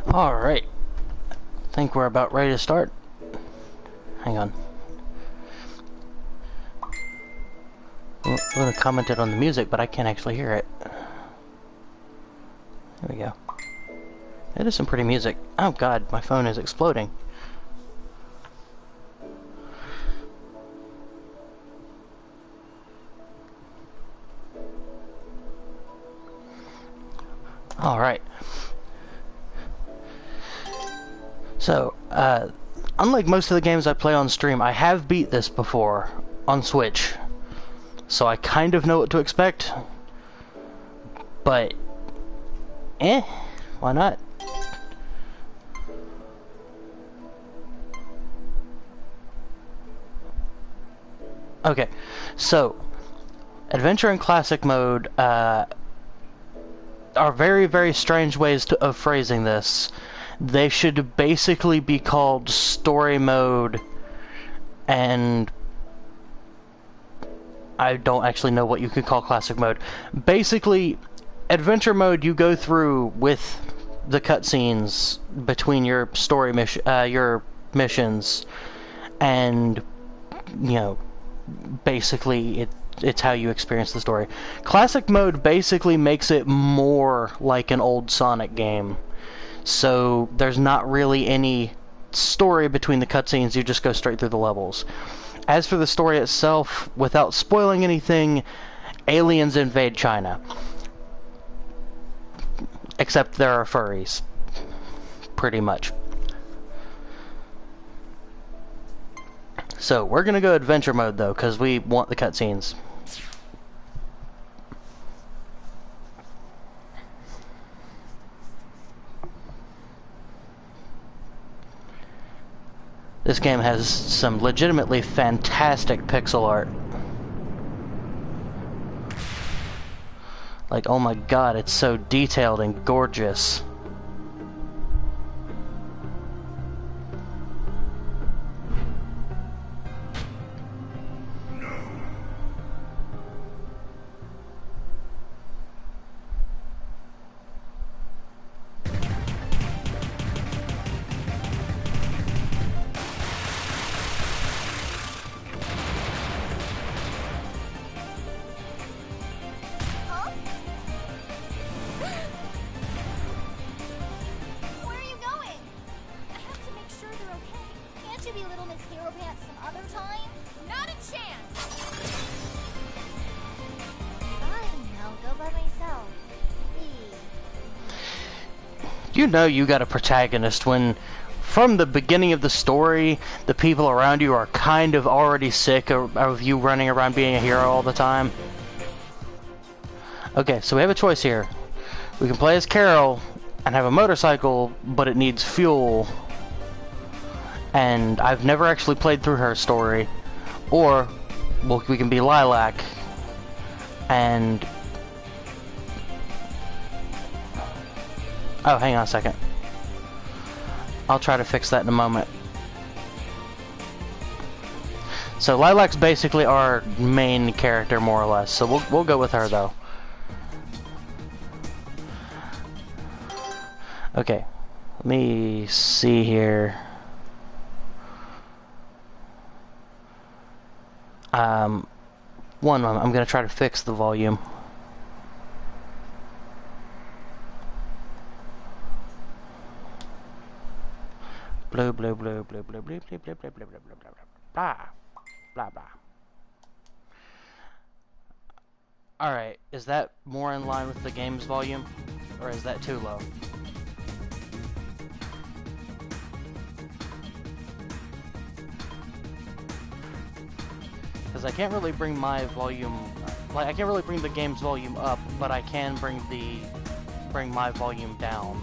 Alright, think we're about ready to start. Hang on. Luna commented on the music, but I can't actually hear it. There we go. It is some pretty music. Oh god, my phone is exploding. Alright. So, unlike most of the games I play on stream, I have beat this before on Switch. So I kind of know what to expect. But, why not? Okay, so, Adventure and Classic mode, are very, very strange ways of phrasing this. They should basically be called Story Mode, and I don't actually know what you could call Classic Mode. Basically, Adventure Mode you go through with the cutscenes between your story your missions, and you know, basically it's how you experience the story. Classic Mode basically makes it more like an old Sonic game. So there's not really any story between the cutscenes, you just go straight through the levels. As for the story itself, without spoiling anything, aliens invade China. Except there are furries. Pretty much. So we're gonna go adventure mode though, because we want the cutscenes. This game has some legitimately fantastic pixel art. Like, oh my god, it's so detailed and gorgeous. You know you got a protagonist when, from the beginning of the story, the people around you are kind of already sick of you running around being a hero all the time. Okay, so we have a choice here. We can play as Carol and have a motorcycle, but it needs fuel. And I've never actually played through her story. Or, well, we can be Lilac and... Oh, hang on a second. I'll try to fix that in a moment. So Lilac's basically our main character, more or less. So we'll go with her though. Okay, let me see here. One moment. I'm gonna try to fix the volume. Blah blah blah blah blah blah blah blah blah blah blah blah blah blah blah. Alright, is that more in line with the game's volume? Or is that too low? Because I can't really bring my volume, like I can't really bring the game's volume up, but I can bring my volume down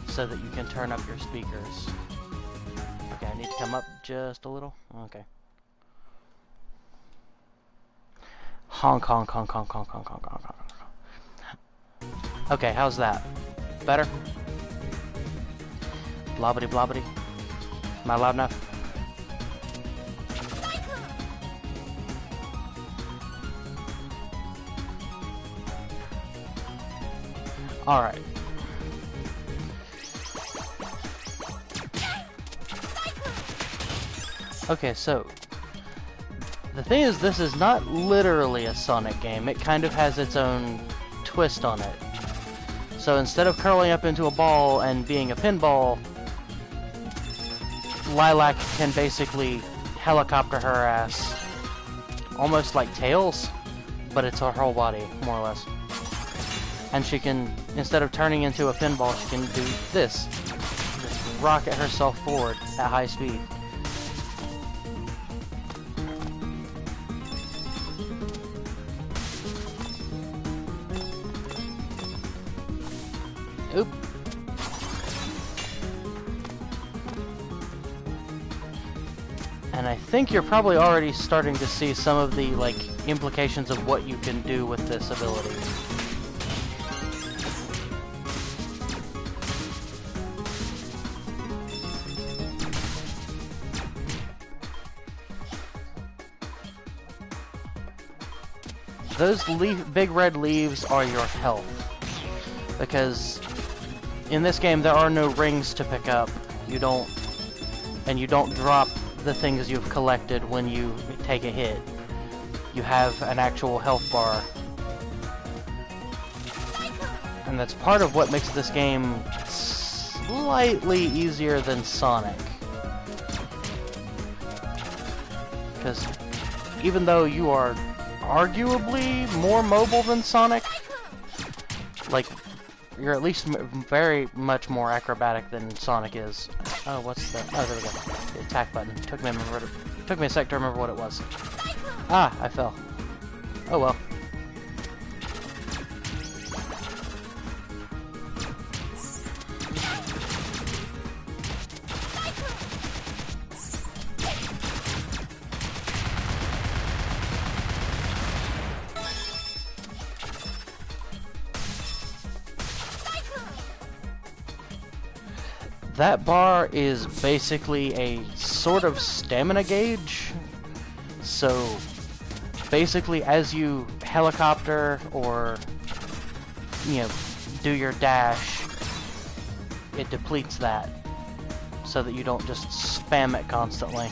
so that you can turn up your speakers. Okay, I need to come up just a little. Okay. Honk, honk, honk, honk, honk, honk, honk, honk, honk. Okay, how's that? Better? Blobbity blobbity. Am I loud enough? Alright. Okay, so the thing is, this is not literally a Sonic game. It kind of has its own twist on it. So instead of curling up into a ball and being a pinball, Lilac can basically helicopter her ass, almost like Tails, but it's her whole body, more or less. And she can, instead of turning into a pinball, she can do this. Just rocket herself forward at high speed. Oop. And I think you're probably already starting to see some of the, like, implications of what you can do with this ability. Those big red leaves are your health. Because in this game there are no rings to pick up. You don't drop the things you've collected when you take a hit. You have an actual health bar. And that's part of what makes this game slightly easier than Sonic. Because even though you are arguably more mobile than Sonic, like, you're at least very much more acrobatic than Sonic is. Oh, what's the... Oh, there we go. The attack button. Took me a sec to remember what it was. Ah, I fell. Oh well. That bar is basically a sort of stamina gauge. So basically as you helicopter or, you know, do your dash, it depletes that so that you don't just spam it constantly.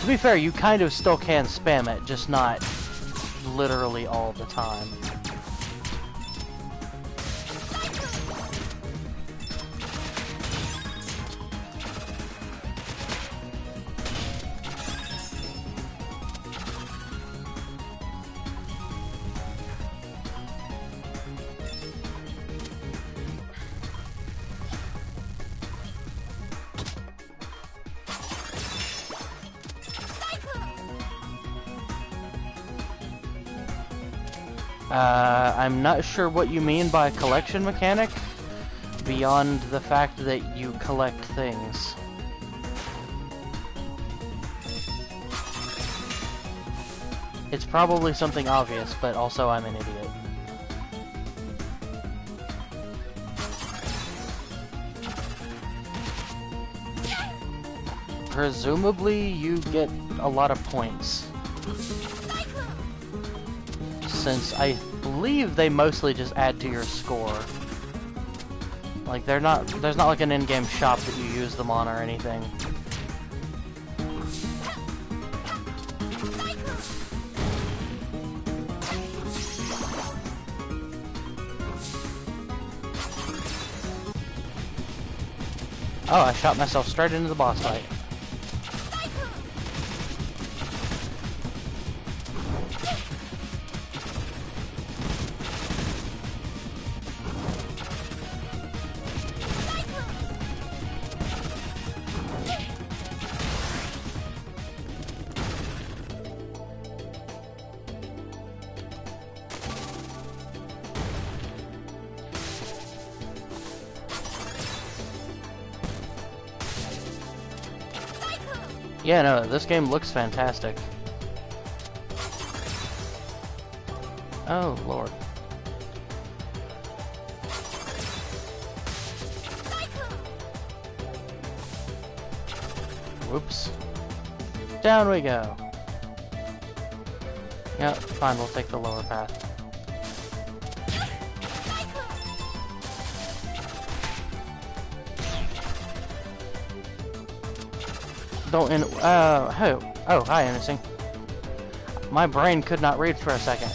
To be fair, you kind of still can spam it, just not literally all the time. I'm not sure what you mean by collection mechanic, beyond the fact that you collect things. It's probably something obvious, but also I'm an idiot. Presumably, you get a lot of points. Since I believe they mostly just add to your score. Like, there's not like an in-game shop that you use them on or anything. Oh, I shot myself straight into the boss fight. Yeah, no, this game looks fantastic. Oh, Lord. Whoops. Down we go. Yep, fine, we'll take the lower path. Don't in. Who? Oh, hi, Innocent. My brain could not read for a second.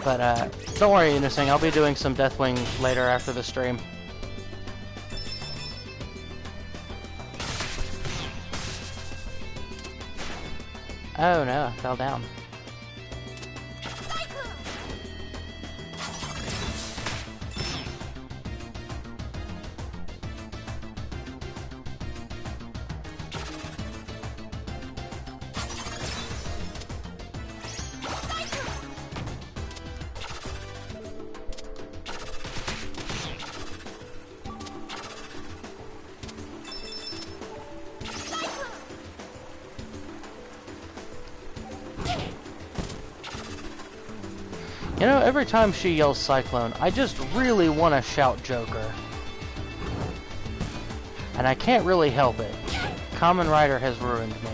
But, don't worry, Innocent. I'll be doing some Deathwing later after the stream. Oh no, I fell down. You know, every time she yells Cyclone, I just really want to shout Joker. And I can't really help it. Kamen Rider has ruined me.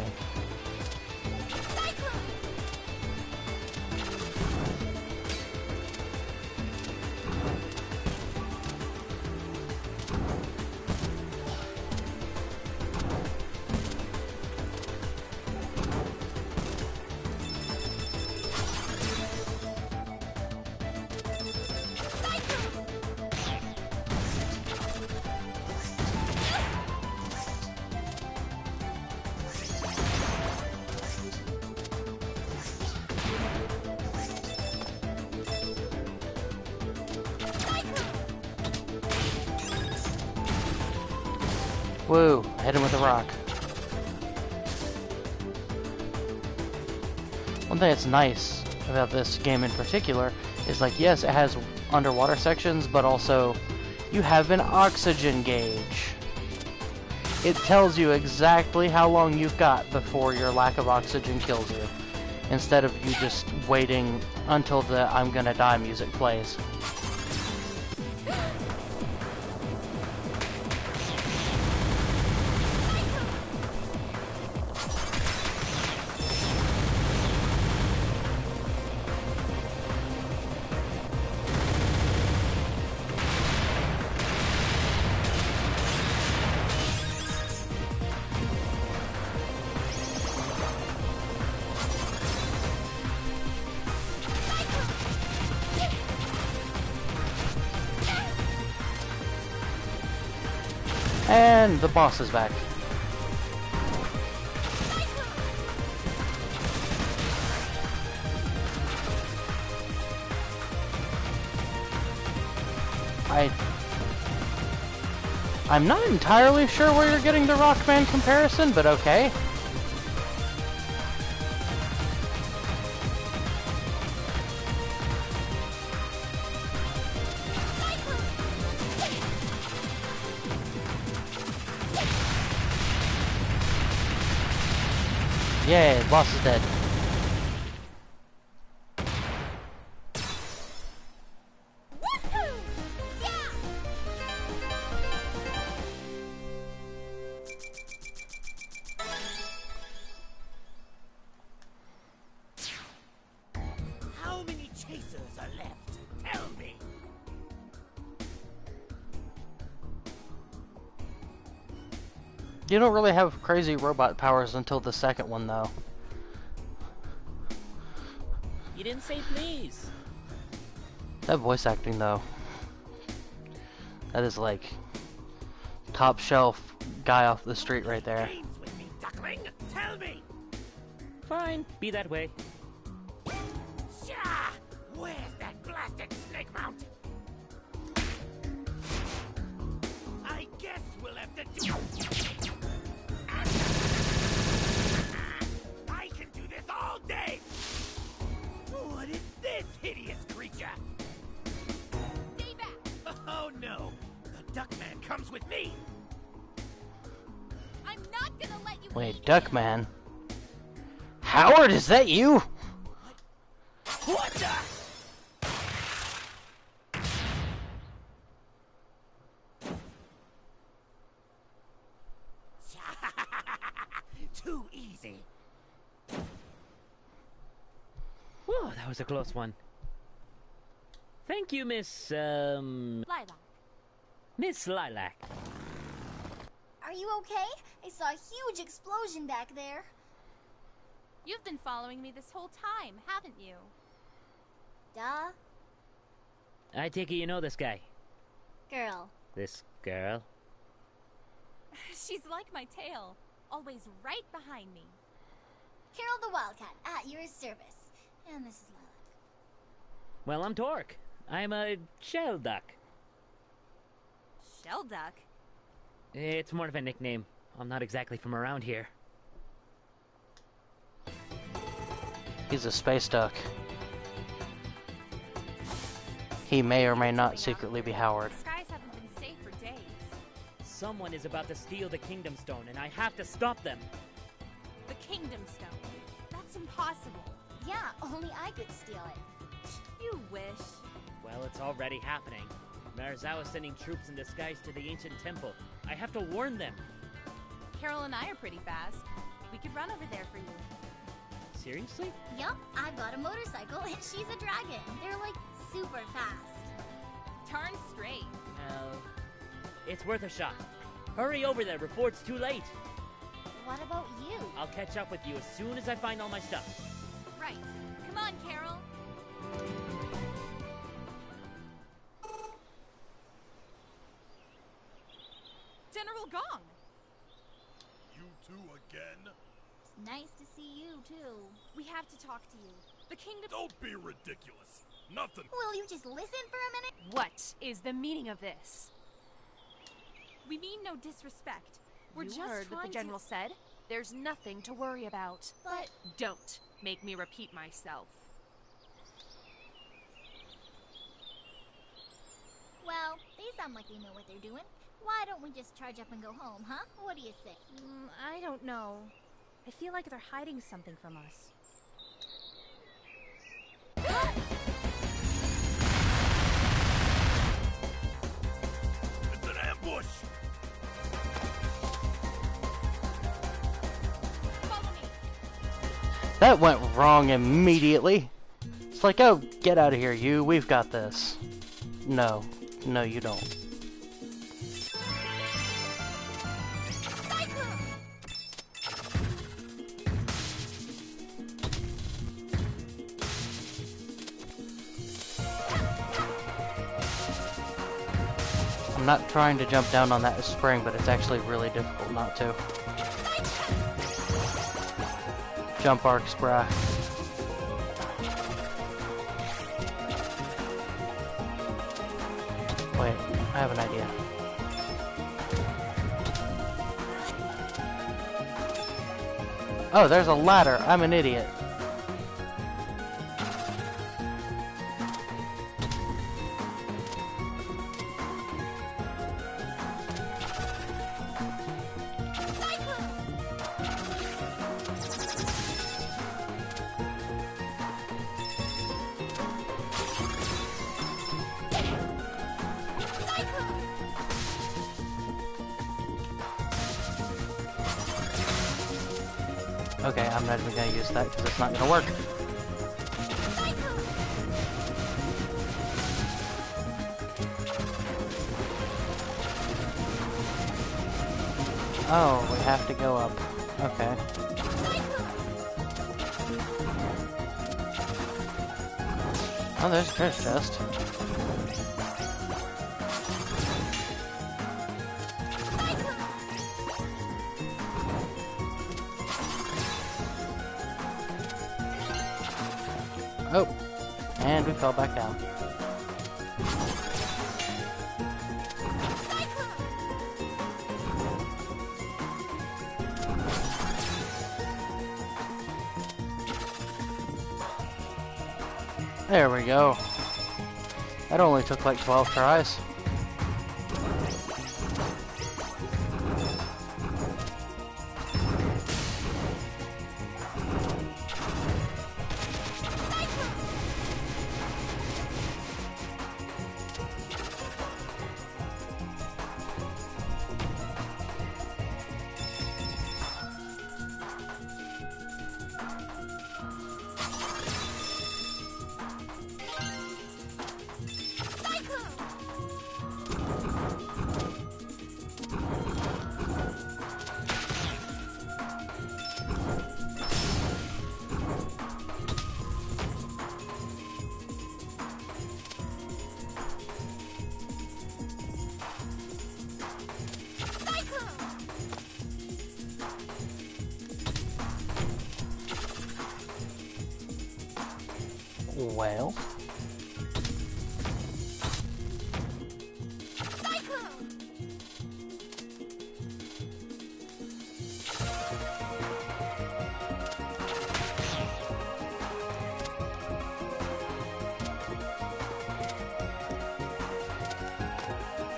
Woo, hit him with a rock. One thing that's nice about this game in particular is, like, yes, it has underwater sections, but also you have an oxygen gauge. It tells you exactly how long you've got before your lack of oxygen kills you, instead of you just waiting until the I'm gonna die music plays. And the boss is back. I'm not entirely sure where you're getting the Rockman comparison, but okay. Yay, the boss is dead. How many chasers are left? Tell me. You don't really have crazy robot powers until the second one, though. You didn't say please. That voice acting, though. That is like top shelf guy off the street right there. Games with me, duckling. Tell me. Fine, be that way. Sha! Where's that blasted snake mount? I guess we'll have to do. I can do this all day. What is this hideous creature? Stay back. Oh no, the Duckman comes with me. I'm not gonna let you. Wait, Duckman? Howard, is that you? What the? Too easy. Whoa, that was a close one. Thank you, Miss, Lila. Miss Lilac. Are you okay? I saw a huge explosion back there. You've been following me this whole time, haven't you? Duh. I take it you know this guy. Girl. This girl? She's like my tail, always right behind me. Carol the Wildcat, at your service. And Mrs. Lilac. Well, I'm Torque. I'm a shell duck. Shell duck? It's more of a nickname. I'm not exactly from around here. He's a space duck. He may or may not secretly be Howard. The skies haven't been safe for days. Someone is about to steal the Kingdom Stone, and I have to stop them. The Kingdom Stone. That's impossible. Yeah, only I could steal it. You wish. Well, it's already happening. Marizawa's sending troops in disguise to the ancient temple. I have to warn them. Carol and I are pretty fast. We could run over there for you. Seriously? Yup, I've got a motorcycle and she's a dragon. They're like super fast. Darn straight. Well, it's worth a shot. Hurry over there before it's too late. What about you? I'll catch up with you as soon as I find all my stuff. Right. Come on, Carol. General Gong! You two again? It's nice to see you too. We have to talk to you. The kingdom— Don't be ridiculous. Nothing. Will you just listen for a minute? What is the meaning of this? We mean no disrespect. We're just heard what trying the general said. There's nothing to worry about. But Don't make me repeat myself. well, they sound like they know what they're doing. Why don't we just charge up and go home, huh? What do you say? I don't know. I feel like they're hiding something from us. It's an ambush. Follow me. That went wrong immediately. It's like, oh, get out of here, you. We've got this. No. No, you don't. I'm not trying to jump down on that spring, but it's actually really difficult not to. Jump arcs, brah. Wait, I have an idea. Oh, there's a ladder. I'm an idiot. Okay, I'm not even gonna use that because it's not gonna work. Oh, we have to go up. Okay. Oh, there's a treasure chest. Oh, and we fell back down. There we go. That only took like 12 tries. Well.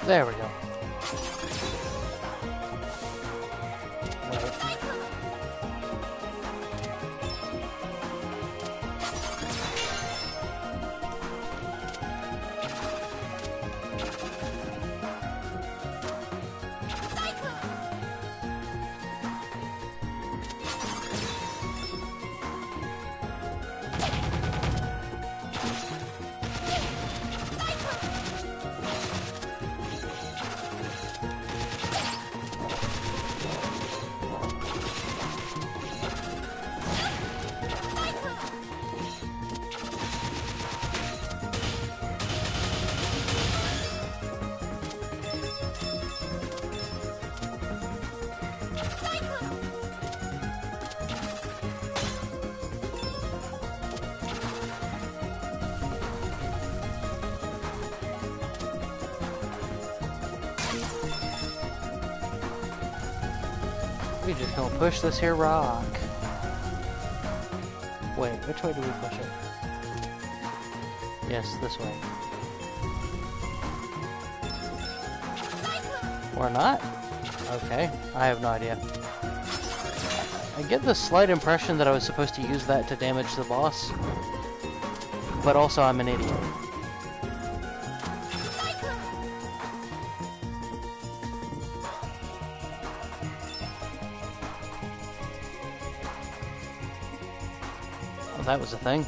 There we go. Wait. We just gonna push this here rock. Wait, which way do we push it? Yes, this way. Or not? Okay, I have no idea. I get the slight impression that I was supposed to use that to damage the boss, but also I'm an idiot. Oh, that was a thing.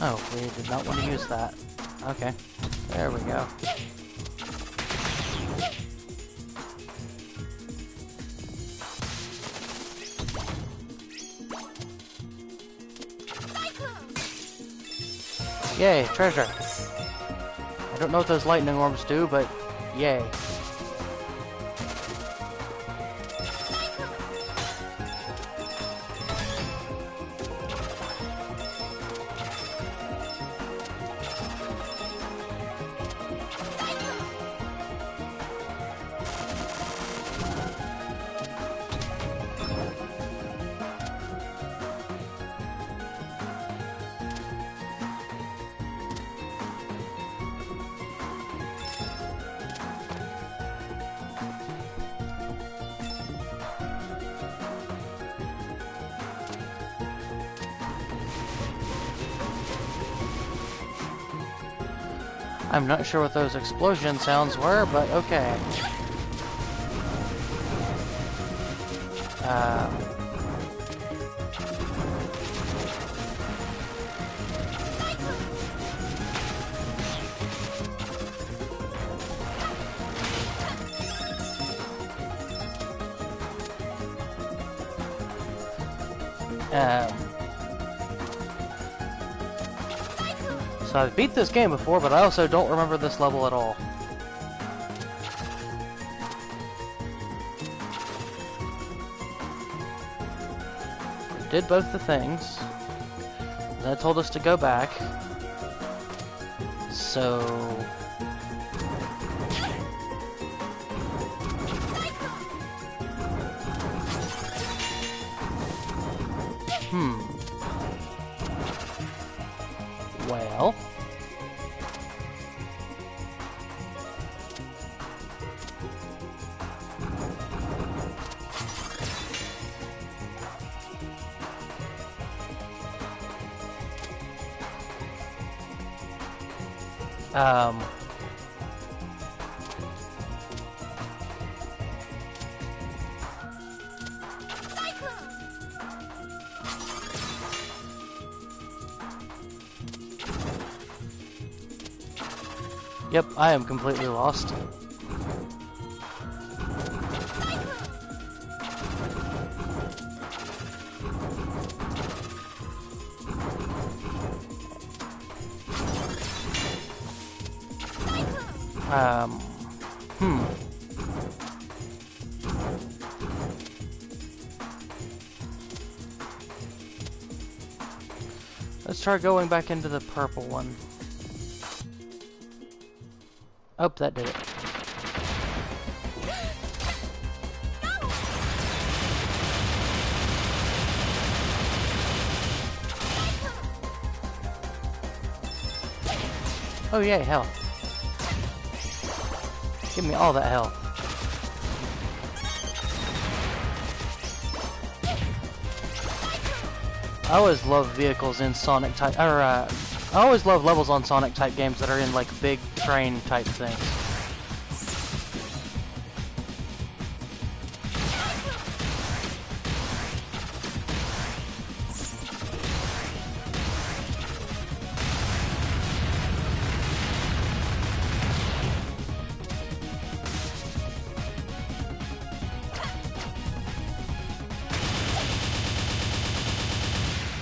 Oh, we did not want to use that. Okay, there we go. Yay, treasure! I don't know what those lightning orbs do, but yay. I'm not sure what those explosion sounds were, but okay. So I've beat this game before, but I also don't remember this level at all. We did both the things. That told us to go back. So... Well... Um, Yep, I am completely lost. Hmm. Let's try going back into the purple one. Oh, that did it. Oh yay, health. Give me all that health. I always love vehicles in Sonic type, I always love levels on Sonic type games that are in like big train type things.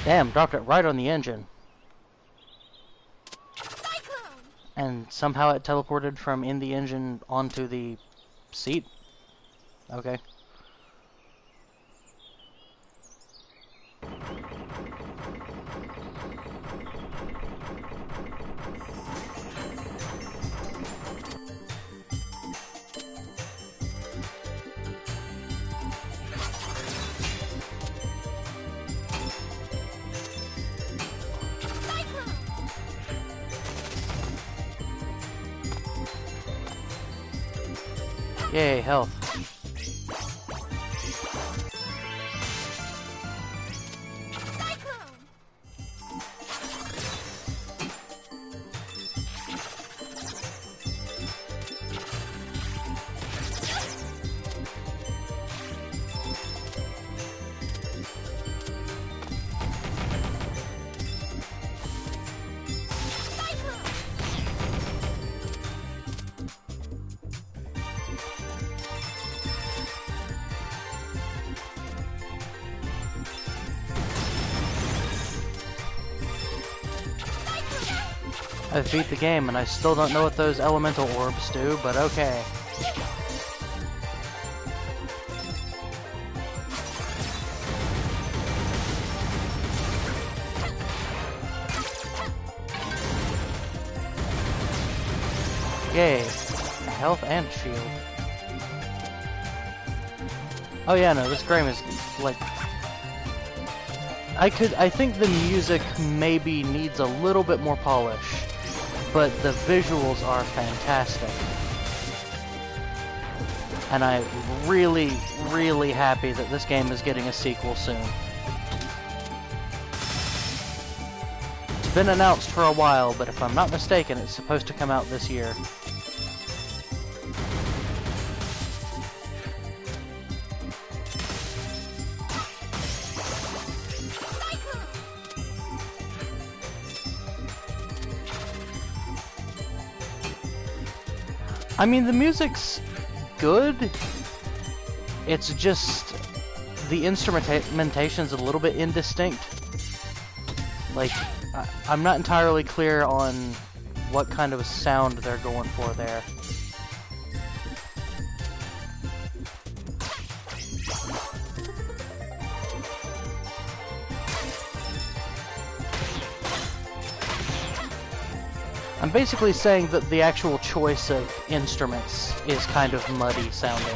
Damn, dropped it right on the engine. And somehow it teleported from in the engine onto the seat. Okay. Yay, health. I've beat the game and I still don't know what those elemental orbs do, but okay. Yay. Health and shield. Oh yeah, no, this game is like... I think the music maybe needs a little bit more polish, but the visuals are fantastic. And I'm really, really happy that this game is getting a sequel soon. It's been announced for a while, but if I'm not mistaken, it's supposed to come out this year. I mean, the music's good. It's just the instrumentation's a little bit indistinct. Like, I'm not entirely clear on what kind of sound they're going for there. I'm basically saying that the actual choice of instruments is kind of muddy sounding.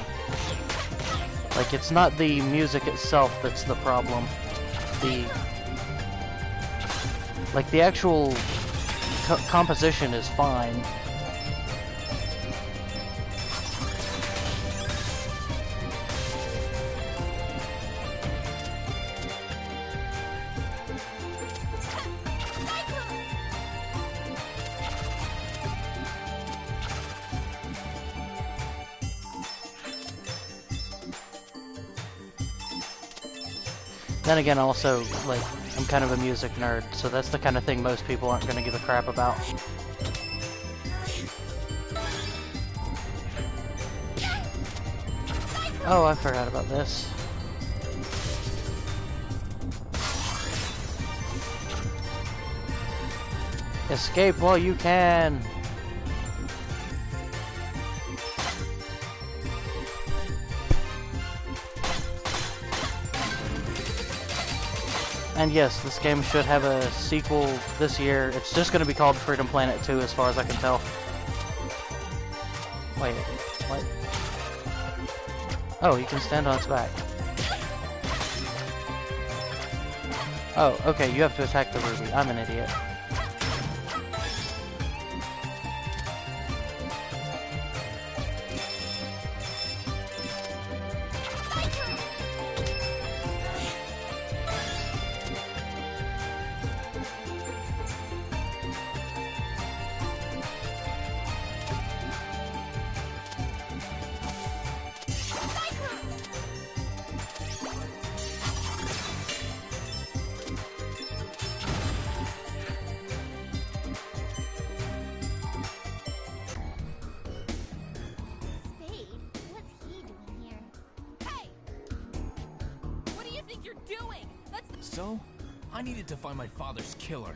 Like, it's not the music itself that's the problem. The actual composition is fine. Then again, also, like, I'm kind of a music nerd, so that's the kind of thing most people aren't going to give a crap about. Oh, I forgot about this. Escape while you can! And yes, this game should have a sequel this year. It's just going to be called Freedom Planet 2 as far as I can tell. Wait, what? Oh, you can stand on its back. Oh, okay, you have to attack the ruby. I'm an idiot. Spade? What's he doing here? Hey! What do you think you're doing? That's the So, I needed to find my father's killer.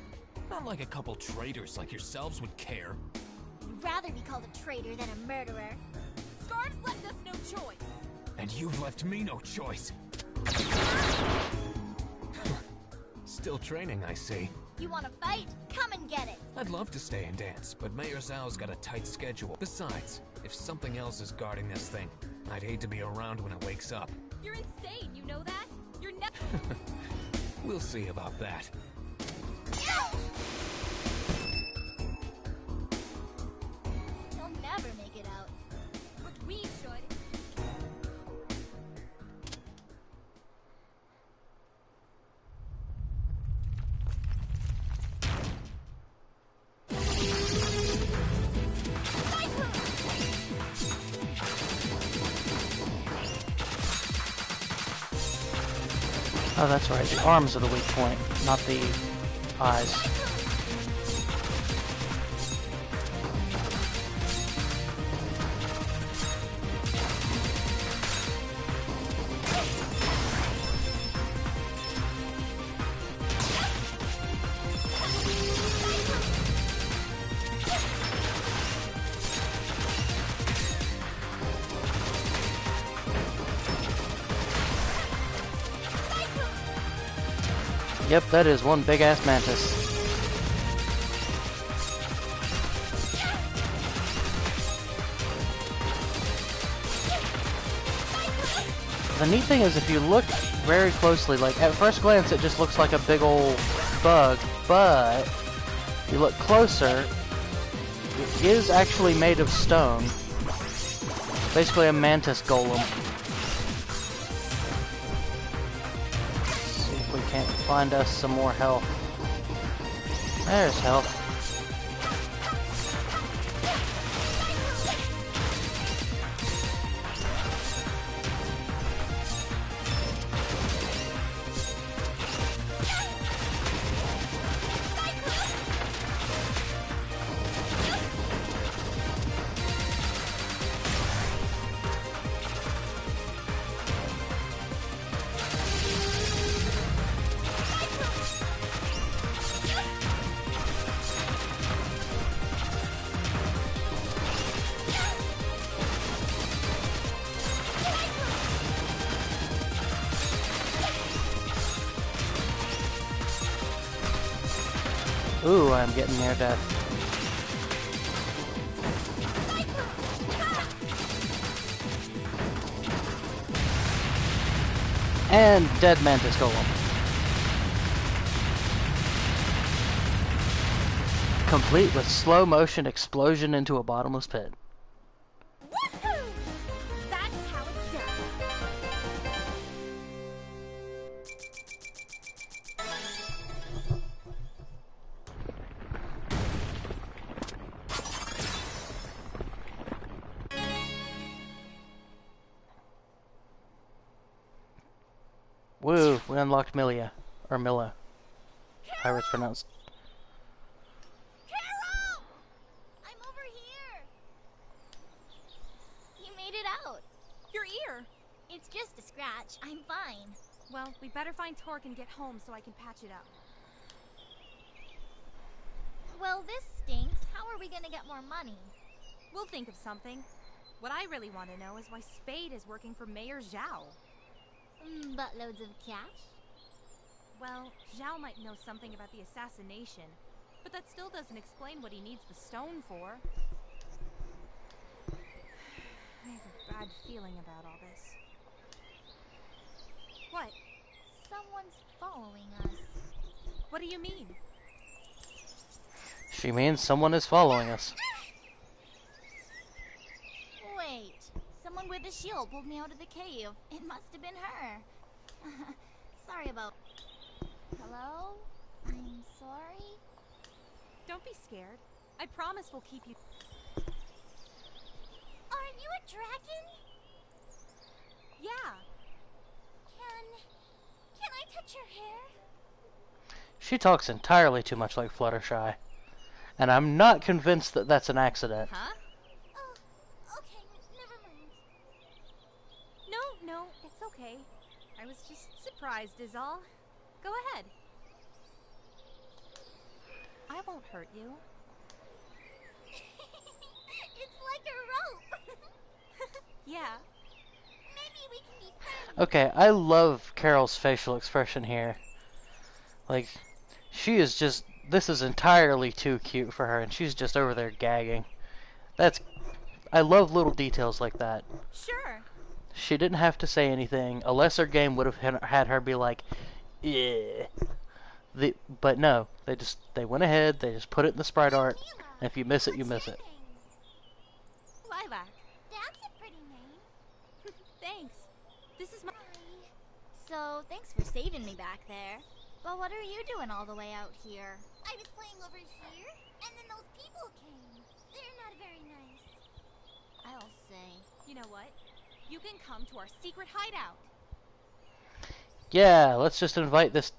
Not like a couple traitors like yourselves would care. I'd rather be called a traitor than a murderer. Scarves left us no choice. And you've left me no choice. Still training, I see. You wanna fight? Come and get it! I'd love to stay and dance, but Mayor Zhao's got a tight schedule. Besides, if something else is guarding this thing, I'd hate to be around when it wakes up. You're insane, you know that? You're never. We'll see about that. He'll never make it out. But we should. Oh, that's right. The arms are the weak point, not the eyes. Yep, that is one big-ass mantis. The neat thing is, if you look very closely, like, at first glance it just looks like a big old bug, but if you look closer, it is actually made of stone. Basically a mantis golem. Can't find us some more health. There's health. Ooh, I'm getting near death. And dead mantis golem. Complete with slow motion explosion into a bottomless pit. Woohoo! That's how it's done. Woo, we We unlocked Milia. Or Milla. However it's pronounced. Carol! I'm over here. You made it out. Your ear! It's just a scratch. I'm fine. Well, we better find Torque and get home so I can patch it up. Well, this stinks. How are we gonna get more money? We'll think of something. What I really want to know is why Spade is working for Mayor Zhao. Buttloads of cash? Well, Zhao might know something about the assassination, but that still doesn't explain what he needs the stone for. I have a bad feeling about all this. What? Someone's following us. What do you mean? She means someone is following us. Wait. Someone with a shield pulled me out of the cave. It must have been her. Sorry about... Hello? I'm sorry? Don't be scared. I promise we'll keep you... Are you a dragon? Yeah. Can I touch your hair? She talks entirely too much like Fluttershy. And I'm not convinced that that's an accident. Huh? Oh, okay, never mind. No, it's okay. I was just surprised is all. Go ahead. I won't hurt you. It's like a rope. Yeah. Maybe we can be friends. Okay, I love Carol's facial expression here. Like, she is just... This is entirely too cute for her, and she's just over there gagging. That's... I love little details like that. Sure. She didn't have to say anything. A lesser game would have had her be like, yeah. But no, they went ahead, they just put it in the sprite art, and if you miss it, you miss it. Lilac. That's a pretty name. Thanks. This is my... So, thanks for saving me back there. But what are you doing all the way out here? I was playing over here, and then those people came. They're not very nice. I'll say. You know what? You can come to our secret hideout. Yeah, let's just invite this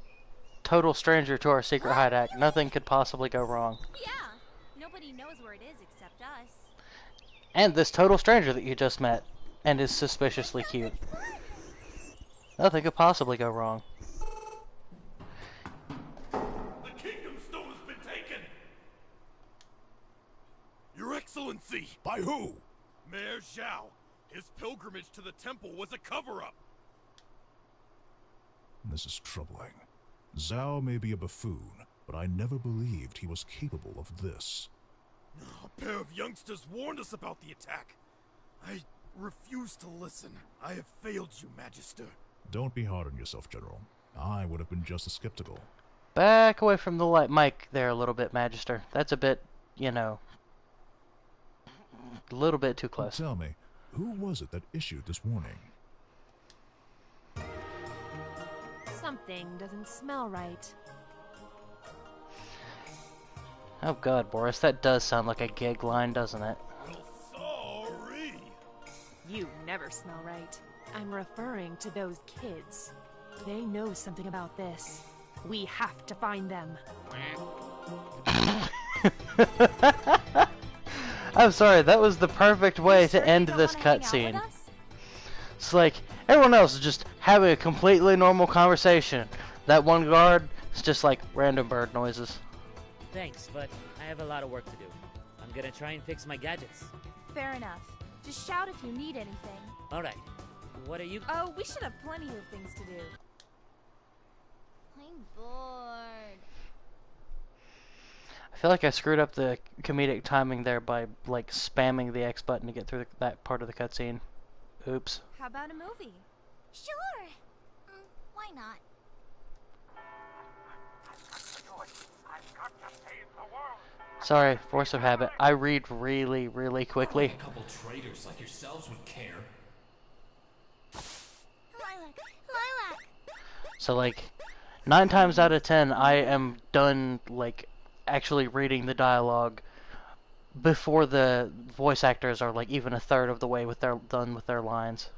total stranger to our secret hideout. Nothing could possibly go wrong. Yeah. Nobody knows where it is except us. And this total stranger that you just met, and is suspiciously cute. Nothing could possibly go wrong. The Kingdom Stone has been taken! Your Excellency! By who? Mayor Zhao. His pilgrimage to the temple was a cover-up. This is troubling. Zhao may be a buffoon, but I never believed he was capable of this. A pair of youngsters warned us about the attack. I refuse to listen. I have failed you, Magister. Don't be hard on yourself, General. I would have been just as skeptical. Back away from the light mic there a little bit, Magister. That's a bit, you know, a little bit too close. Tell me, who was it that issued this warning? Something doesn't smell right. Oh god, Boris, that does sound like a gig line, doesn't it? Well, sorry. You never smell right. I'm referring to those kids. They know something about this. We have to find them. I'm sorry, that was the perfect way to end this cutscene. It's like, everyone else is just having a completely normal conversation. That one guard is just like random bird noises. Thanks, but I have a lot of work to do. I'm gonna try and fix my gadgets. Fair enough. Just shout if you need anything. Alright. What are you... Oh, we should have plenty of things to do. I'm bored. I feel like I screwed up the comedic timing there by, like, spamming the X button to get through that part of the cutscene. Oops. How about a movie? Sure. Why not? Sorry, force of habit. I read really, really quickly. A couple traitors like yourselves would care. Lilac! So, like, 9 times out of 10, I am done, like, actually reading the dialogue before the voice actors are, like, even a third of the way done with their lines.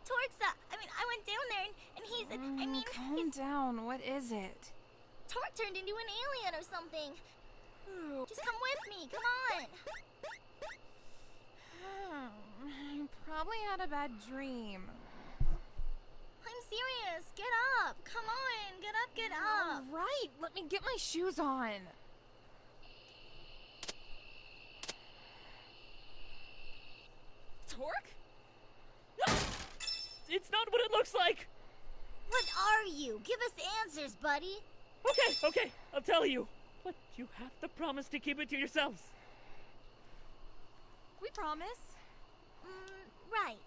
Torque's I went down there and he's, Calm down. What is it? Torque turned into an alien or something. Just come with me, come on. I probably had a bad dream. I'm serious, get up, come on, get up. All right, let me get my shoes on. Torque? It's not what it looks like! What are you? Give us answers, buddy. Okay, I'll tell you. But you have to promise to keep it to yourselves. We promise. Right.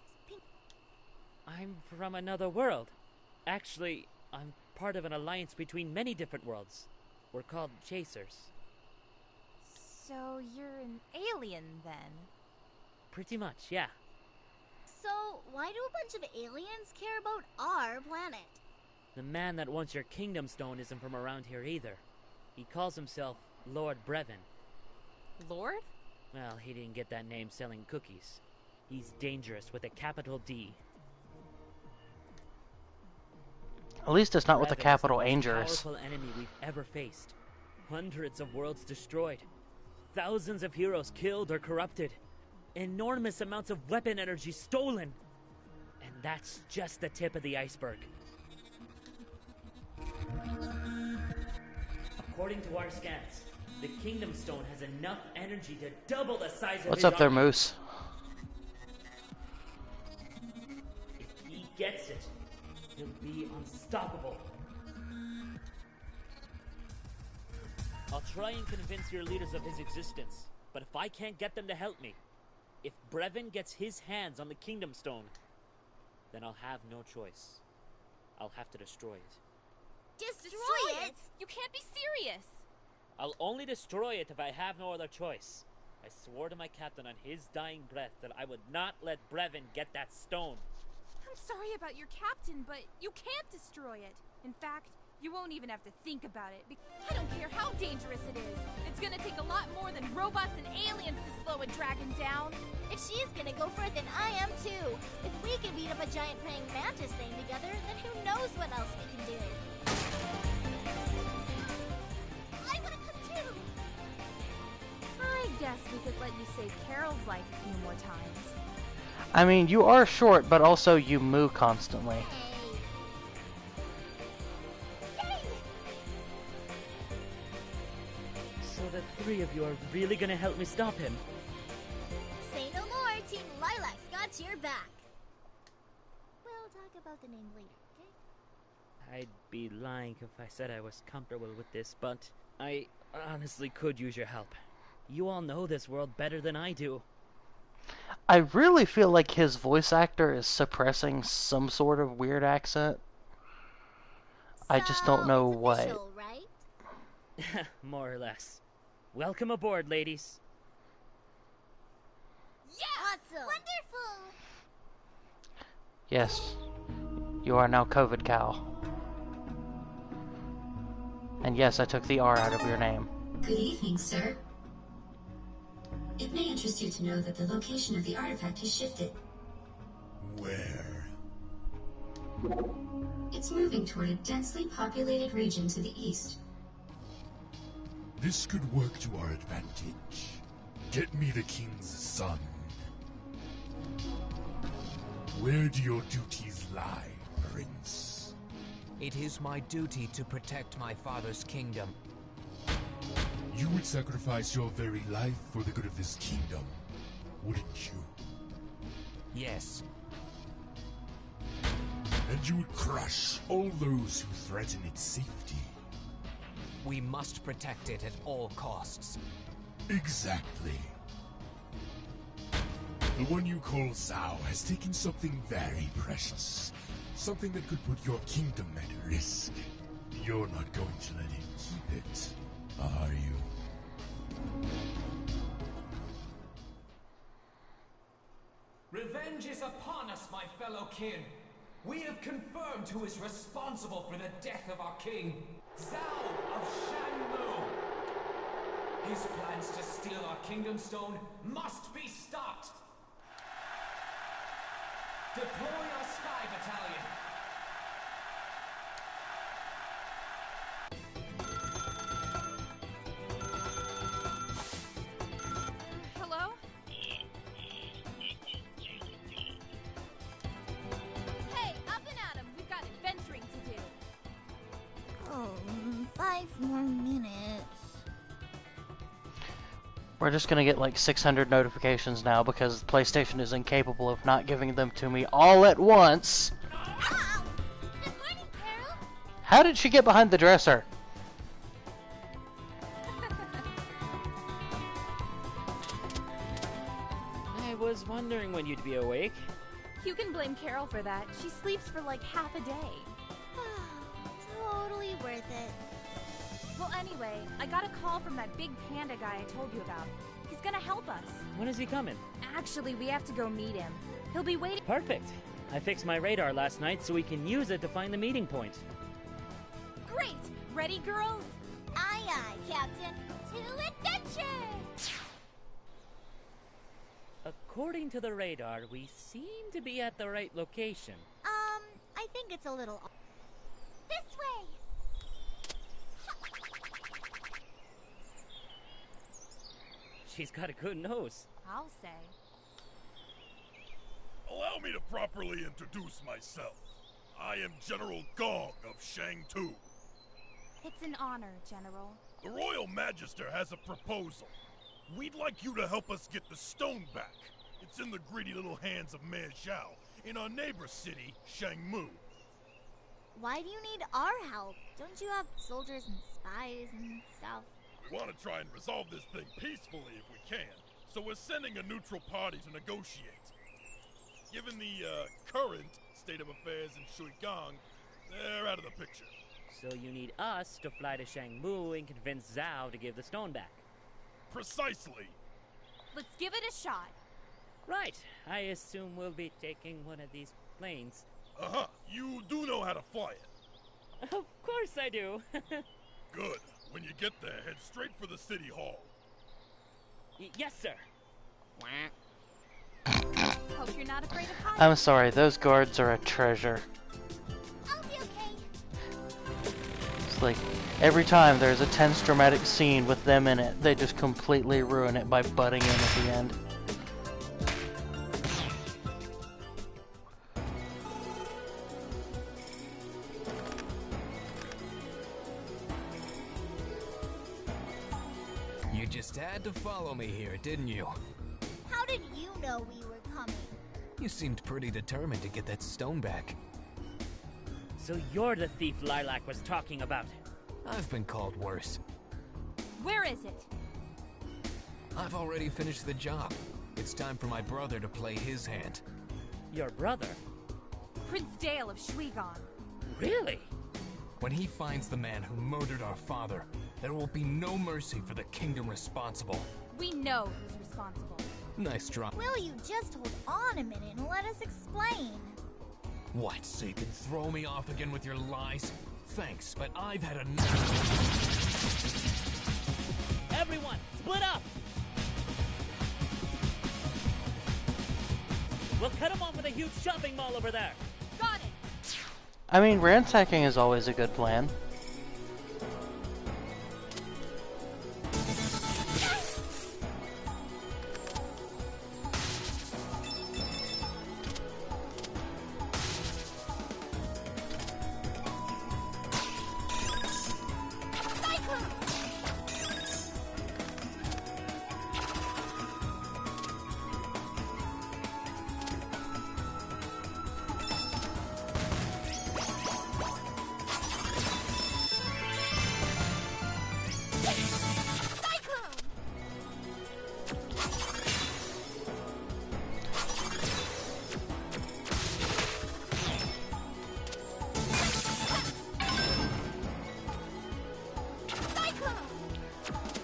I'm from another world. Actually, I'm part of an alliance between many different worlds. We're called Chasers. So you're an alien then? Pretty much, yeah. So, why do a bunch of aliens care about our planet? The man that wants your kingdom stone isn't from around here either. He calls himself Lord Brevin. Lord? Well, he didn't get that name selling cookies. He's dangerous with a capital D. At least it's not with a Brevin capital is the most Angers. powerful enemy we've ever faced. Hundreds of worlds destroyed. Thousands of heroes killed or corrupted. Enormous amounts of weapon energy stolen. And that's just the tip of the iceberg. According to our scans, the Kingdom Stone has enough energy to double the size of What's his up there, army. Moose? If he gets it, he'll be unstoppable. I'll try and convince your leaders of his existence, but if I can't get them to help me, if Brevin gets his hands on the Kingdom Stone, then I'll have no choice. I'll have to destroy it. Destroy it? You can't be serious! I'll only destroy it if I have no other choice. I swore to my captain on his dying breath that I would not let Brevin get that stone. I'm sorry about your captain, but you can't destroy it. In fact, you won't even have to think about it. I don't care how dangerous it is. It's gonna take a lot more than robots and aliens to slow a dragon down. If she's gonna go for it, then I am too. If we can beat up a giant praying mantis thing together, then who knows what else we can do. I wanna come too! I guess we could let you save Carol's life a few more times. I mean, you are short, but also you moo constantly. So the three of you are really gonna help me stop him? Say no more, Team Lilac's got your back. We'll talk about the name later, okay? I'd be lying if I said I was comfortable with this, but I honestly could use your help. You all know this world better than I do. I really feel like his voice actor is suppressing some sort of weird accent. I just don't know it's what. official, right? More or less. Welcome aboard, ladies. Awesome! Wonderful! Yes, you are now COVID Cow. And yes, I took the R out of your name. Good evening, sir. It may interest you to know that the location of the artifact has shifted. Where? It's moving toward a densely populated region to the east. This could work to our advantage. Get me the king's son. Where do your duties lie, Prince? It is my duty to protect my father's kingdom. You would sacrifice your very life for the good of this kingdom, wouldn't you? Yes. And you would crush all those who threaten its safety. We must protect it at all costs. Exactly. The one you call Zhao has taken something very precious. Something that could put your kingdom at risk. You're not going to let him keep it, are you? Revenge is upon us, my fellow kin. We have confirmed who is responsible for the death of our king, Zhao of Shanmu. His plans to steal our kingdom stone must be stopped. Deploy our Sky Battalion. Hello? Hey, up and at 'em. We've got adventuring to do. Oh, 5 more minutes. We're just gonna get like 600 notifications now because PlayStation is incapable of not giving them to me all at once. Ow! Good morning, Carol. How did she get behind the dresser? I was wondering when you'd be awake. You can blame Carol for that. She sleeps for like half a day. Totally worth it. Well, anyway, I got a call from that big panda guy I told you about. He's gonna help us. When is he coming? Actually, we have to go meet him. He'll be waiting. Perfect. I fixed my radar last night so we can use it to find the meeting point. Great! Ready, girls? Aye, aye, Captain. To adventure! According to the radar, we seem to be at the right location. I think it's a little... This way! She's got a good nose. I'll say. Allow me to properly introduce myself. I am General Gong of Shang-Tu. It's an honor, General. The Royal Magister has a proposal. We'd like you to help us get the stone back. It's in the greedy little hands of Mayor Zhao in our neighbor city, Shangmu. Why do you need our help? Don't you have soldiers and spies and stuff? We want to try and resolve this thing peacefully if we can, so we're sending a neutral party to negotiate. Given the current state of affairs in Shuigang, they're out of the picture. So you need us to fly to Shangmu and convince Zhao to give the stone back. Precisely. Let's give it a shot. Right. I assume we'll be taking one of these planes. Uh-huh. You do know how to fly it. Of course I do. Good. When you get there, head straight for the city hall. Yes, sir. Hope you're not afraid of heights. I'm sorry, those guards are a treasure. I'll be okay. It's like, every time there's a tense dramatic scene with them in it, they just completely ruin it by butting in at the end. You just had to follow me here, didn't you? How did you know we were coming? You seemed pretty determined to get that stone back. So you're the thief Lilac was talking about. I've been called worse. Where is it? I've already finished the job. It's time for my brother to play his hand. Your brother? Prince Dale of Shuigang. Really? When he finds the man who murdered our father, there will be no mercy for the kingdom responsible. We know who's responsible. Nice drop. Will you just hold on a minute and let us explain? What, so you can throw me off again with your lies? Thanks, but I've had enough. Everyone, split up! We'll cut him off with a huge shopping mall over there. Got it! I mean, ransacking is always a good plan.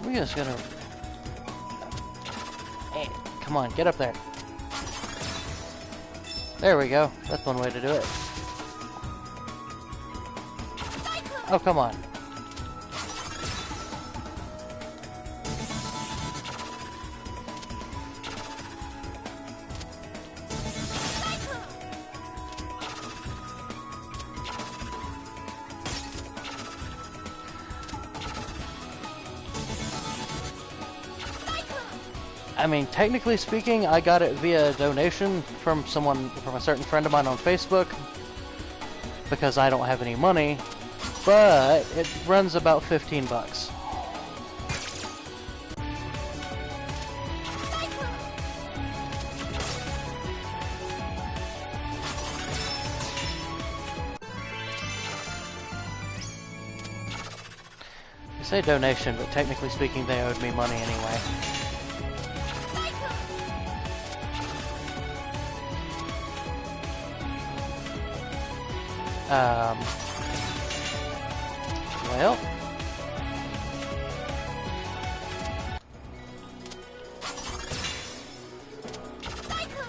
We just gotta... Hey, come on, get up there. There we go. That's one way to do it. Oh, come on. I mean, technically speaking, I got it via donation from a certain friend of mine on Facebook, because I don't have any money, but it runs about 15 bucks. I say donation, but technically speaking, they owed me money anyway. Well,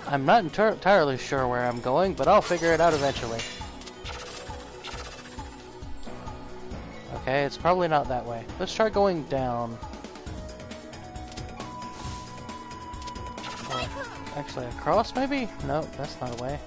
I'm not entirely sure where I'm going, but I'll figure it out eventually. Okay, it's probably not that way. Let's try going down. Or actually, across maybe? No, that's not a way.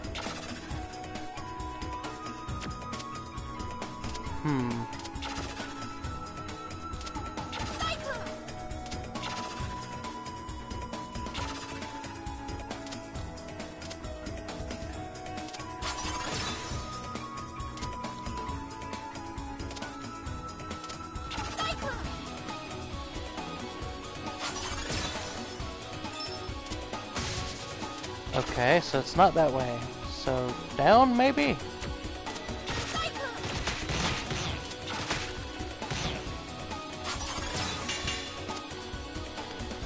Okay, so it's not that way. So, down maybe?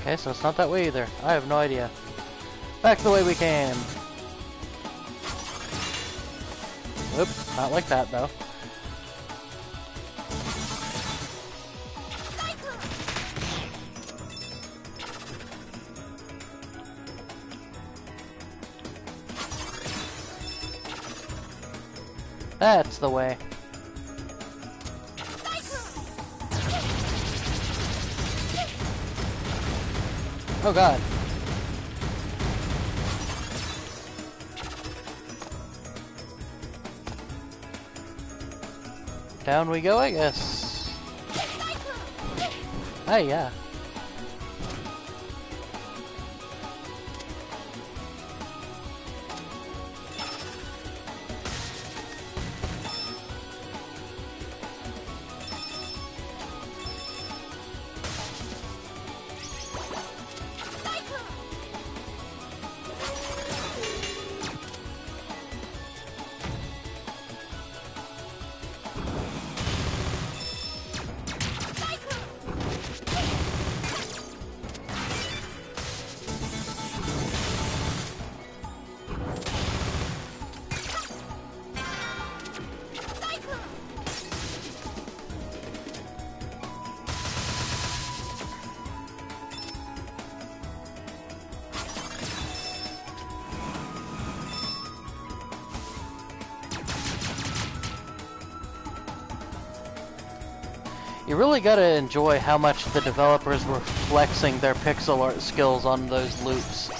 Okay, so it's not that way either. I have no idea. Back the way we came! Oops, not like that though. That's the way. Oh god. Down we go, I guess. Hey, yeah. You really gotta enjoy how much the developers were flexing their pixel art skills on those loops.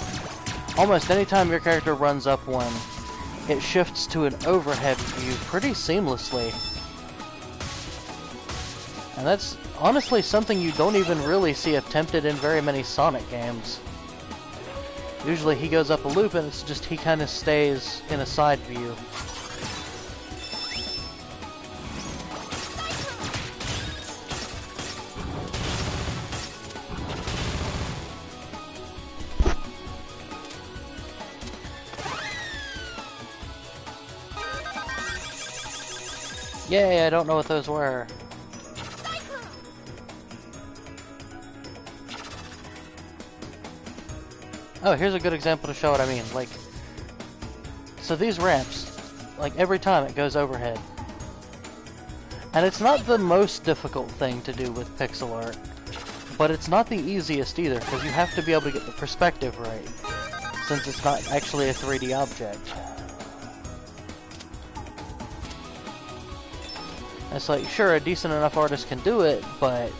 Almost anytime your character runs up one, it shifts to an overhead view pretty seamlessly. And that's honestly something you don't even really see attempted in very many Sonic games. Usually he goes up a loop and it's just he kind of stays in a side view. Yay, I don't know what those were. Oh, here's a good example to show what I mean. Like, so these ramps, like every time it goes overhead. And it's not the most difficult thing to do with pixel art, but it's not the easiest either, because you have to be able to get the perspective right, since it's not actually a 3D object. It's like, sure, a decent enough artist can do it, but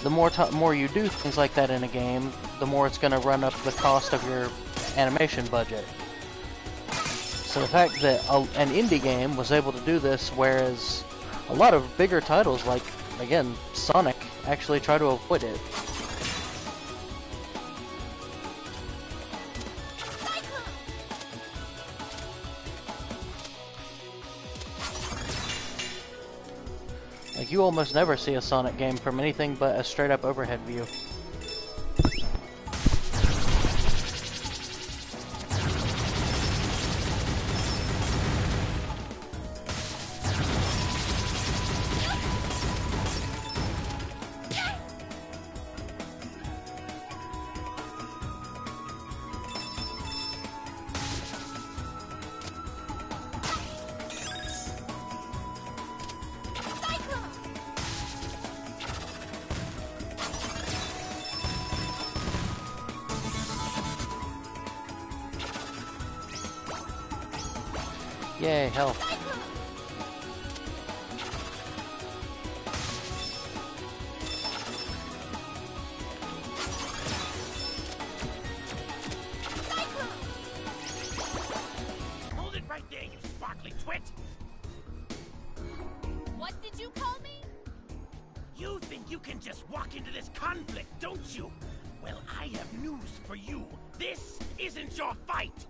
the more you do things like that in a game, the more it's going to run up the cost of your animation budget. So the fact that an indie game was able to do this, whereas a lot of bigger titles like, again, Sonic, actually try to avoid it. Like, you almost never see a Sonic game from anything but a straight-up overhead view. Yay, health. Hold it right there, you sparkly twit! What did you call me? You think you can just walk into this conflict, don't you? Well, I have news for you. This isn't your fight!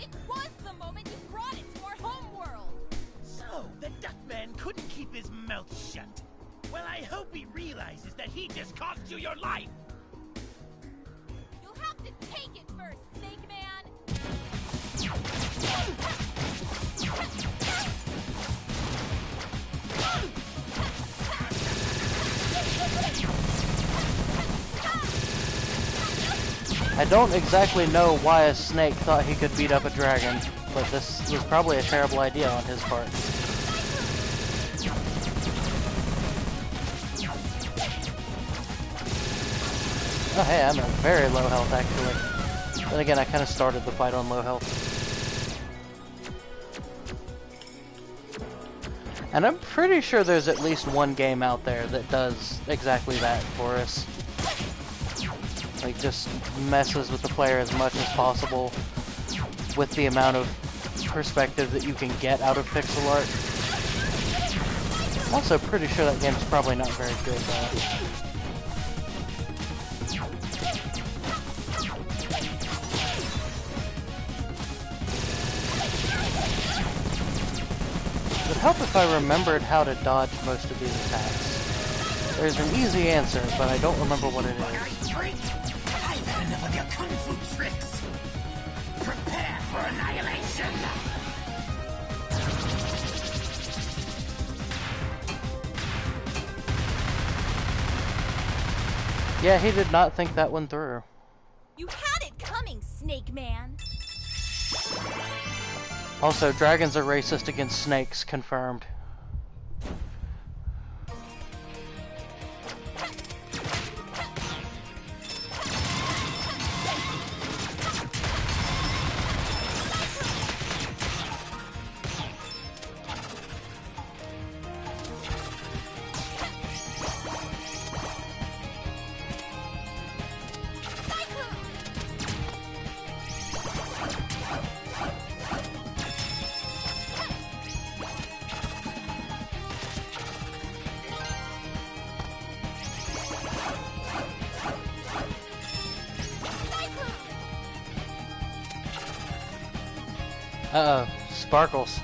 It was the moment you brought it to our homeworld! So, the Duckman couldn't keep his mouth shut. Well, I hope he realizes that he just cost you your life! You'll have to take it first, Snake Man! I don't exactly know why a snake thought he could beat up a dragon, but this was probably a terrible idea on his part. Oh hey, I'm at very low health actually. Then again, I kind of started the fight on low health. And I'm pretty sure there's at least one game out there that does exactly that for us. Like, just messes with the player as much as possible with the amount of perspective that you can get out of pixel art. I'm also pretty sure that game's probably not very good, though. It would help if I remembered how to dodge most of these attacks. There's an easy answer, but I don't remember what it is. I've had enough of your kung fu tricks! Prepare for annihilation! Yeah, he did not think that one through. You had it coming, Snake Man! Also, dragons are racist against snakes, confirmed. Uh-oh, sparkles.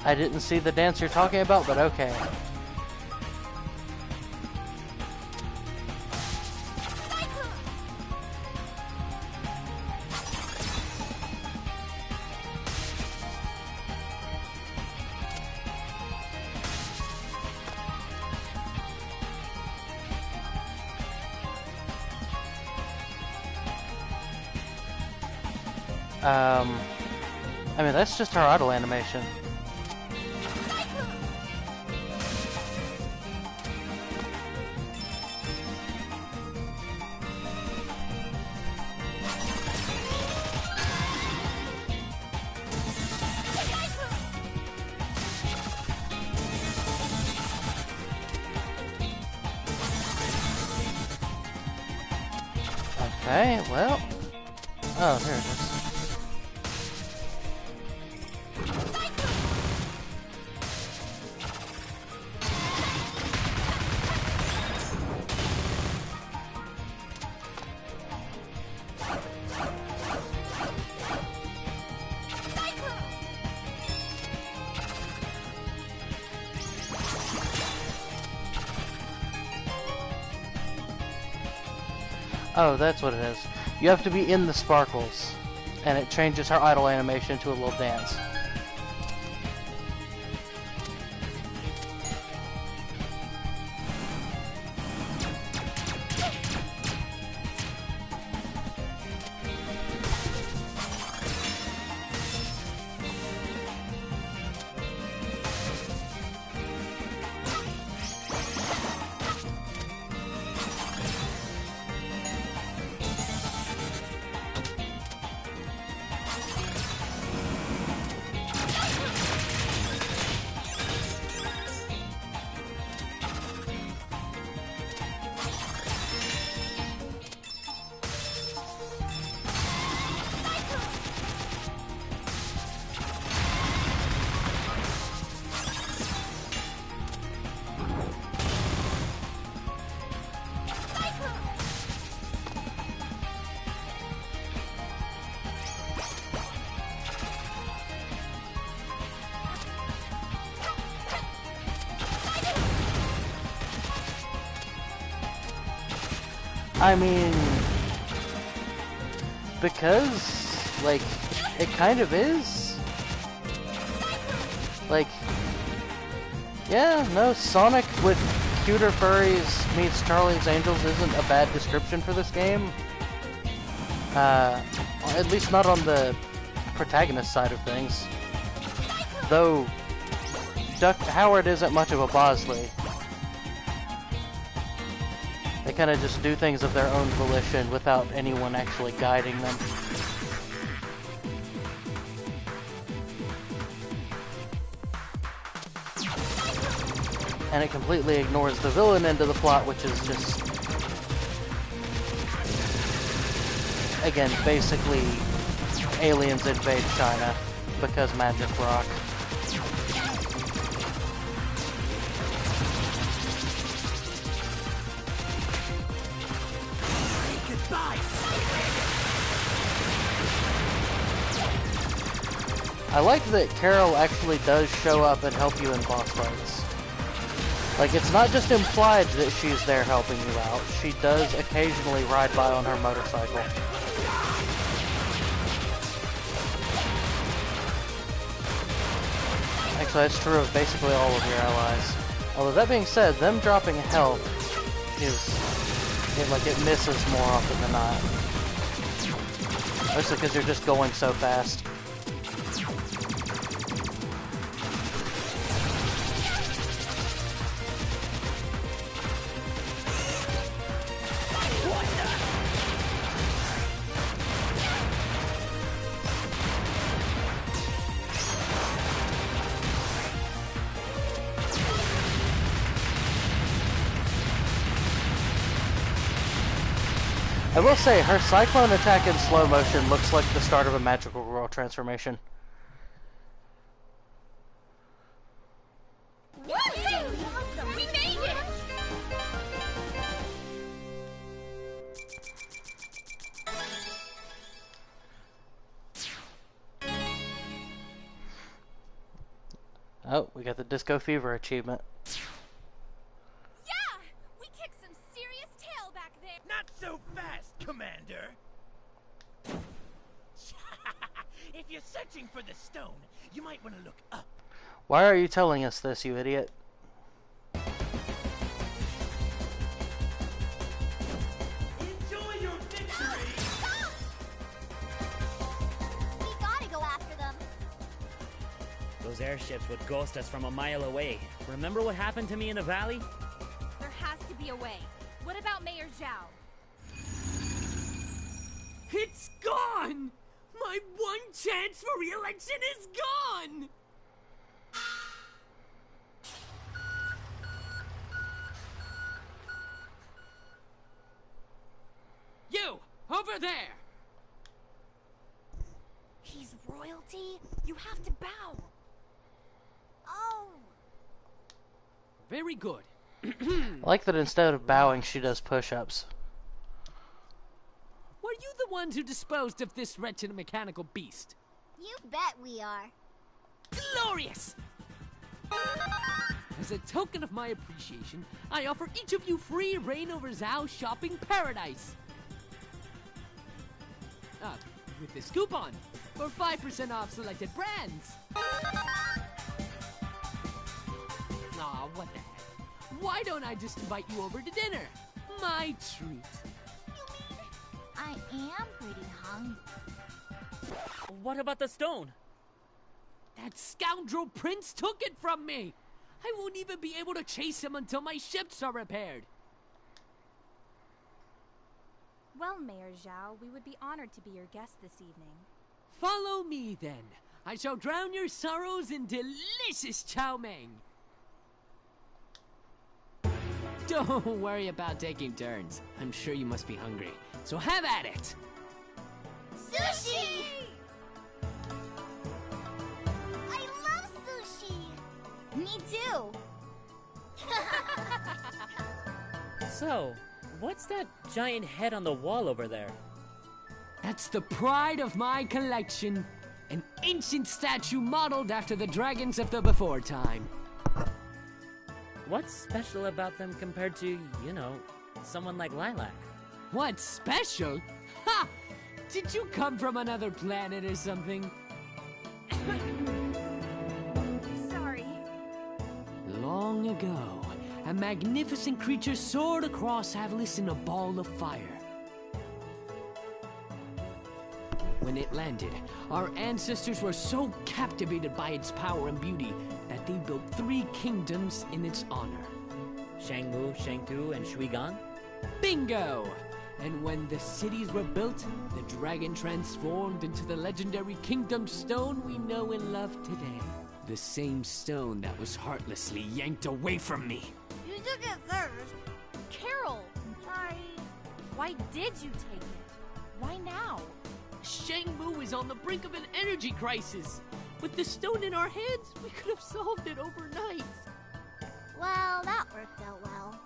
I didn't see the dance you're talking about, but okay. I mean, that's just her auto animation. Okay, well. Oh, here it is. Oh, that's what it is. You have to be in the sparkles, and it changes her idle animation to a little dance. I mean, because, like, it kind of is. Like, yeah, no, Sonic with cuter furries meets Charlie's Angels isn't a bad description for this game. At least not on the protagonist side of things. Though, Duck Howard isn't much of a Bosley. They kind of just do things of their own volition without anyone actually guiding them. And it completely ignores the villain end of the plot, which is just, again, basically aliens invade China because magic rock. I like that Carol actually does show up and help you in boss fights. Like, it's not just implied that she's there helping you out. She does occasionally ride by on her motorcycle. Actually, that's true of basically all of your allies. Although, that being said, them dropping help is, it misses more often than not. Mostly because you're just going so fast. I will say, her Cyclone attack in slow motion looks like the start of a magical girl transformation. Woohoo! We made it! Oh, we got the Disco Fever achievement. Yeah! We kicked some serious tail back there! Not so fast, Commander! If you're searching for the stone, you might want to look up. Why are you telling us this, you idiot? Enjoy your victory! Stop! We gotta go after them. Those airships would ghost us from a mile away. Remember what happened to me in the valley? There has to be a way. What about Mayor Zhao? It's gone! My one chance for re-election is gone! You! Over over there! He's royalty. You have to bow. Oh. Very good. I like that instead of bowing, she does push-ups. Were you the ones who disposed of this wretched mechanical beast? You bet we are. Glorious! As a token of my appreciation, I offer each of you free reign over Zhao's shopping paradise. With this coupon, for 5% off selected brands. Aw, what the heck? Why don't I just invite you over to dinner? My treat. I am pretty hungry. What about the stone? That scoundrel prince took it from me! I won't even be able to chase him until my ships are repaired. Well, Mayor Zhao, we would be honored to be your guest this evening. Follow me, then. I shall drown your sorrows in delicious chow mein. Don't worry about taking turns. I'm sure you must be hungry. So have at it! Sushi! I love sushi! Me too! So, what's that giant head on the wall over there? That's the pride of my collection. An ancient statue modeled after the dragons of the before time. What's special about them compared to, you know, someone like Lilac? What's special? Ha! Did you come from another planet or something? Sorry. Long ago, a magnificent creature soared across Avalis in a ball of fire. When it landed, our ancestors were so captivated by its power and beauty that they built 3 kingdoms in its honor. Shangmu, Shangtu, and Shuigan? Bingo! And when the cities were built, the dragon transformed into the legendary kingdom stone we know and love today. The same stone that was heartlessly yanked away from me. You took it first. Carol! Sorry. Why did you take it? Why now? Shangmu is on the brink of an energy crisis. With the stone in our hands, we could have solved it overnight. Well, that worked out well.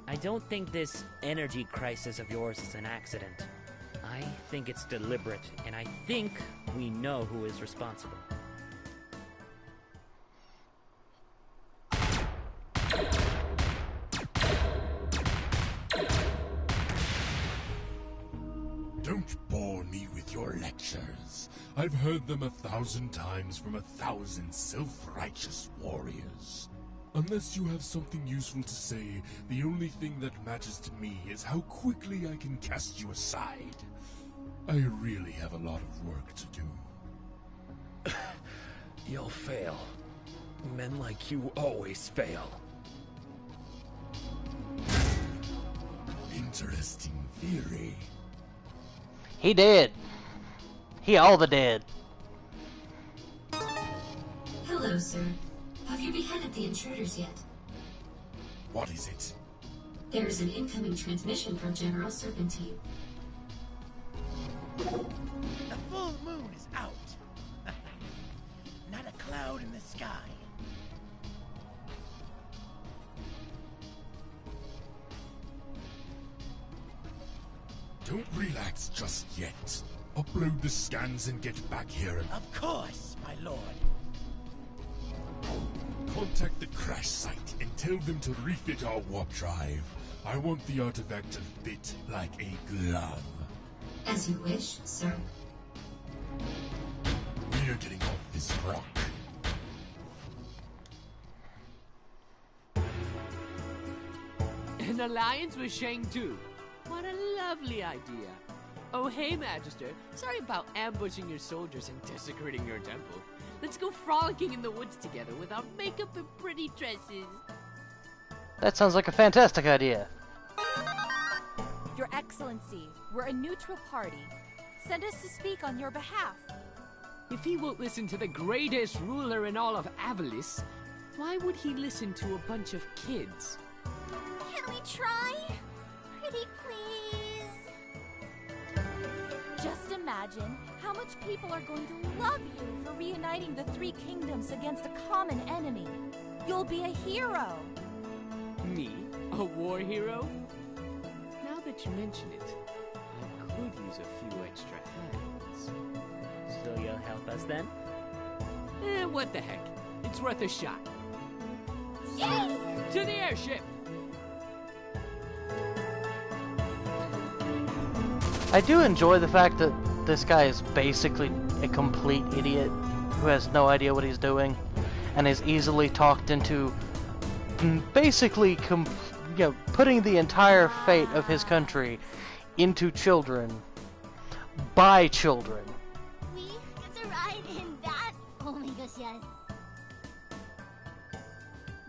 I don't think this energy crisis of yours is an accident. I think it's deliberate, and I think we know who is responsible. Don't bore me with your lectures. I've heard them 1,000 times from 1,000 self-righteous warriors. Unless you have something useful to say, the only thing that matters to me is how quickly I can cast you aside. I really have a lot of work to do. You'll fail. Men like you always fail. Interesting theory. He did. He all the dead. Hello, sir. Have you beheaded the intruders yet? What is it? There is an incoming transmission from General Serpentine. The full moon is out. Not a cloud in the sky. Don't relax just yet. Upload the scans and get back here and Of course, my lord. contact the crash site and tell them to refit our warp drive. I want the artifact to fit like a glove. As you wish, sir. We're getting off this rock. An alliance with Shangtu. What a lovely idea. Oh, hey, Magister. Sorry about ambushing your soldiers and desecrating your temple. Let's go frolicking in the woods together with our makeup and pretty dresses. That sounds like a fantastic idea. Your Excellency, we're a neutral party. Send us to speak on your behalf. If he won't listen to the greatest ruler in all of Avalis, why would he listen to a bunch of kids? Can we try? Pretty please? imagine how much people are going to love you for reuniting the three kingdoms against a common enemy. You'll be a hero. Me? A war hero? Now that you mention it, I could use a few extra hands. So you'll help us then? What the heck? It's worth a shot. Yes! To the airship! I do enjoy the fact that this guy is basically a complete idiot who has no idea what he's doing and is easily talked into basically putting the entire fate of his country into children by children. We get to ride in that? Oh my gosh, yes.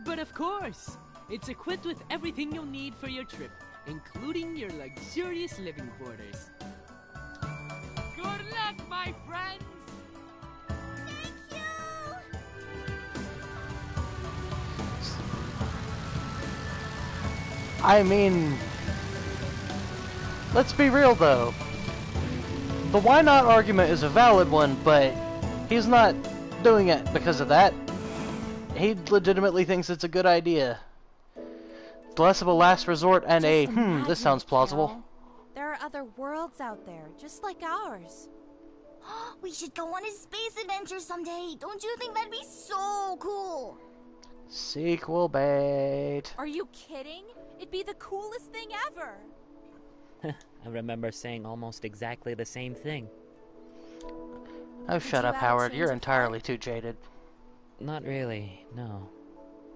But of course! It's equipped with everything you'll need for your trip, including your luxurious living quarters. Good luck, my friends! Thank you! I mean, let's be real though. The why not argument is a valid one, but he's not doing it because of that. He legitimately thinks it's a good idea. It's less of a last resort and Just this sounds plausible. Kel. There are other worlds out there, just like ours. We should go on a space adventure someday. Don't you think that'd be so cool? Sequel bait. Are you kidding? It'd be the coolest thing ever. I remember saying almost exactly the same thing. Oh, shut you up, have a Howard. change You're of entirely heart? too jaded. Not really, no.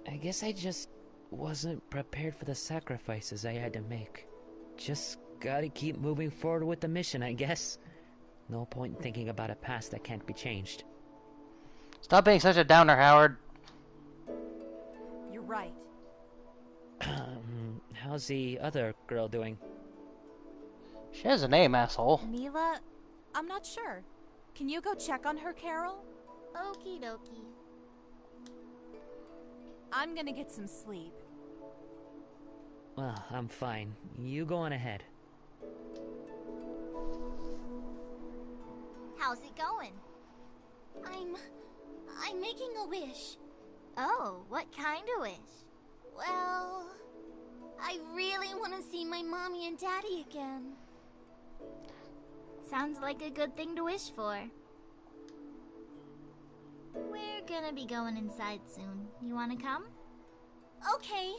I guess I just wasn't prepared for the sacrifices I had to make. Just gotta keep moving forward with the mission, I guess. No point in thinking about a past that can't be changed. Stop being such a downer, Howard. You're right. How's the other girl doing? She has a name, asshole. Mila? I'm not sure. Can you go check on her, Carol? Okie dokie. I'm gonna get some sleep. Well, I'm fine. You go on ahead. How's it going? I'm making a wish. Oh, what kind of wish? Well, I really want to see my mommy and daddy again. Sounds like a good thing to wish for. We're gonna be going inside soon. You wanna come? Okay.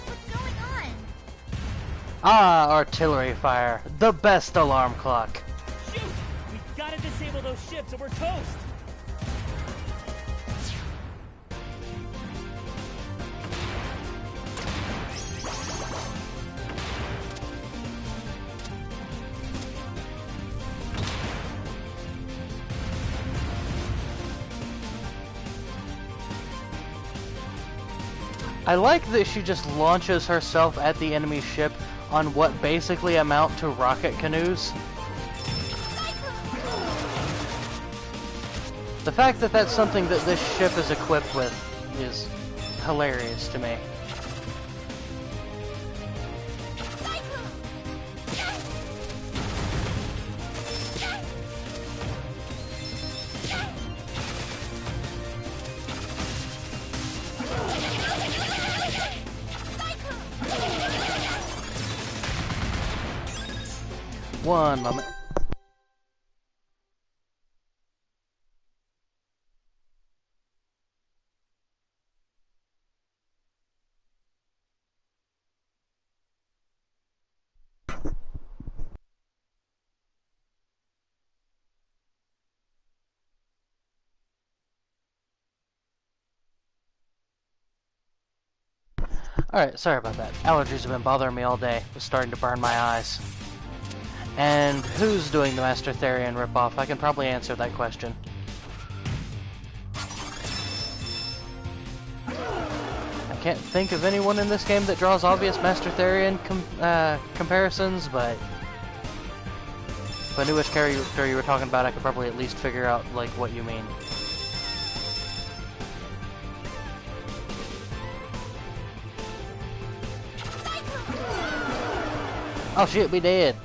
What's going on? Ah, artillery fire. The best alarm clock. Shoot! We gotta disable those ships or we're toast! I like that she just launches herself at the enemy ship on what basically amount to rocket canoes. The fact that that's something that this ship is equipped with is hilarious to me. One moment. Alright, sorry about that. Allergies have been bothering me all day. It's starting to burn my eyes. And who's doing the Master Therian ripoff? I can probably answer that question. I can't think of anyone in this game that draws obvious Master Therian comparisons, but if I knew which character you were talking about, I could probably at least figure out like what you mean. Oh shit, we dead.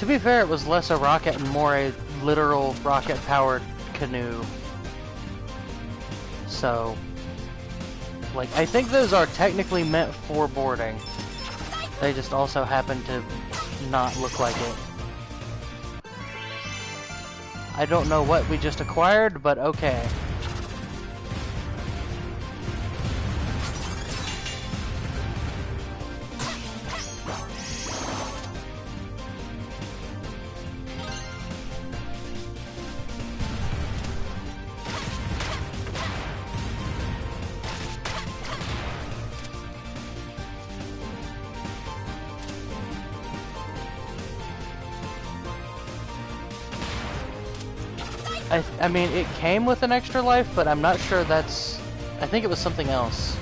To be fair, it was less a rocket and more a literal rocket-powered canoe. So, like, I think those are technically meant for boarding. They just also happen to not look like it. I don't know what we just acquired, but okay. I mean, it came with an extra life, but I'm not sure that's... I think it was something else.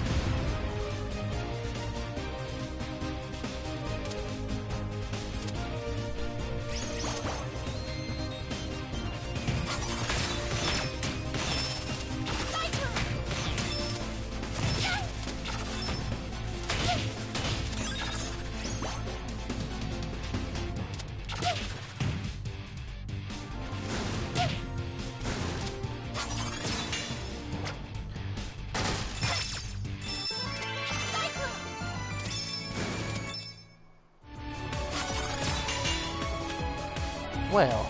Well.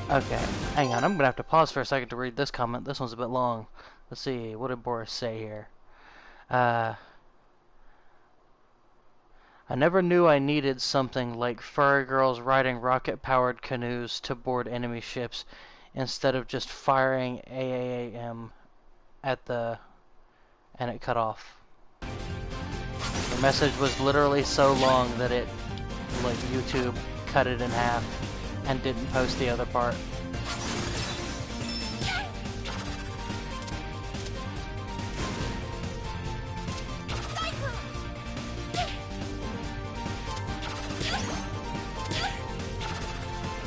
Okay, hang on, I'm gonna have to pause for a second to read this comment. This one's a bit long. Let's see, what did Boris say here? I never knew I needed something like furry girls riding rocket-powered canoes to board enemy ships instead of just firing AAAM at the... and it cut off. The message was literally so long that it, like, YouTube cut it in half and didn't post the other part.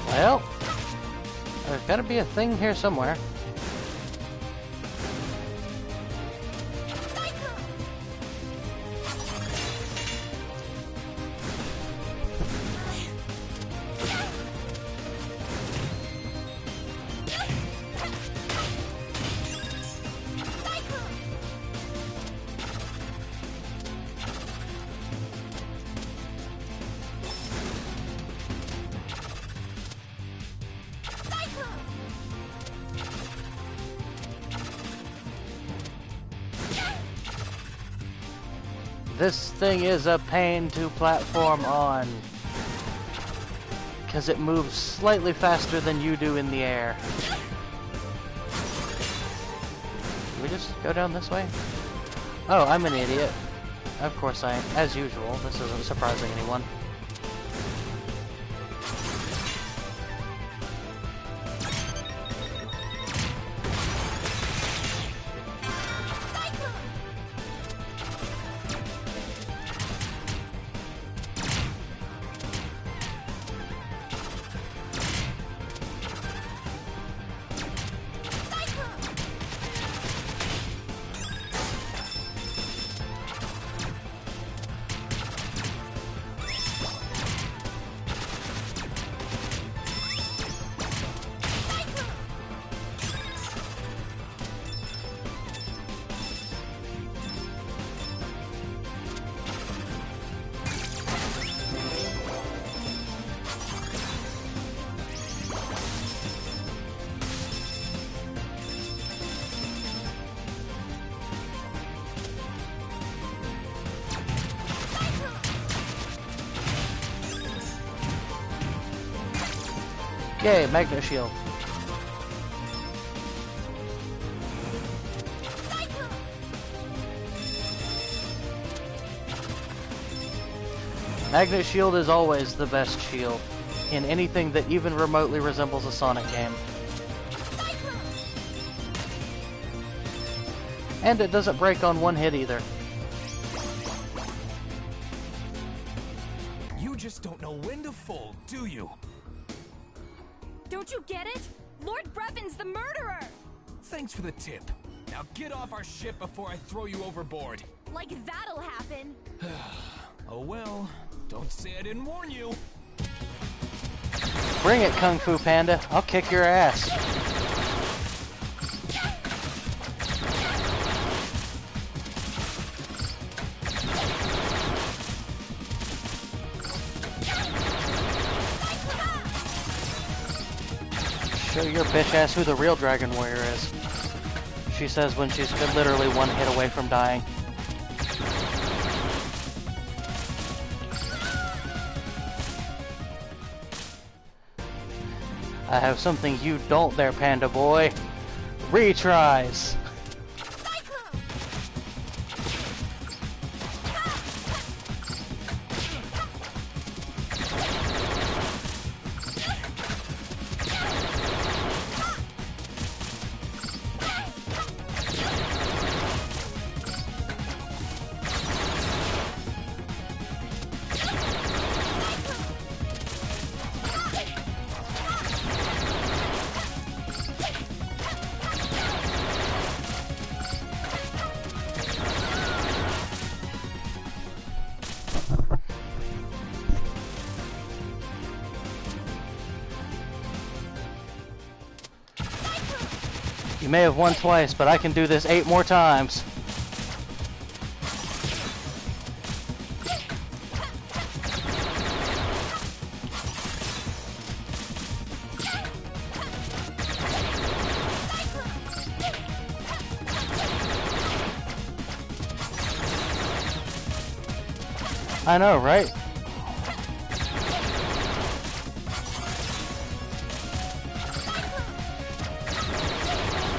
Well, there's gotta be a thing here somewhere. This thing is a pain to platform on, because it moves slightly faster than you do in the air. Can we just go down this way? Oh, I'm an idiot. Of course I am. As usual, this isn't surprising anyone. Yay, magnet shield. Magnet shield is always the best shield in anything that even remotely resembles a Sonic game. And it doesn't break on one hit either. You just don't know when to fold, do you? Don't you get it? Lord Brevin's the murderer! Thanks for the tip. Now get off our ship before I throw you overboard. Like that'll happen. Oh well, don't say I didn't warn you. Bring it, Kung Fu Panda. I'll kick your ass. Show your bitch ass who the real Dragon Warrior is. She says when she's literally one hit away from dying. I have something you don't there, Panda Boy. Retries. You may have won twice, but I can do this 8 more times. I know, right?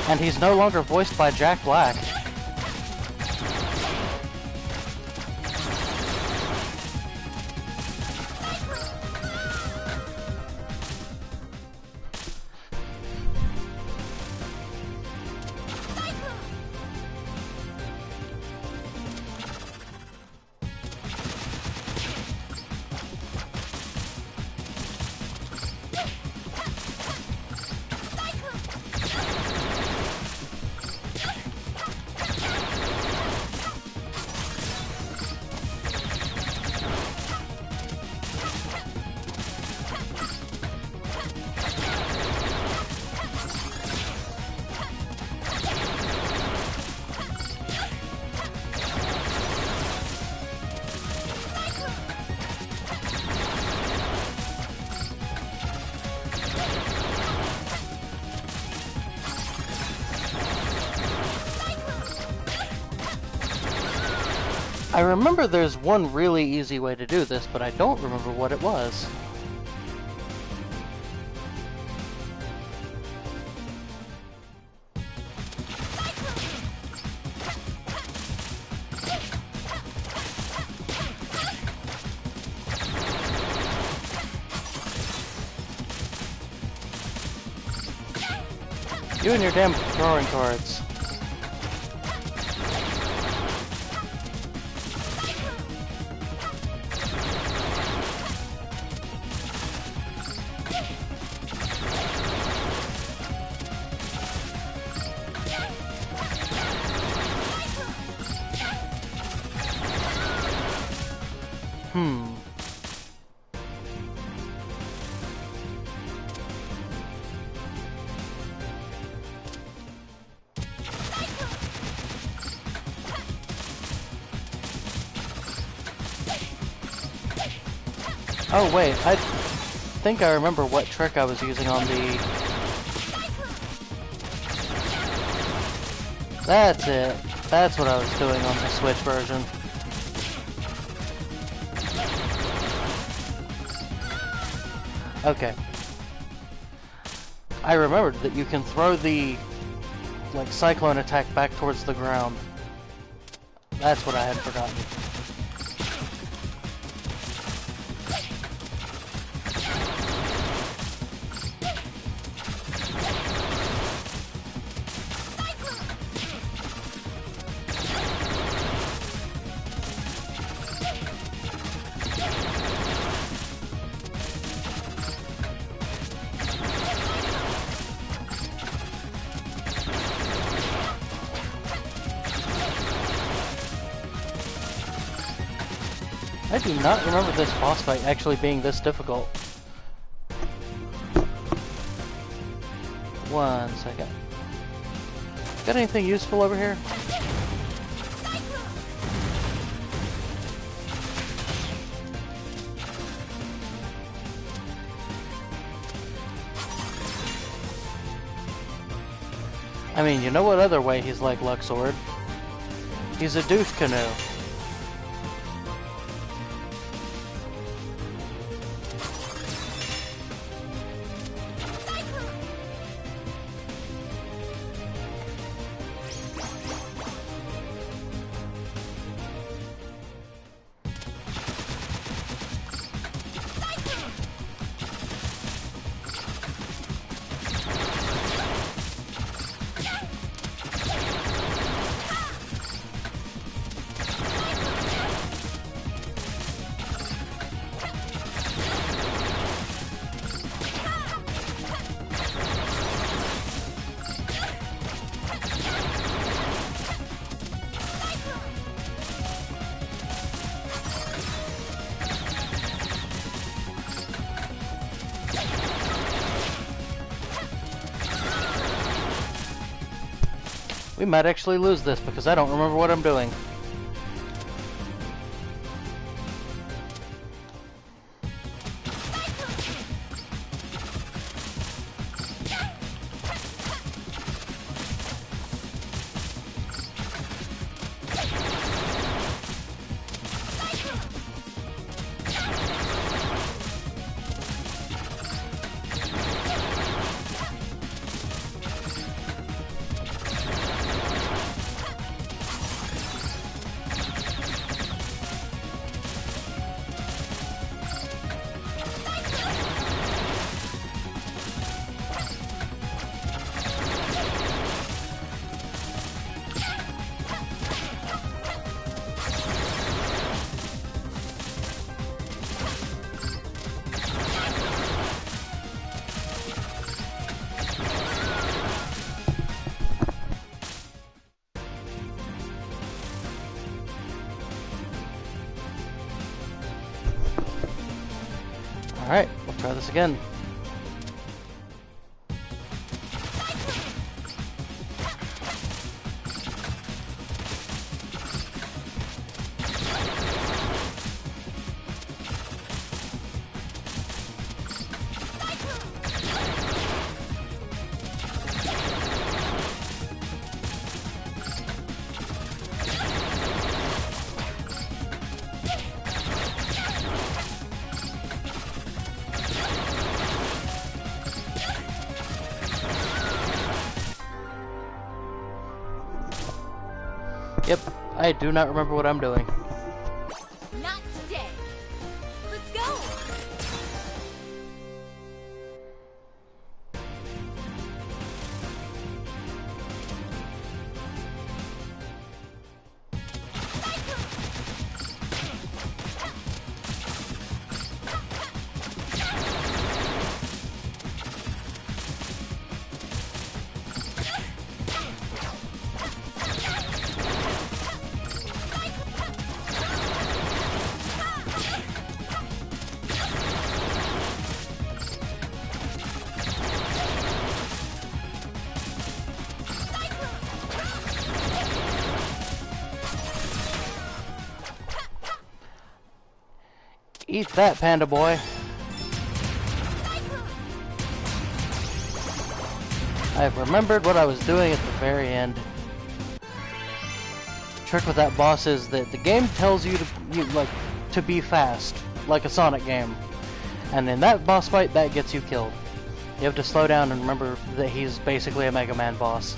And he's no longer voiced by Jack Black. I remember there's one really easy way to do this, but I don't remember what it was. You and your damn throwing cards. Oh wait, I think I remember what trick I was using on the... That's it. That's what I was doing on the Switch version. Okay. I remembered that you can throw the like cyclone attack back towards the ground. That's what I had forgotten. I do not remember this boss fight actually being this difficult. 1 second. Got anything useful over here? I mean, you know what other way he's like Luxord? He's a douche canoe. We might actually lose this because I don't remember what I'm doing. Alright, we'll try this again. Yep, I do not remember what I'm doing. Not today. Let's go. Eat that, panda boy. I've remembered what I was doing at the very end. The trick with that boss is that the game tells you to be fast, like a Sonic game. And in that boss fight, that gets you killed. You have to slow down and remember that he's basically a Mega Man boss.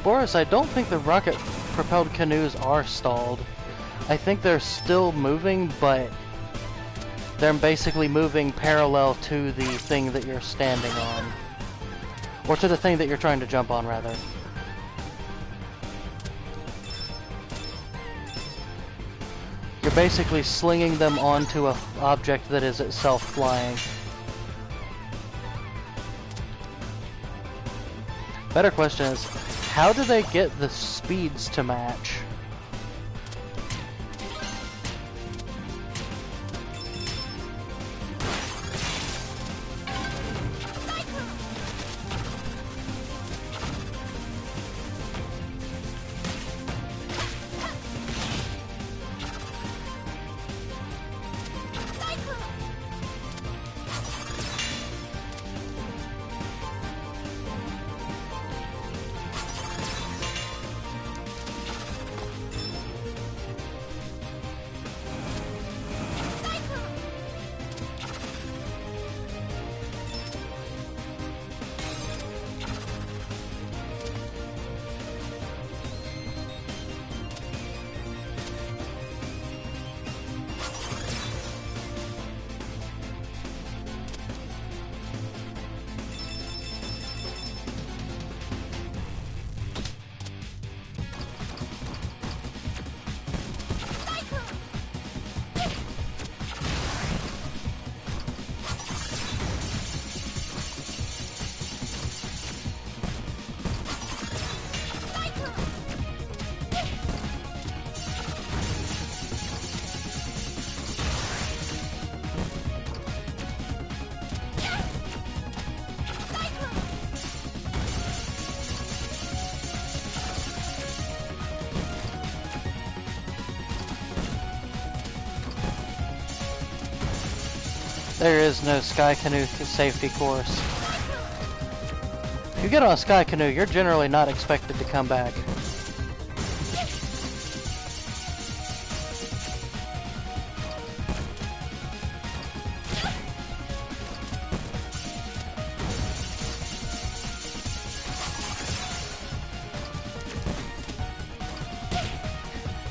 Boris, I don't think the rocket-propelled canoes are stalled. I think they're still moving, but they're basically moving parallel to the thing that you're standing on. Or to the thing that you're trying to jump on, rather. You're basically slinging them onto an object that is itself flying. Better question is, how do they get the speeds to match? There is no Sky Canoe safety course. If you get on a Sky Canoe, you're generally not expected to come back.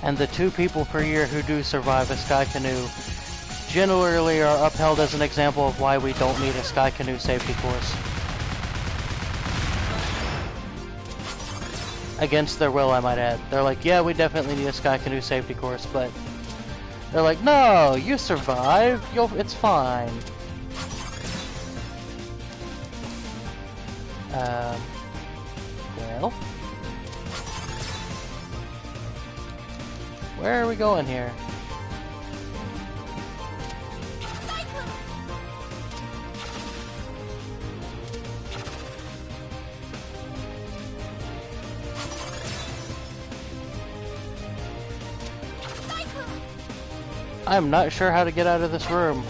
And the 2 people per year who do survive a Sky Canoe generally are upheld as an example of why we don't need a Sky Canoe safety course. Against their will, I might add. They're like, yeah, we definitely need a Sky Canoe safety course, but they're like, no, you survived, it's fine. Well, where are we going here? I'm not sure how to get out of this room.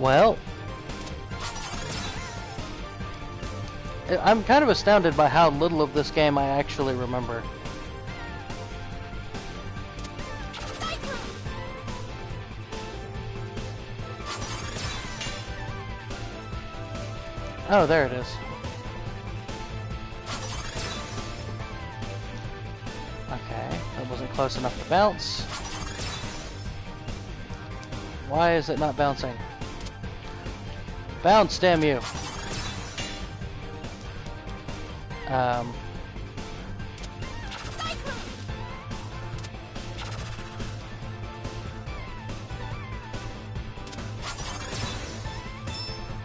Well, I'm kind of astounded by how little of this game I actually remember. Oh, there it is. Okay, that wasn't close enough to bounce. Why is it not bouncing? Bounce, damn you!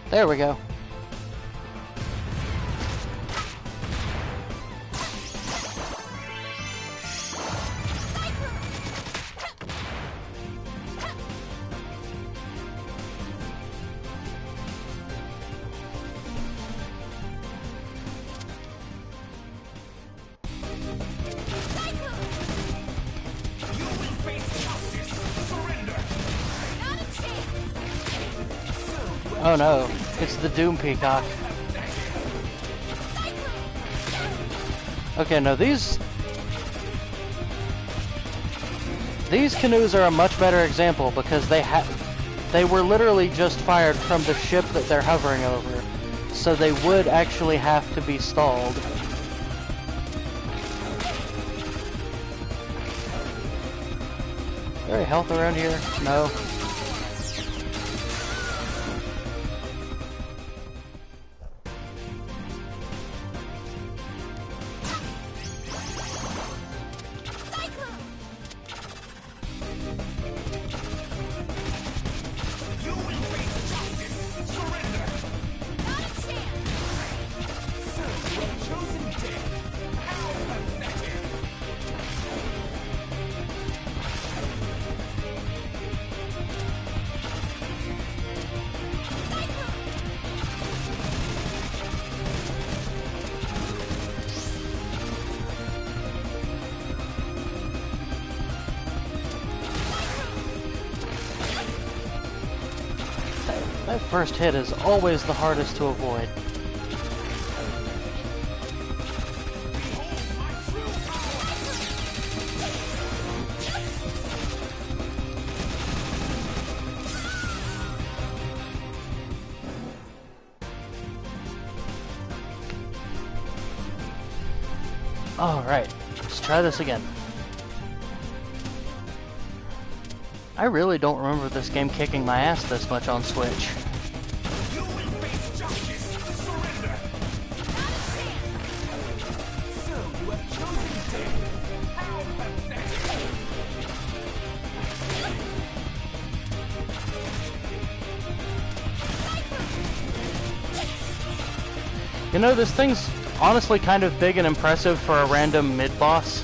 There we go. Oh no, it's the Doom Peacock. Okay, no, these canoes are a much better example because they were literally just fired from the ship that they're hovering over, so they would actually have to be stalled. Is there health around here? No. That first hit is always the hardest to avoid. Alright, let's try this again. I really don't remember this game kicking my ass this much on Switch. You know, this thing's honestly kind of big and impressive for a random mid-boss.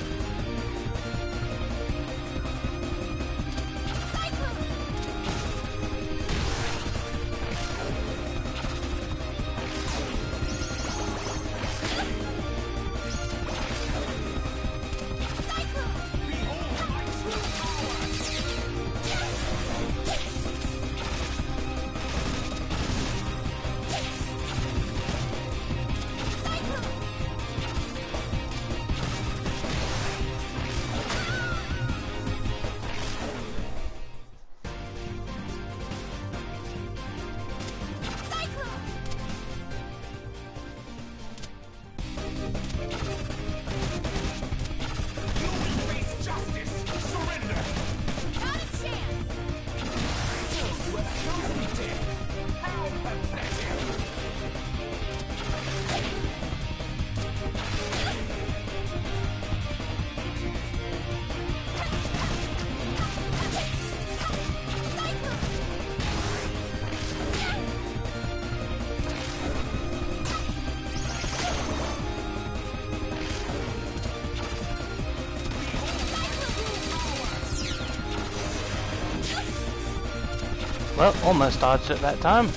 Well, almost dodged it that time.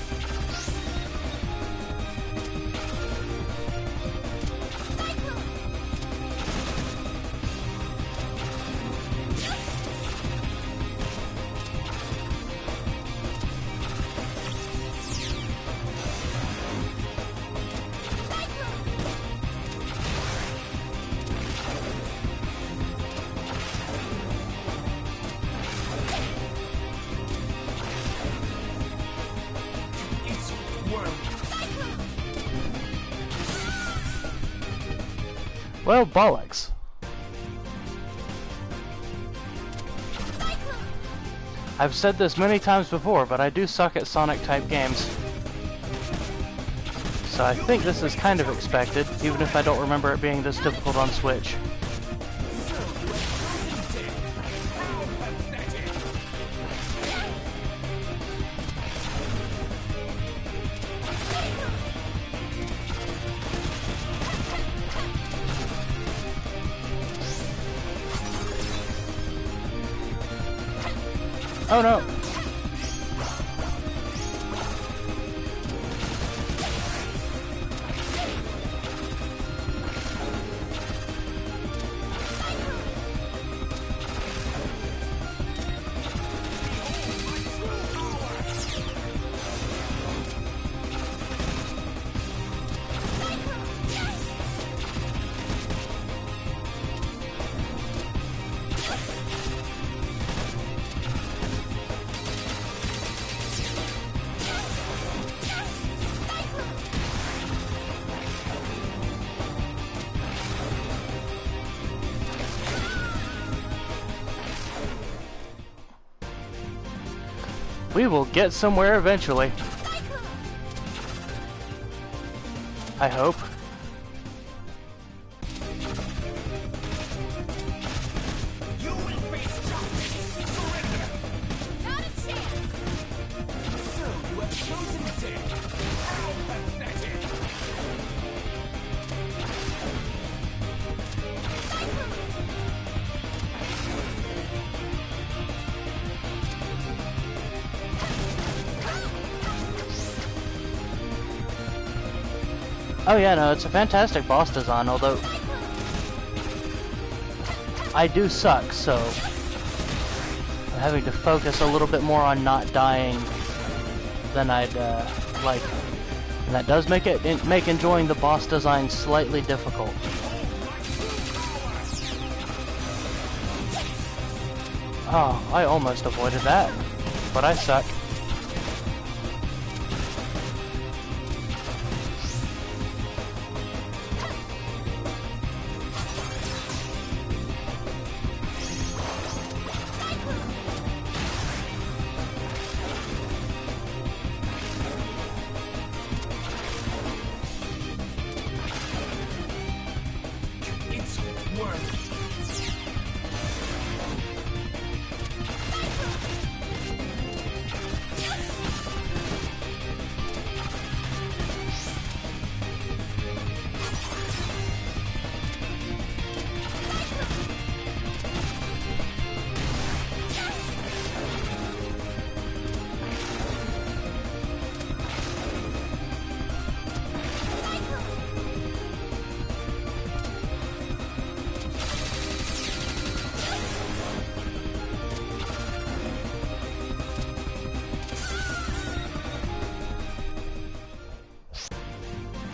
Well, bollocks. I've said this many times before, but I do suck at Sonic-type games. So I think this is kind of expected, even if I don't remember it being this difficult on Switch. Oh no! We will get somewhere eventually. I hope. You will face justice. Surrender. Not a chance! So you have chosen death. How pathetic. Oh yeah, no, it's a fantastic boss design, although I do suck, so I'm having to focus a little bit more on not dying than I'd like. And that does make enjoying the boss design slightly difficult. Oh, I almost avoided that, but I suck.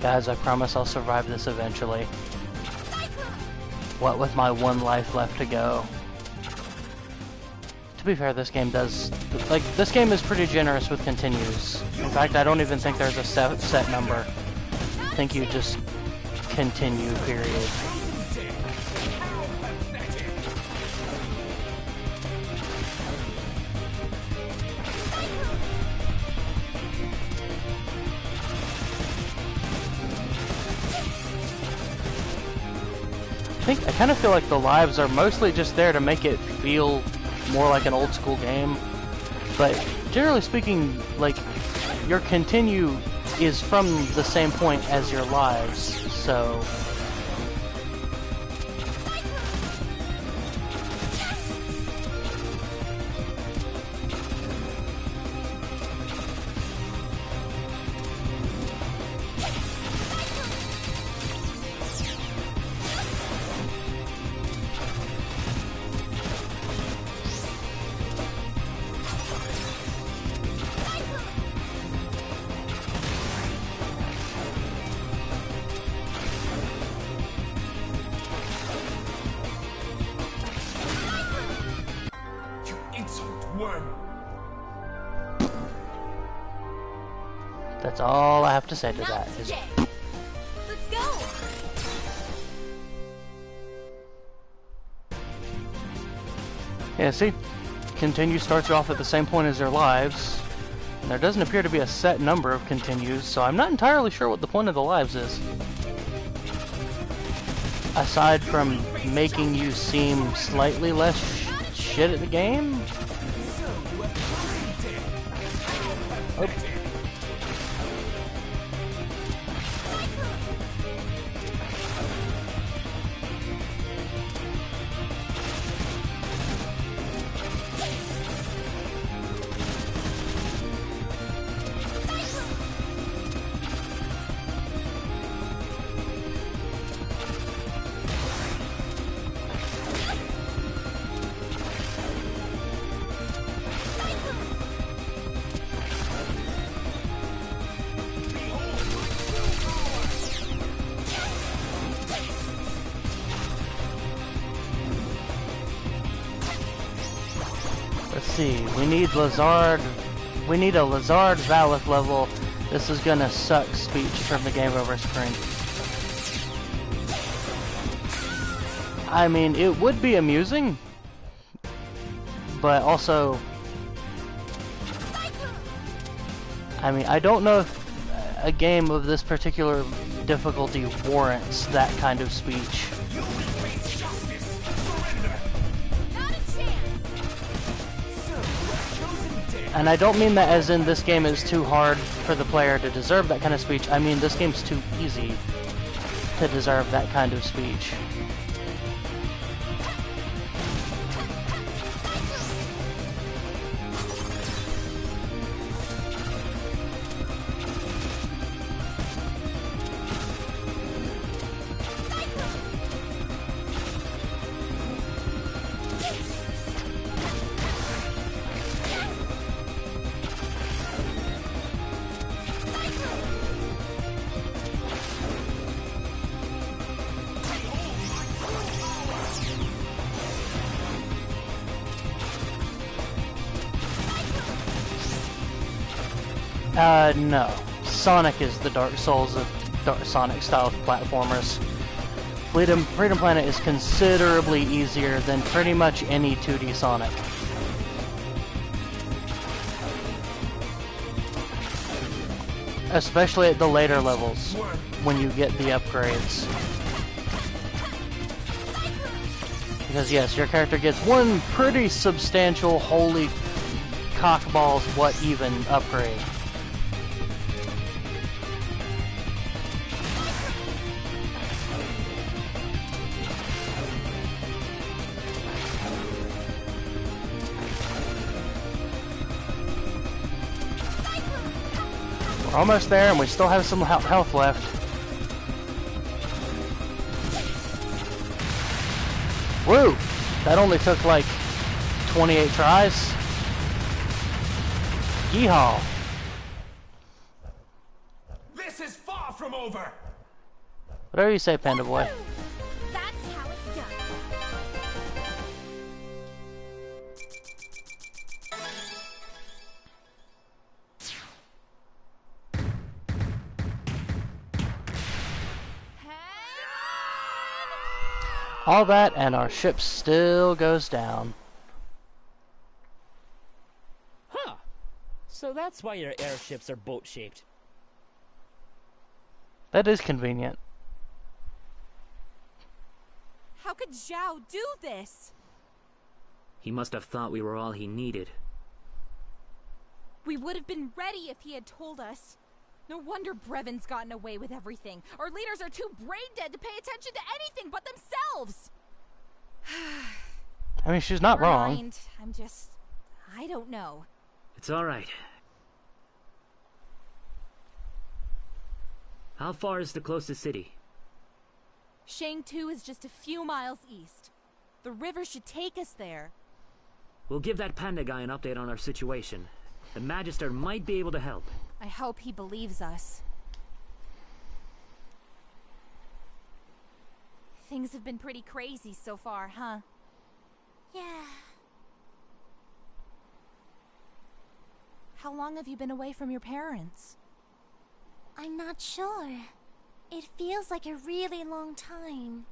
Guys, I promise I'll survive this eventually. What with my one life left to go. To be fair, this game does... Like, this game is pretty generous with continues. In fact, I don't even think there's a set number. I think you just continue, period. I kind of feel like the lives are mostly just there to make it feel more like an old school game, but generally speaking, like, your continue is from the same point as your lives, so... That's all I have to say to that. Let's go! Yeah, see? Continue starts off at the same point as their lives. And there doesn't appear to be a set number of continues, so I'm not entirely sure what the point of the lives is. Aside from making you seem slightly less shit at the game? Oh. Let's see, we need Lazard. We need a Lazard Valak level. This is gonna suck speech from the game over screen. I mean, it would be amusing, but also, I mean, I don't know if a game of this particular difficulty warrants that kind of speech. And I don't mean that as in this game is too hard for the player to deserve that kind of speech. I mean this game's too easy to deserve that kind of speech. No. Sonic is the Dark Souls of Sonic style platformers. Freedom Planet is considerably easier than pretty much any 2D Sonic. Especially at the later levels, when you get the upgrades. Because yes, your character gets one pretty substantial holy cockballs what even upgrade. We're almost there, and we still have some health left. Woo! That only took like 28 tries. Yeehaw! This is far from over. Whatever you say, Panda Boy. That's how it's done. All that, and our ship still goes down. Huh. So that's why your airships are boat-shaped. That is convenient. How could Zhao do this? He must have thought we were all he needed. We would have been ready if he had told us. No wonder Brevin's gotten away with everything. Our leaders are too brain-dead to pay attention to anything but themselves! I mean, she's not wrong. Mind. I don't know. It's alright. How far is the closest city? Shang-Tu is just a few miles east. The river should take us there. We'll give that panda guy an update on our situation. The Magister might be able to help. I hope he believes us. Things have been pretty crazy so far, huh? Yeah. How long have you been away from your parents? I'm not sure. It feels like a really long time.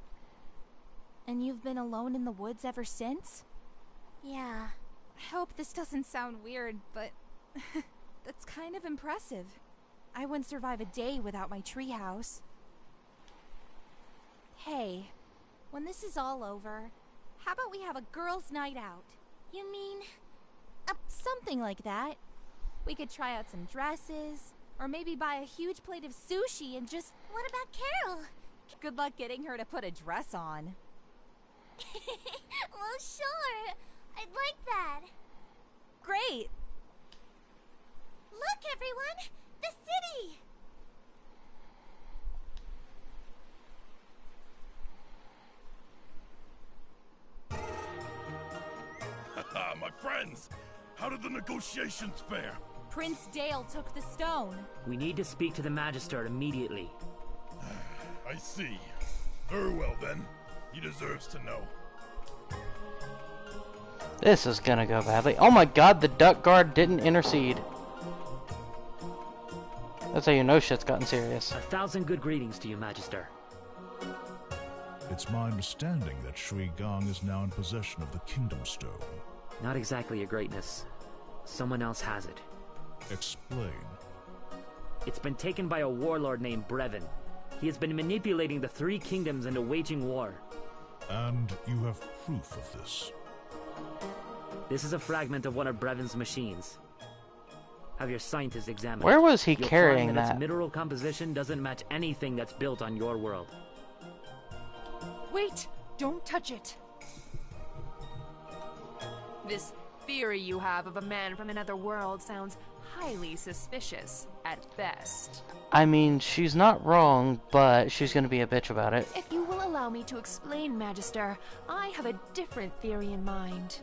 And you've been alone in the woods ever since? Yeah. I hope this doesn't sound weird, but that's kind of impressive. I wouldn't survive a day without my treehouse. Hey, when this is all over, how about we have a girls' night out? You mean... Something like that. We could try out some dresses, or maybe buy a huge plate of sushi and just... What about Carol? Good luck getting her to put a dress on. Well, sure. I'd like that. Great! Look, everyone! The city! Haha, my friends! How did the negotiations fare? Prince Dale took the stone. We need to speak to the Magister immediately. I see. Very well then. He deserves to know. This is gonna go badly. Oh my god, the duck guard didn't intercede. That's how you know shit's gotten serious. 1,000 good greetings to you, Magister. It's my understanding that Shui Gong is now in possession of the Kingdom Stone. Not exactly, Your Greatness. Someone else has it. Explain. It's been taken by a warlord named Brevin. He has been manipulating the three kingdoms into waging war. And you have proof of this? This is a fragment of one of Brevin's machines. Have your scientists examine it. Where was he You'll carrying find that? that? Its mineral composition doesn't match anything that's built on your world. Wait! Don't touch it! This theory you have of a man from another world sounds highly suspicious, at best. I mean, she's not wrong, but she's gonna be a bitch about it. If you will allow me to explain, Magister, I have a different theory in mind.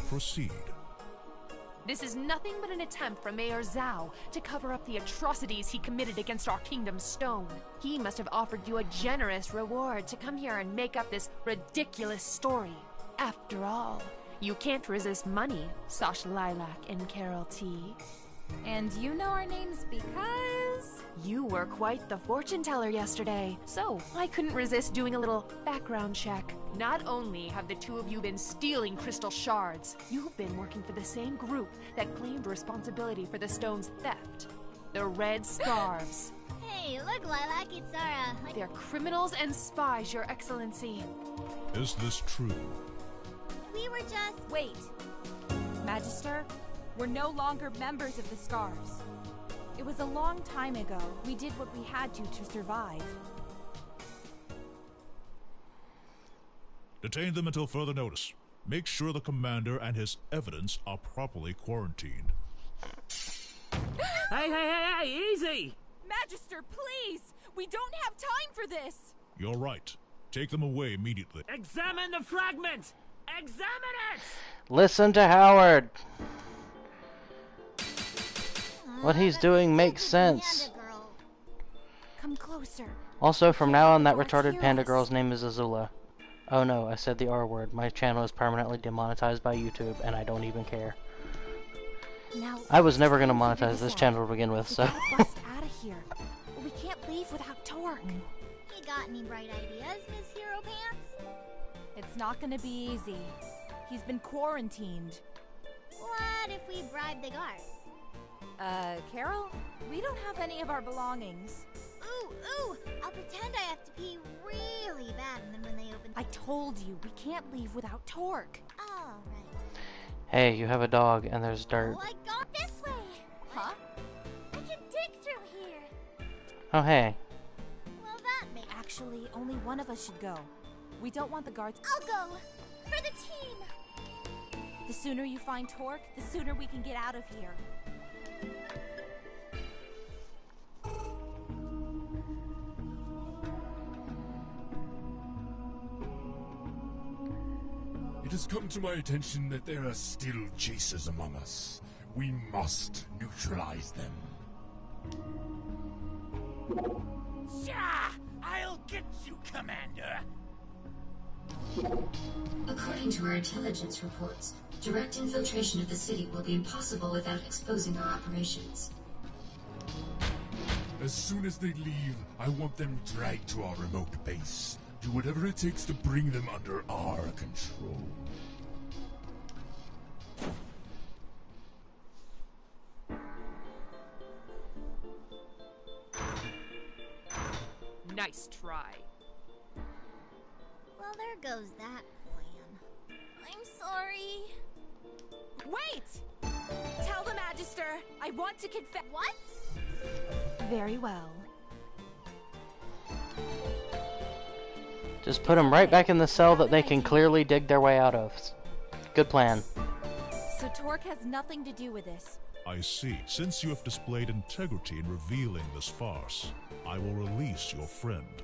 Proceed. This is nothing but an attempt from Mayor Zhao to cover up the atrocities he committed against our kingdom's stone. He must have offered you a generous reward to come here and make up this ridiculous story. After all, you can't resist money, Sash Lilac and Carol T. And you know our names because... You were quite the fortune teller yesterday, so I couldn't resist doing a little background check. Not only have the two of you been stealing crystal shards, you've been working for the same group that claimed responsibility for the stone's theft. The Red Scarves. Hey, look, Lilac, it's our, They're criminals and spies, Your Excellency. Is this true? We were just... Wait. Magister, we're no longer members of the Scarves. It was a long time ago. We did what we had to survive. Detain them until further notice. Make sure the commander and his evidence are properly quarantined. Hey, easy! Magister, please! We don't have time for this! You're right. Take them away immediately. Examine the fragment! Examine it! Listen to Howard. What he's doing makes sense. Come closer. Also, from now on, that retarded panda girl's name is Azula. Oh no, I said the R word. My channel is permanently demonetized by YouTube, and I don't even care. Now, I was never gonna monetize this channel to begin with, so. Bust out of here. We can't leave without Torque. You got any bright ideas, Miss Hero Pants? It's not gonna be easy. He's been quarantined. What if we bribe the guards? Carol? We don't have any of our belongings. Ooh, I'll pretend I have to pee really bad, and then when they open... I told you, we can't leave without Torque. All right. Hey, you have a dog, and there's dirt. Oh, I got this way! Huh? I can dig through here! Oh, hey. Well, that makes... Actually, only one of us should go. We don't want the guards... I'll go! For the team! The sooner you find Torque, the sooner we can get out of here. It has come to my attention that there are still chasers among us. We must neutralize them. Sha! I'll get you, Commander! According to our intelligence reports, direct infiltration of the city will be impossible without exposing our operations. As soon as they leave, I want them dragged to our remote base. Do whatever it takes to bring them under our control. Nice try. Well, there goes that plan. I'm sorry. Wait! Tell the Magister, I want to confess. What? Very well. Just put them right back in the cell that they can clearly dig their way out of. Good plan. So Torque has nothing to do with this. I see. Since you have displayed integrity in revealing this farce, I will release your friend.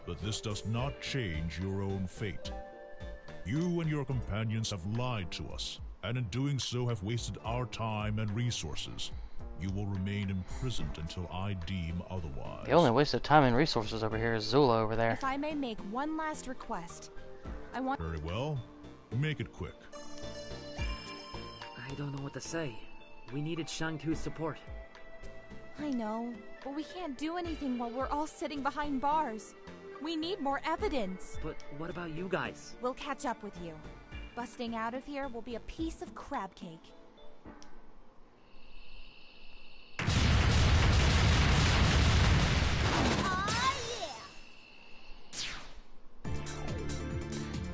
But this does not change your own fate. You and your companions have lied to us, and in doing so have wasted our time and resources. You will remain imprisoned until I deem otherwise. The only waste of time and resources over here is Zula over there. If I may make one last request, I want— Very well. Make it quick. I don't know what to say. We needed Shang-Tu's support. I know, but we can't do anything while we're all sitting behind bars. We need more evidence. But what about you guys? We'll catch up with you. Busting out of here will be a piece of crab cake.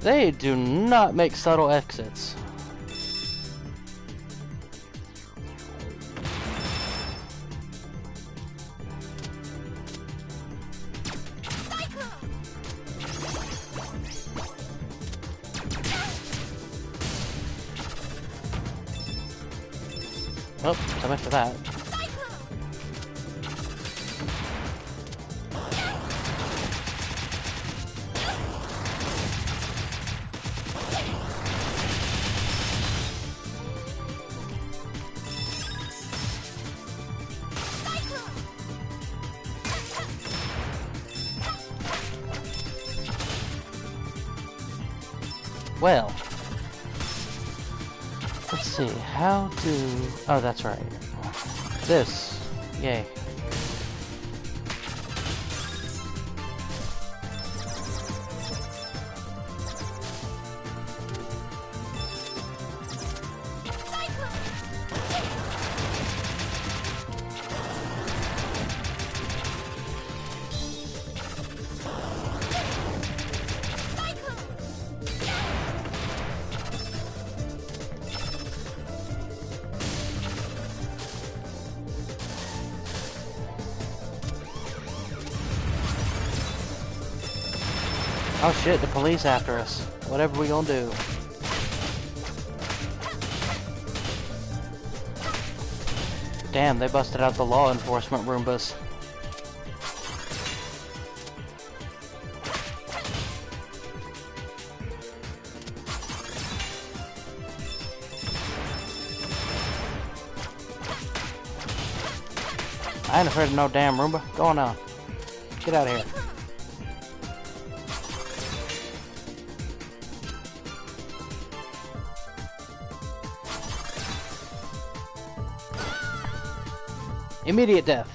They do not make subtle exits. Oh, so much for that. Well, let's see, how to... Oh, that's right. This. Yay. Oh shit, the police after us. Whatever we gonna do. Damn, they busted out the law enforcement Roombas. I ain't afraid of no damn Roomba. Go on now. Get out of here. Immediate death.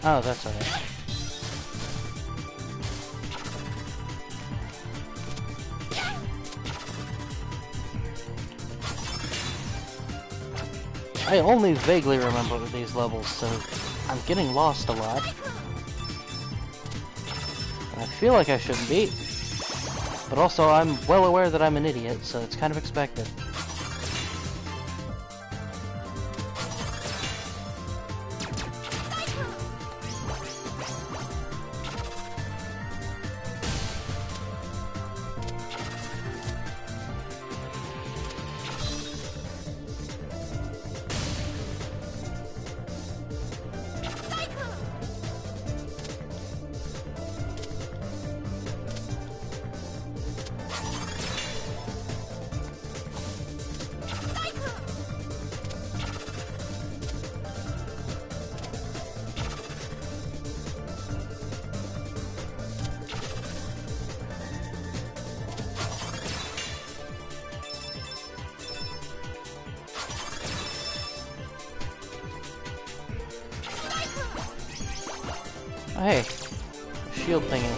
Oh, that's alright. I only vaguely remember these levels, so I'm getting lost a lot. I feel like I shouldn't be, but also I'm well aware that I'm an idiot, so it's kind of expected. Hey, shield thingy.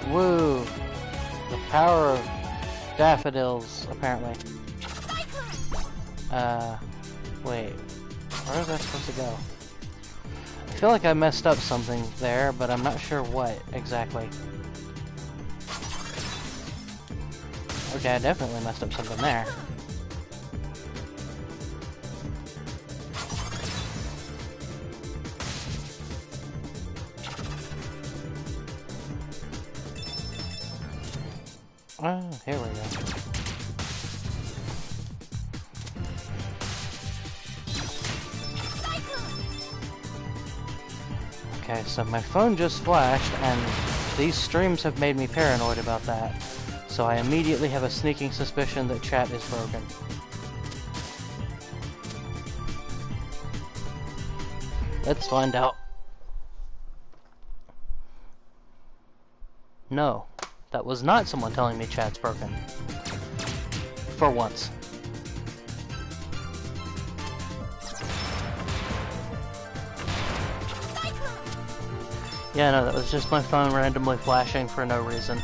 Woo! The power of daffodils, apparently. Wait. Where was I supposed to go? I feel like I messed up something there, but I'm not sure what exactly. Okay, I definitely messed up something there. Oh, here we go. Okay, so my phone just flashed, and these streams have made me paranoid about that. So I immediately have a sneaking suspicion that chat is broken. Let's find out. No. That was not someone telling me chat's broken. For once. Yeah, no, that was just my phone randomly flashing for no reason.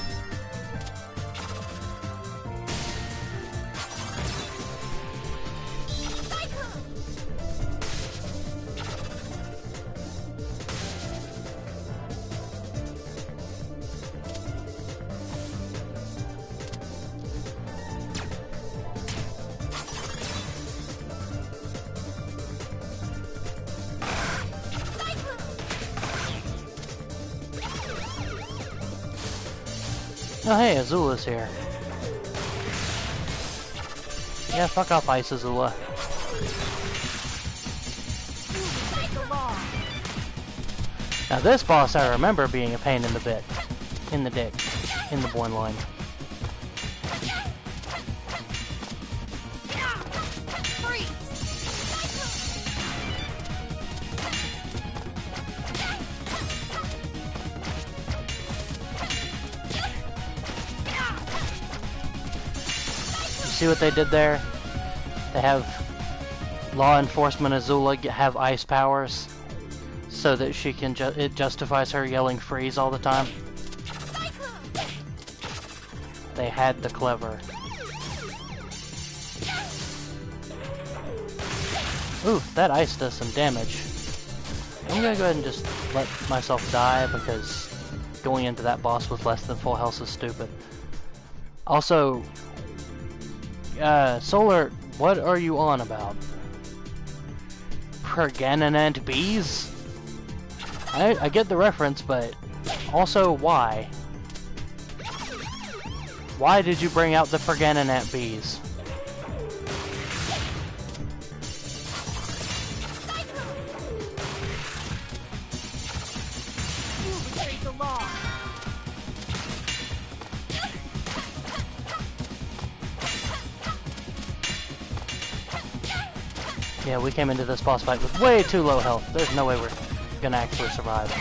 Oh hey, Azula's here. Yeah, fuck off, Ice Azula. Now this boss I remember being a pain in the bit. In the dick. In the born line. See what they did there? They have law enforcement Azula have ice powers so that she can it justifies her yelling freeze all the time. They had the clever. Ooh, that ice does some damage. I'm gonna go ahead and just let myself die because going into that boss with less than full health is stupid. Also, Solar, what are you on about? Pergananant bees? I get the reference, but also why? Why did you bring out the Pergananant bees? Yeah, we came into this boss fight with way too low health. There's no way we're gonna actually survive.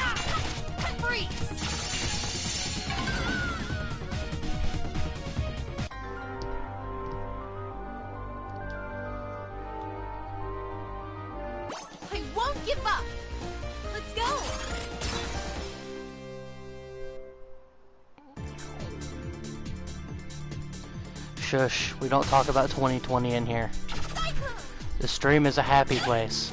I won't give up! Let's go! Shush, we don't talk about 2020 in here. The stream is a happy place.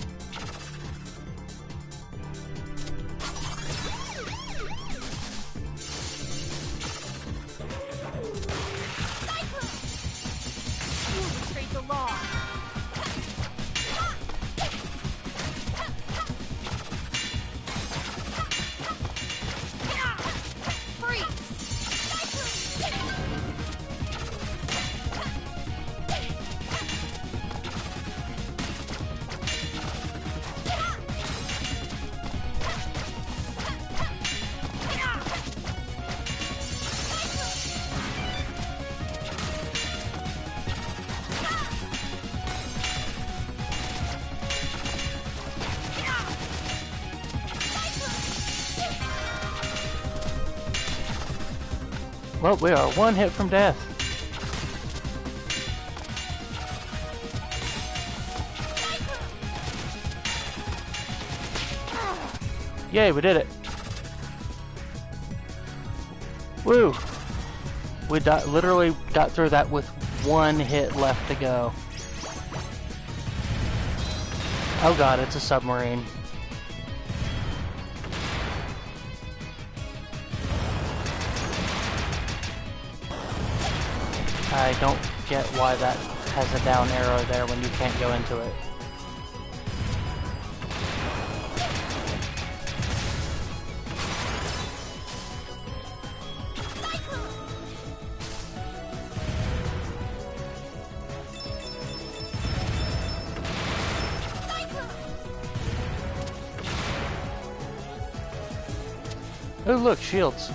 Well, we are one hit from death. Yay, we did it. Woo! We literally got through that with one hit left to go. Oh god, it's a submarine. I don't get why that has a down arrow there when you can't go into it. Oh look, shields.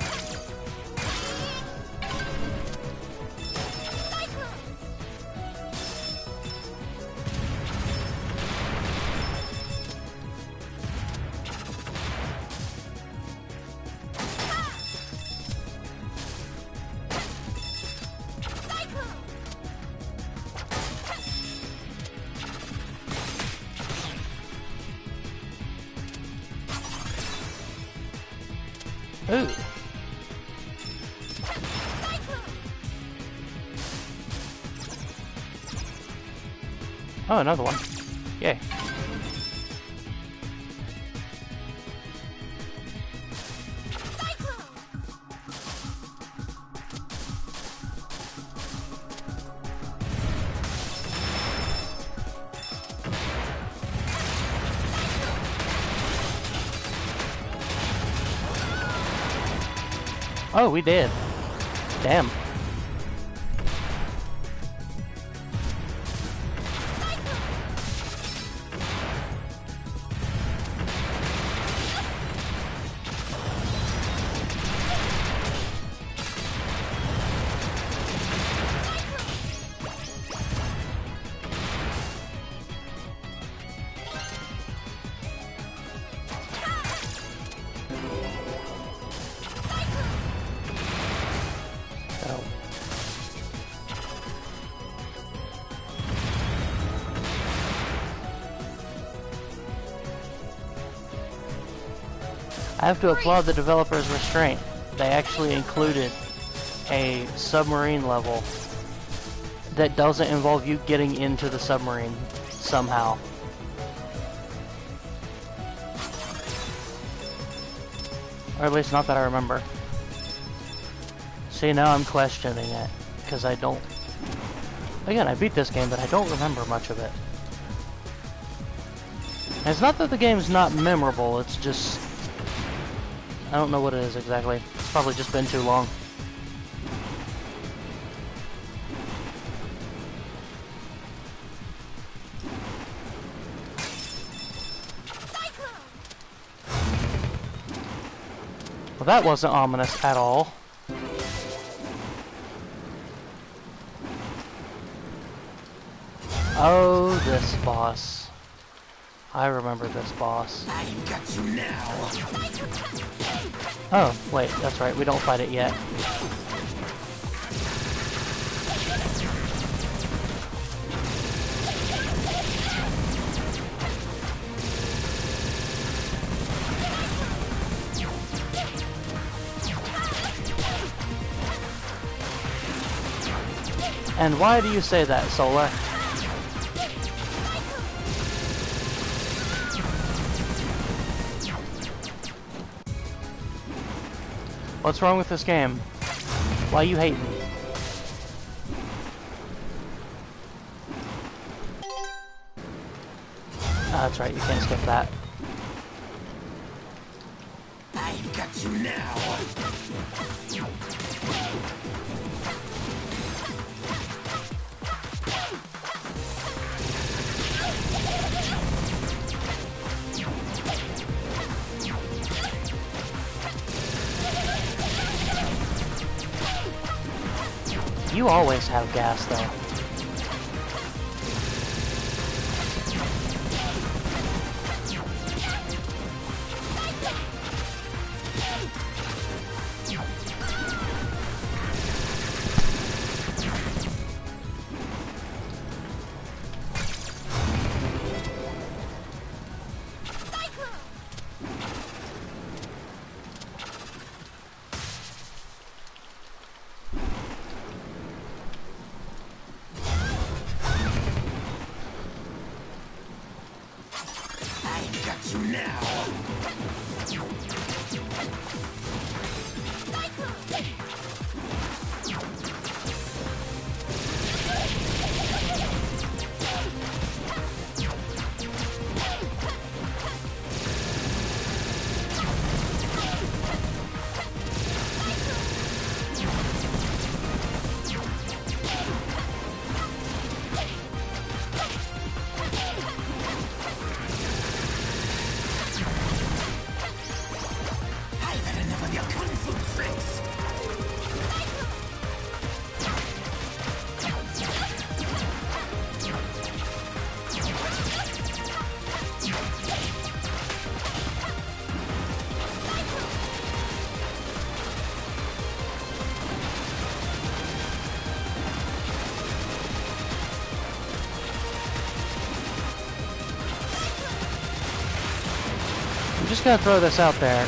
Ooh. Oh, another one. Yay. Oh, we did. Damn. I have to applaud the developer's restraint. They actually included a submarine level that doesn't involve you getting into the submarine somehow. Or at least not that I remember. See, now I'm questioning it, because I don't... Again, I beat this game, but I don't remember much of it. And it's not that the game's not memorable, it's just... I don't know what it is exactly. It's probably just been too long. Well, that wasn't ominous at all. Oh, this boss. I remember this boss. I got you now. Oh, wait, that's right, we don't fight it yet. And why do you say that, Solar? What's wrong with this game? Why you hating? That's right, you can't skip that. I've got you now. You always have gas, though. just gonna throw this out there.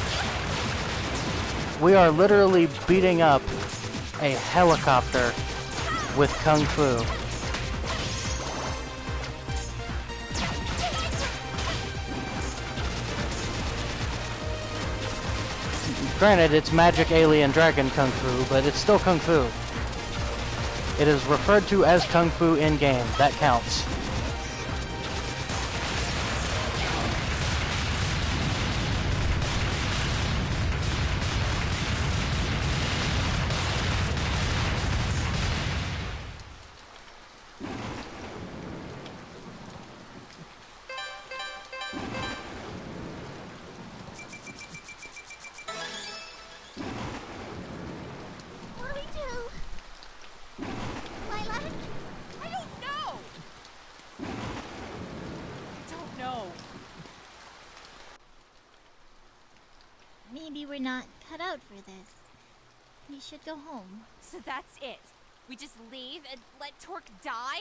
We are literally beating up a helicopter with Kung Fu. Granted, it's magic alien dragon Kung Fu, but it's still Kung Fu. It is referred to as Kung Fu in-game. That counts. What do we do? Lilac? I don't know! I don't know. Maybe we're not cut out for this. We should go home. So that's it? We just leave and let Torque die?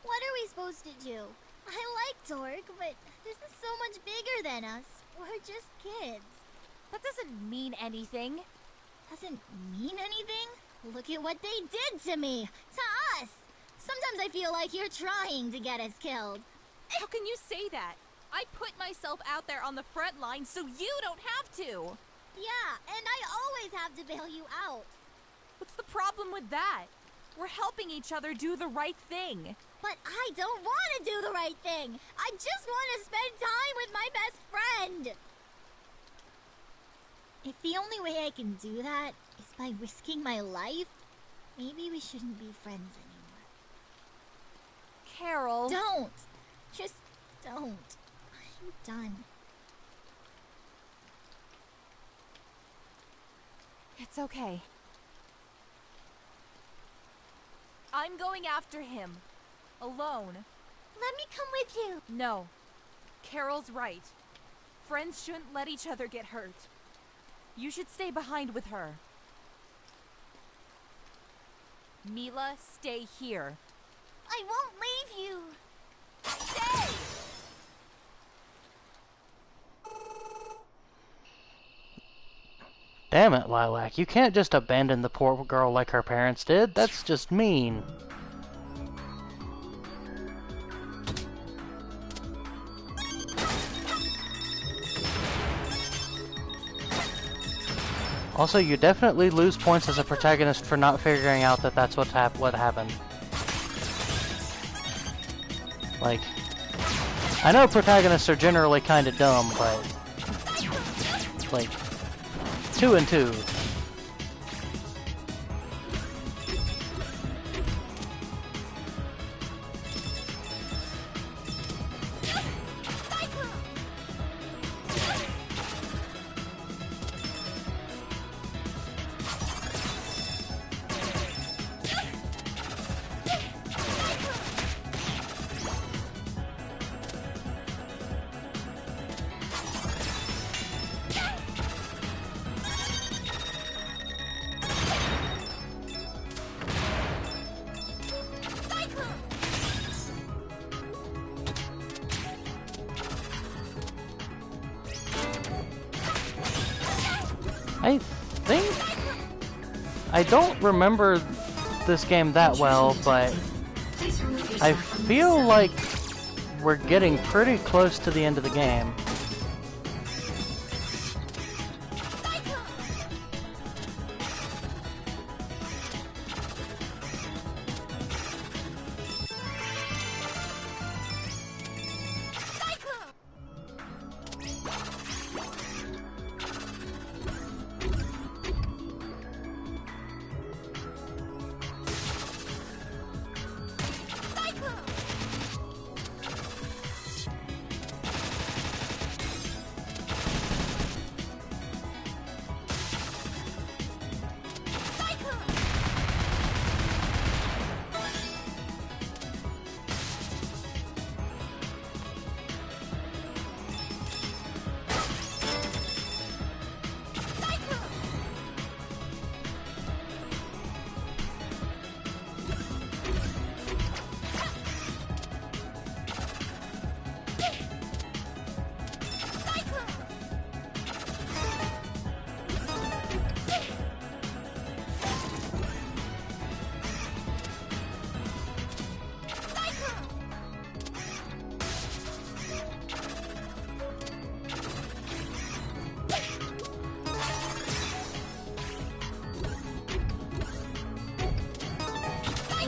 What are we supposed to do? I like Torque, but this is so much bigger than us. We're just kids. That doesn't mean anything. Doesn't mean anything? Look at what they did to me! To us! Sometimes I feel like you're trying to get us killed. How can you say that? I put myself out there on the front line so you don't have to! Yeah, and I always have to bail you out. What's the problem with that? We're helping each other do the right thing. But I don't want to do the right thing! I just want to spend time with my best friend! If the only way I can do that is by risking my life, maybe we shouldn't be friends anymore. Carol... Don't! Just don't. I'm done. It's okay. I'm going after him. Alone. Let me come with you. No. Carol's right. Friends shouldn't let each other get hurt. You should stay behind with her. Mila, stay here. I won't leave you. Stay! Damn it, Lilac. You can't just abandon the poor girl like her parents did. That's just mean. Also, you definitely lose points as a protagonist for not figuring out that that's what happened. Like, I know protagonists are generally kind of dumb, but like 2 and 2. I think... I don't remember this game that well, but I feel like we're getting pretty close to the end of the game.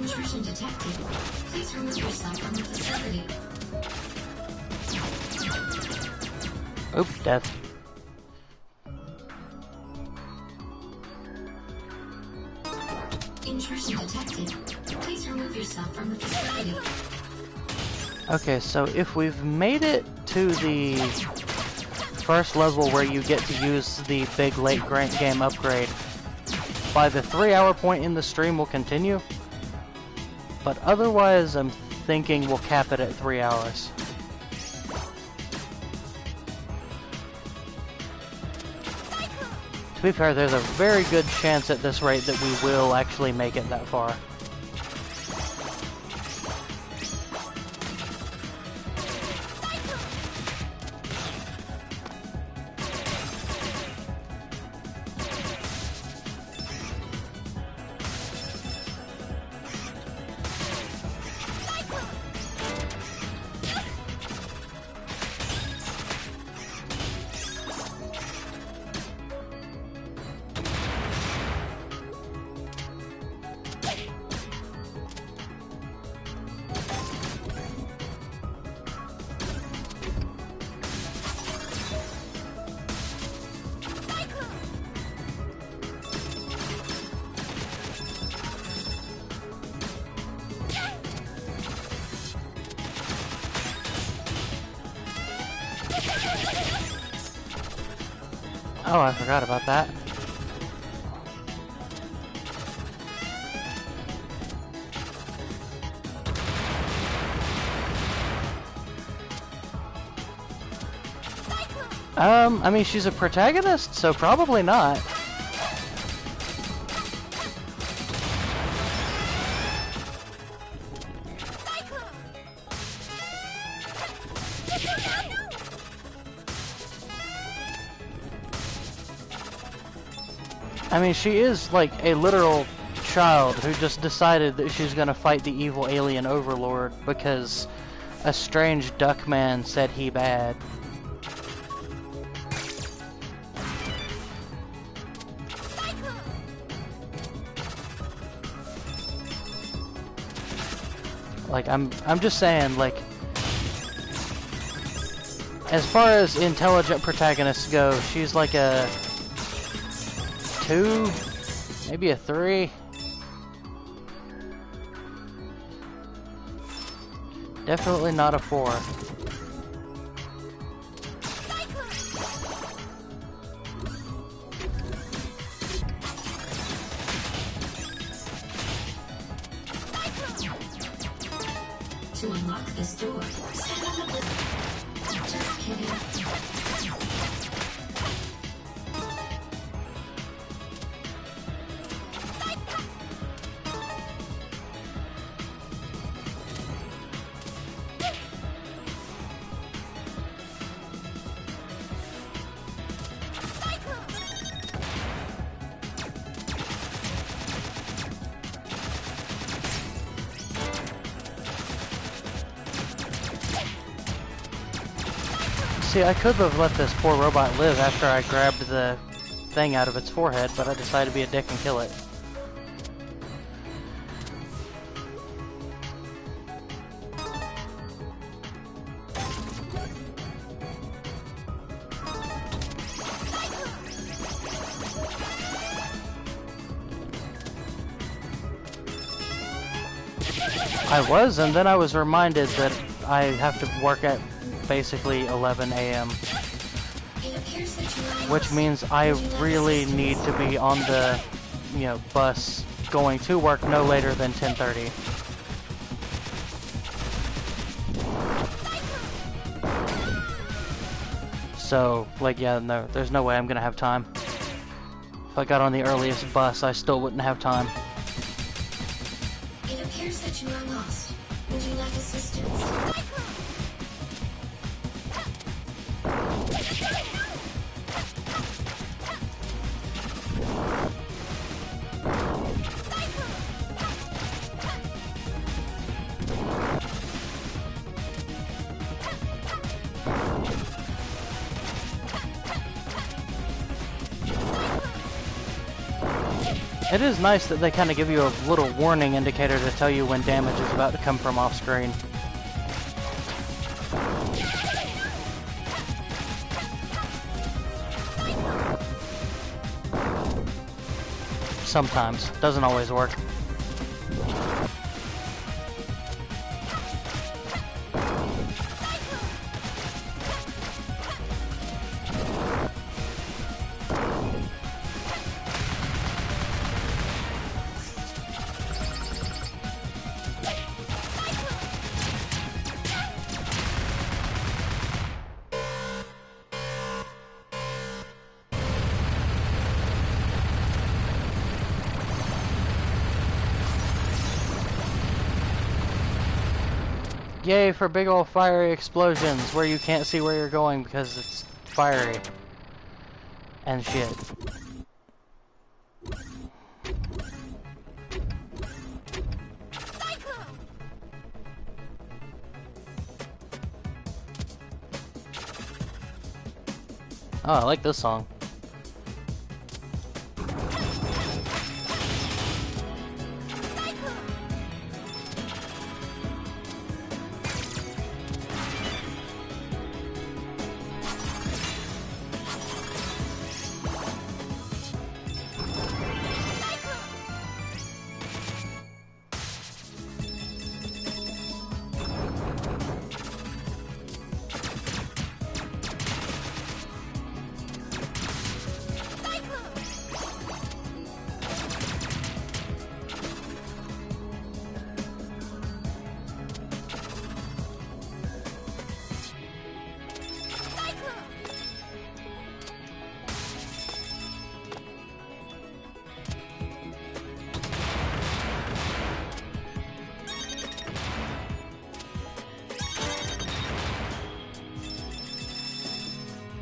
Intrusion detected. Please remove yourself from the facility. Oop, death. Intrusion detected. Please remove yourself from the facility. Okay, so if we've made it to the first level where you get to use the big late game upgrade, by the 3-hour point in the stream we'll continue, but otherwise I'm thinking we'll cap it at 3 hours. To be fair, there's a very good chance at this rate that we will actually make it that far. Oh, I forgot about that. I mean, she's a protagonist, so probably not. I mean, she is like a literal child who just decided that she's gonna fight the evil alien overlord because a strange duck man said he bad. Like, I'm just saying, like, as far as intelligent protagonists go, she's like a 2, maybe a 3. Definitely not a 4. To unlock this door, stand on the lid. Just kidding. See, I could have let this poor robot live after I grabbed the thing out of its forehead, but I decided to be a dick and kill it. I was, and then I was reminded that I have to work at basically 11 a.m. Which means I really need to be on the, bus going to work no later than 10:30. So, like, yeah, no, there's no way I'm gonna have time. If I got on the earliest bus, I still wouldn't have time. It appears that you are lost. Would you like assistance? It is nice that they kind of give you a little warning indicator to tell you when damage is about to come from off screen. Sometimes. Doesn't always work. Yay for big old fiery explosions where you can't see where you're going because it's fiery. And shit. Oh, I like this song.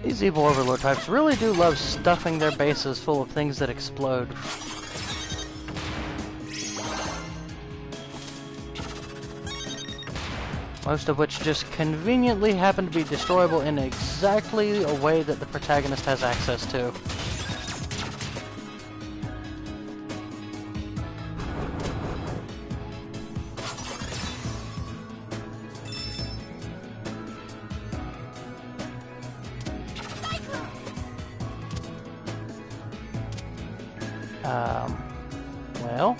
These evil overlord types really do love stuffing their bases full of things that explode. Most of which just conveniently happen to be destroyable in exactly a way that the protagonist has access to. Well...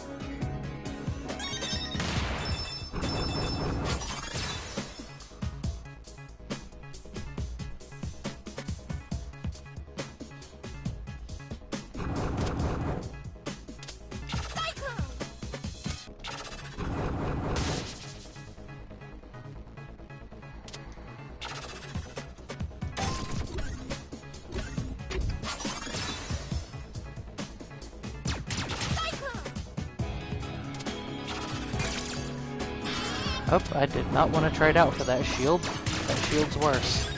Oh, I did not want to trade out for that shield. That shield's worse.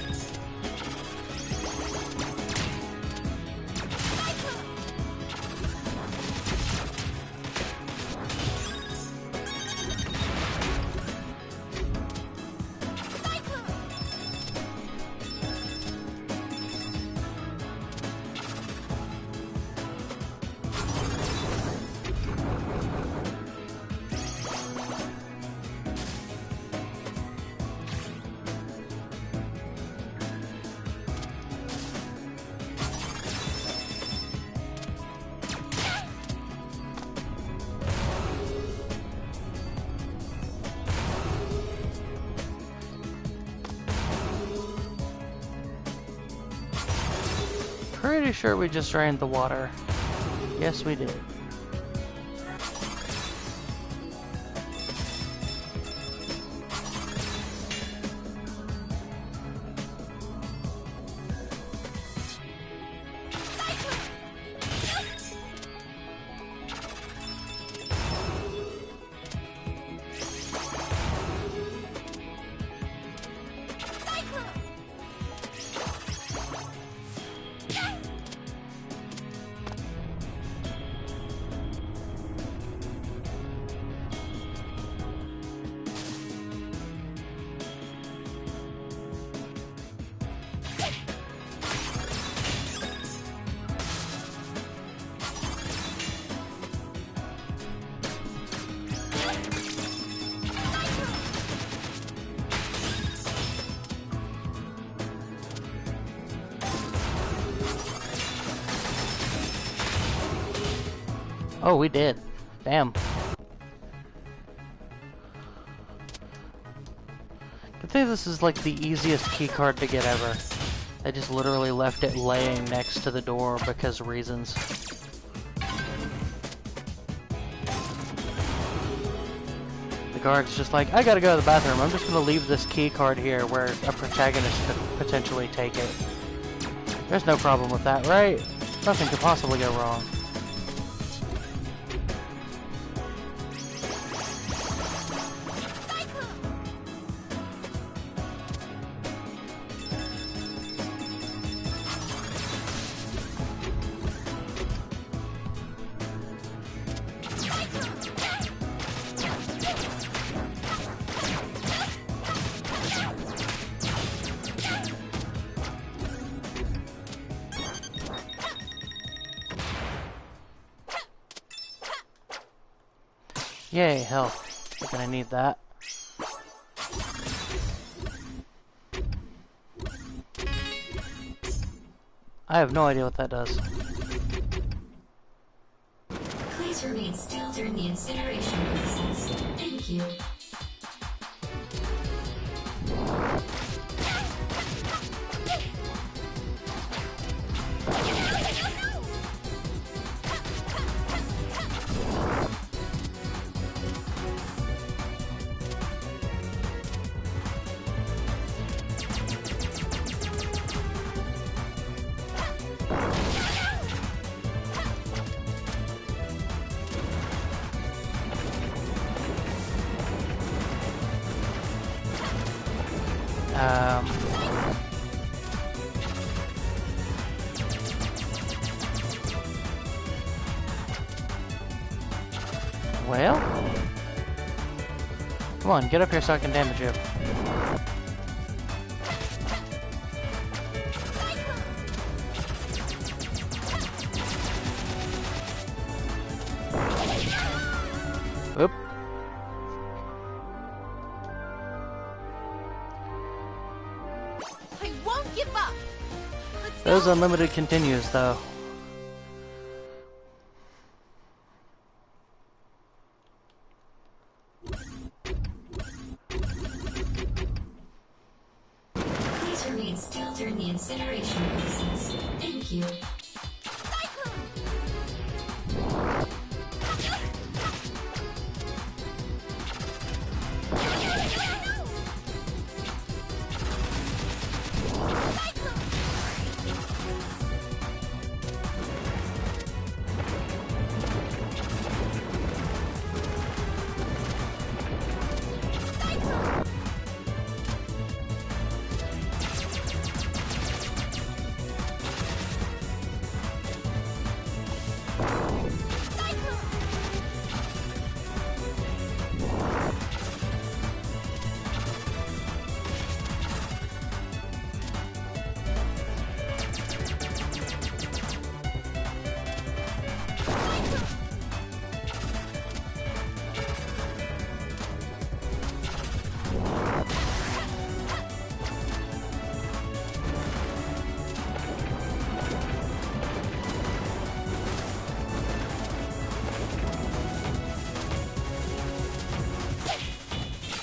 Pretty sure we just drained the water. Yes, we did. Oh, we did. Damn. I think this is like the easiest key card to get ever. I just literally left it laying next to the door because reasons. The guard's just like, I gotta go to the bathroom. I'm just gonna leave this key card here where a protagonist could potentially take it. There's no problem with that, right? Nothing could possibly go wrong. Yay, health. We're gonna need that. I have no idea what that does. Please remain still during the incineration process. Thank you. Well? Come on, get up here so I can damage you. Oop. I won't give up. Those unlimited continues, though. Please remain still during the incineration process. Thank you.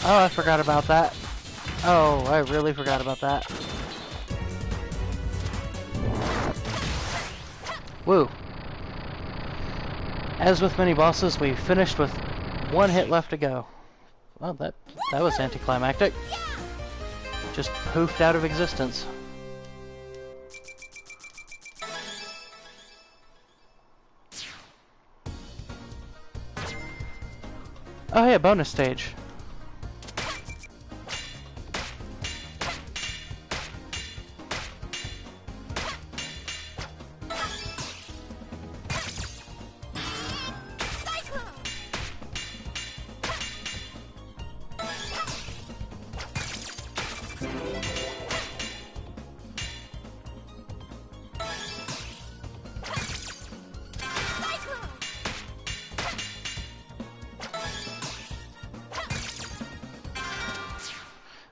Oh, I forgot about that. Oh, I really forgot about that. Woo. As with many bosses, we finished with one hit left to go. Well, that was anticlimactic. Just poofed out of existence. Oh, hey, a bonus stage.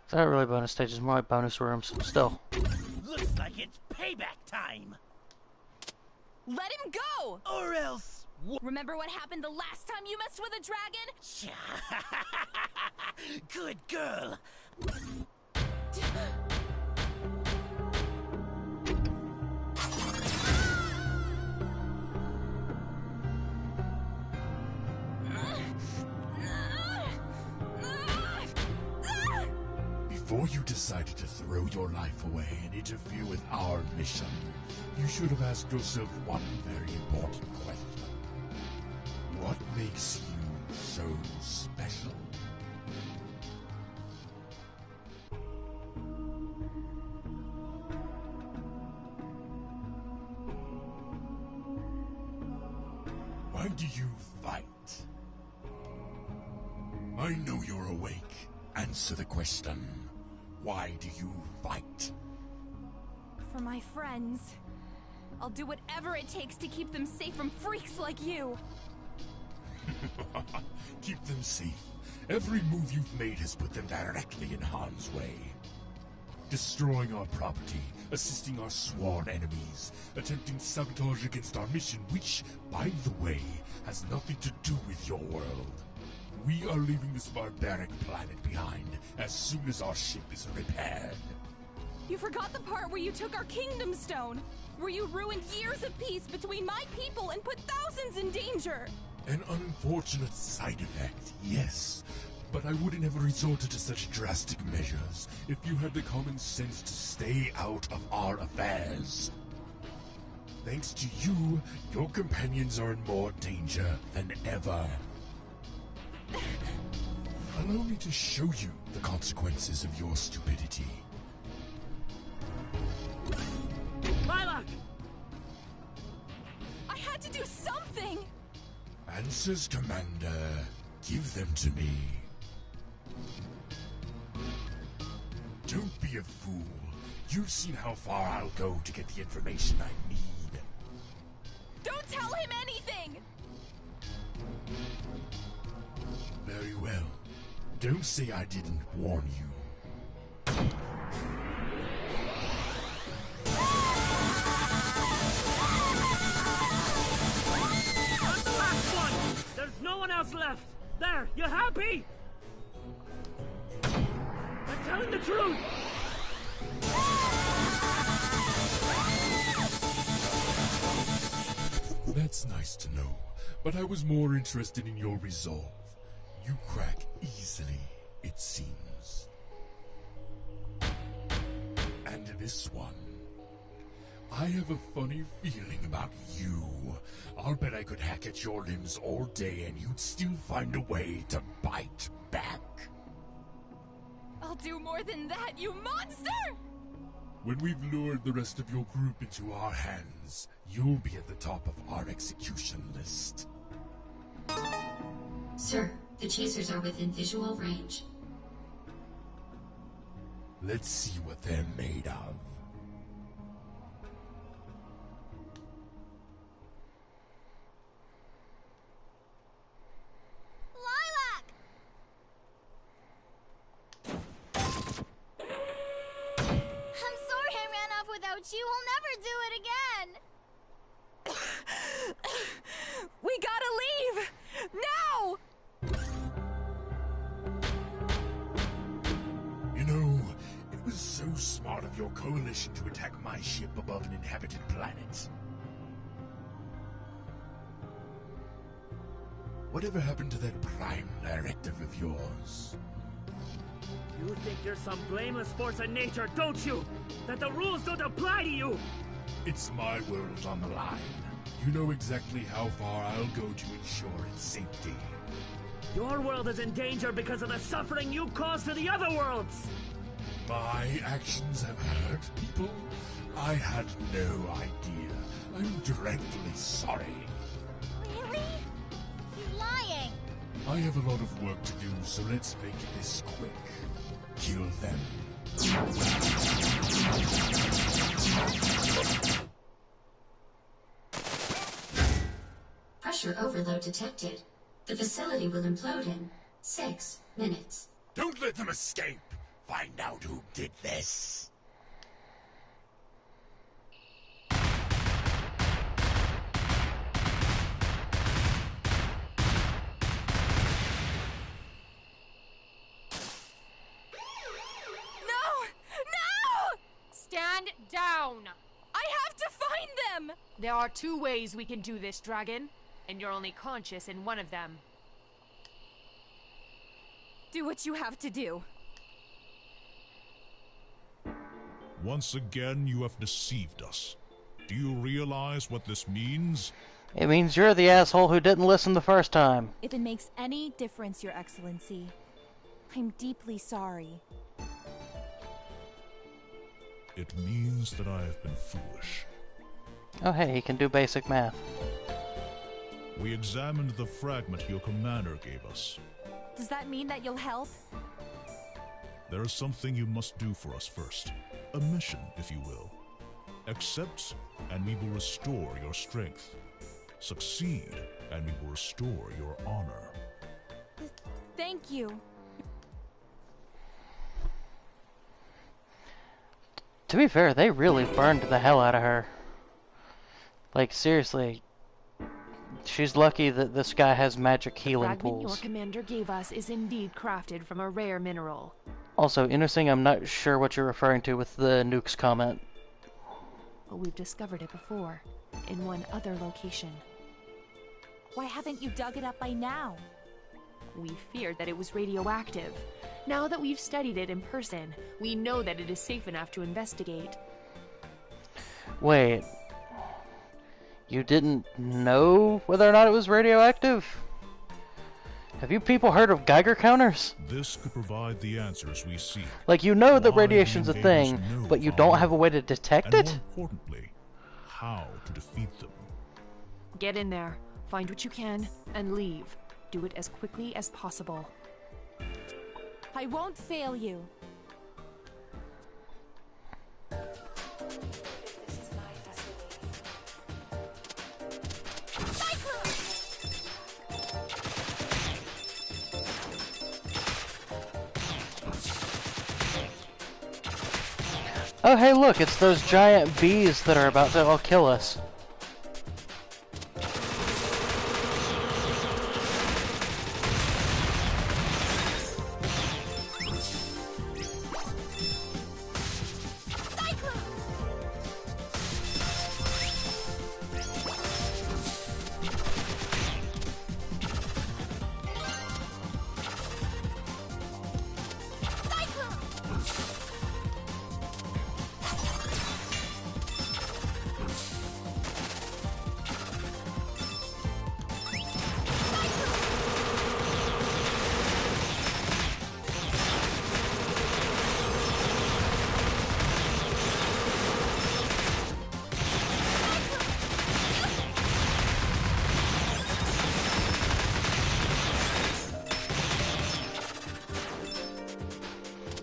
It's not really bonus stages, more like bonus rooms. Still. Looks like it's payback time. Let him go! Or else Remember what happened the last time you messed with a dragon? Good girl. Before you decided to throw your life away and interfere with our mission, you should have asked yourself one very important question. What makes you so special? Why do you fight? I know you're awake. Answer the question. Why do you fight? For my friends. I'll do whatever it takes to keep them safe from freaks like you. Keep them safe. Every move you've made has put them directly in harm's way. Destroying our property, assisting our sworn enemies, attempting sabotage against our mission, which, by the way, has nothing to do with your world. We are leaving this barbaric planet behind as soon as our ship is repaired. You forgot the part where you took our kingdom stone, where you ruined years of peace between my people and put thousands in danger. An unfortunate side effect, yes. But I wouldn't have resorted to such drastic measures if you had the common sense to stay out of our affairs. Thanks to you, your companions are in more danger than ever. Allow me to show you the consequences of your stupidity. Lilac! I had to do something! Answers, Commander. Give them to me. Don't be a fool. You've seen how far I'll go to get the information I need. Don't tell him anything! Very well. Don't say I didn't warn you. I'm the last one! There's no one else left! There, you happy? I'm telling the truth! That's nice to know, but I was more interested in your resolve. You crack easily, it seems. And this one. I have a funny feeling about you. I'll bet I could hack at your limbs all day and you'd still find a way to bite back. I'll do more than that, you monster! When we've lured the rest of your group into our hands, you'll be at the top of our execution list. Sir, the chasers are within visual range. Let's see what they're made of. Lilac! I'm sorry I ran off without you. I'll never do it again. We gotta leave! Now! You know, it was so smart of your coalition to attack my ship above an inhabited planet. Whatever happened to that prime directive of yours? You think you're some blameless force of nature, don't you? That the rules don't apply to you! It's my world on the line. You know exactly how far I'll go to ensure its safety. Your world is in danger because of the suffering you caused to the other worlds! My actions have hurt people? I had no idea. I'm dreadfully sorry. Really? He's lying. I have a lot of work to do, so let's make this quick. Kill them. Pressure overload detected. The facility will implode in 6 minutes. Don't let them escape! Find out who did this! stone! I have to find them! There are 2 ways we can do this, Dragon, and you're only conscious in one of them. Do what you have to do. Once again, you have deceived us. Do you realize what this means? It means you're the asshole who didn't listen the first time. If it makes any difference, Your Excellency, I'm deeply sorry. It means that I have been foolish. Oh hey, he can do basic math. We examined the fragment your commander gave us. Does that mean that you'll help? There is something you must do for us first. A mission, if you will. Accept, and we will restore your strength. Succeed, and we will restore your honor. Thank you. To be fair, they really burned the hell out of her. Like, seriously. She's lucky that this guy has magic healing The fragment your pools. commander gave us is indeed crafted from a rare mineral. Also, interesting, I'm not sure what you're referring to with the nukes comment. But we've discovered it before, in one other location. Why haven't you dug it up by now? We feared that it was radioactive. Now that we've studied it in person, we know that it is safe enough to investigate. Wait. You didn't know whether or not it was radioactive? Have you people heard of Geiger counters? This could provide the answers we seek. Like, you know that Why radiation's a the invaders thing, know but you of don't our have a way to detect and it? more importantly, how to defeat them. Get in there, find what you can, and leave. Do it as quickly as possible. I won't fail you. Oh hey look, it's those giant bees that are about to all kill us.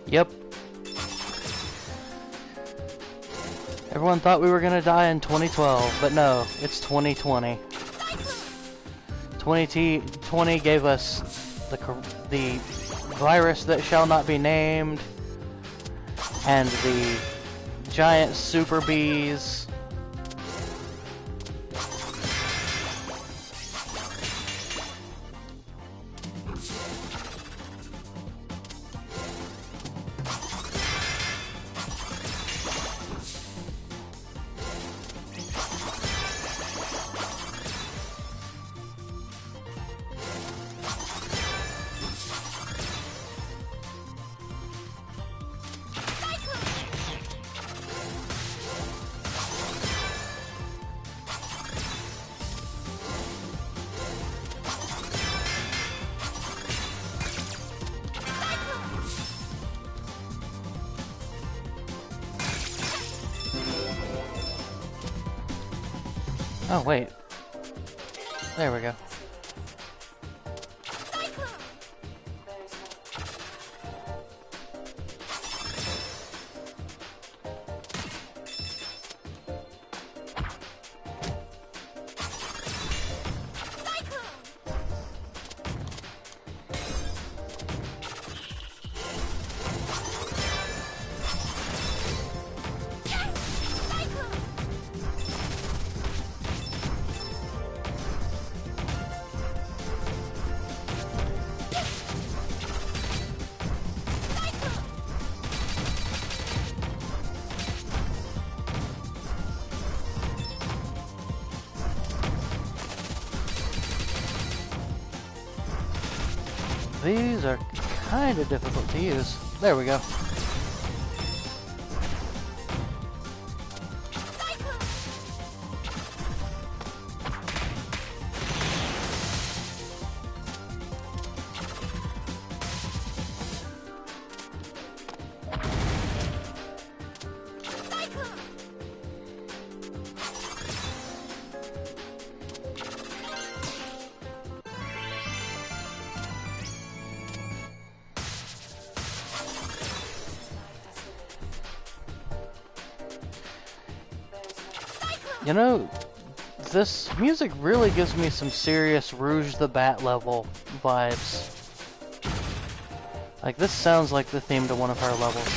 Yep. Everyone thought we were gonna die in 2012, but no, it's 2020. 2020 gave us the virus that shall not be named, and the giant super bees. Oh, wait. There we go. These are kind of difficult to use. There we go. You know, this music really gives me some serious Rouge the Bat level vibes. Like, this sounds like the theme to one of her levels.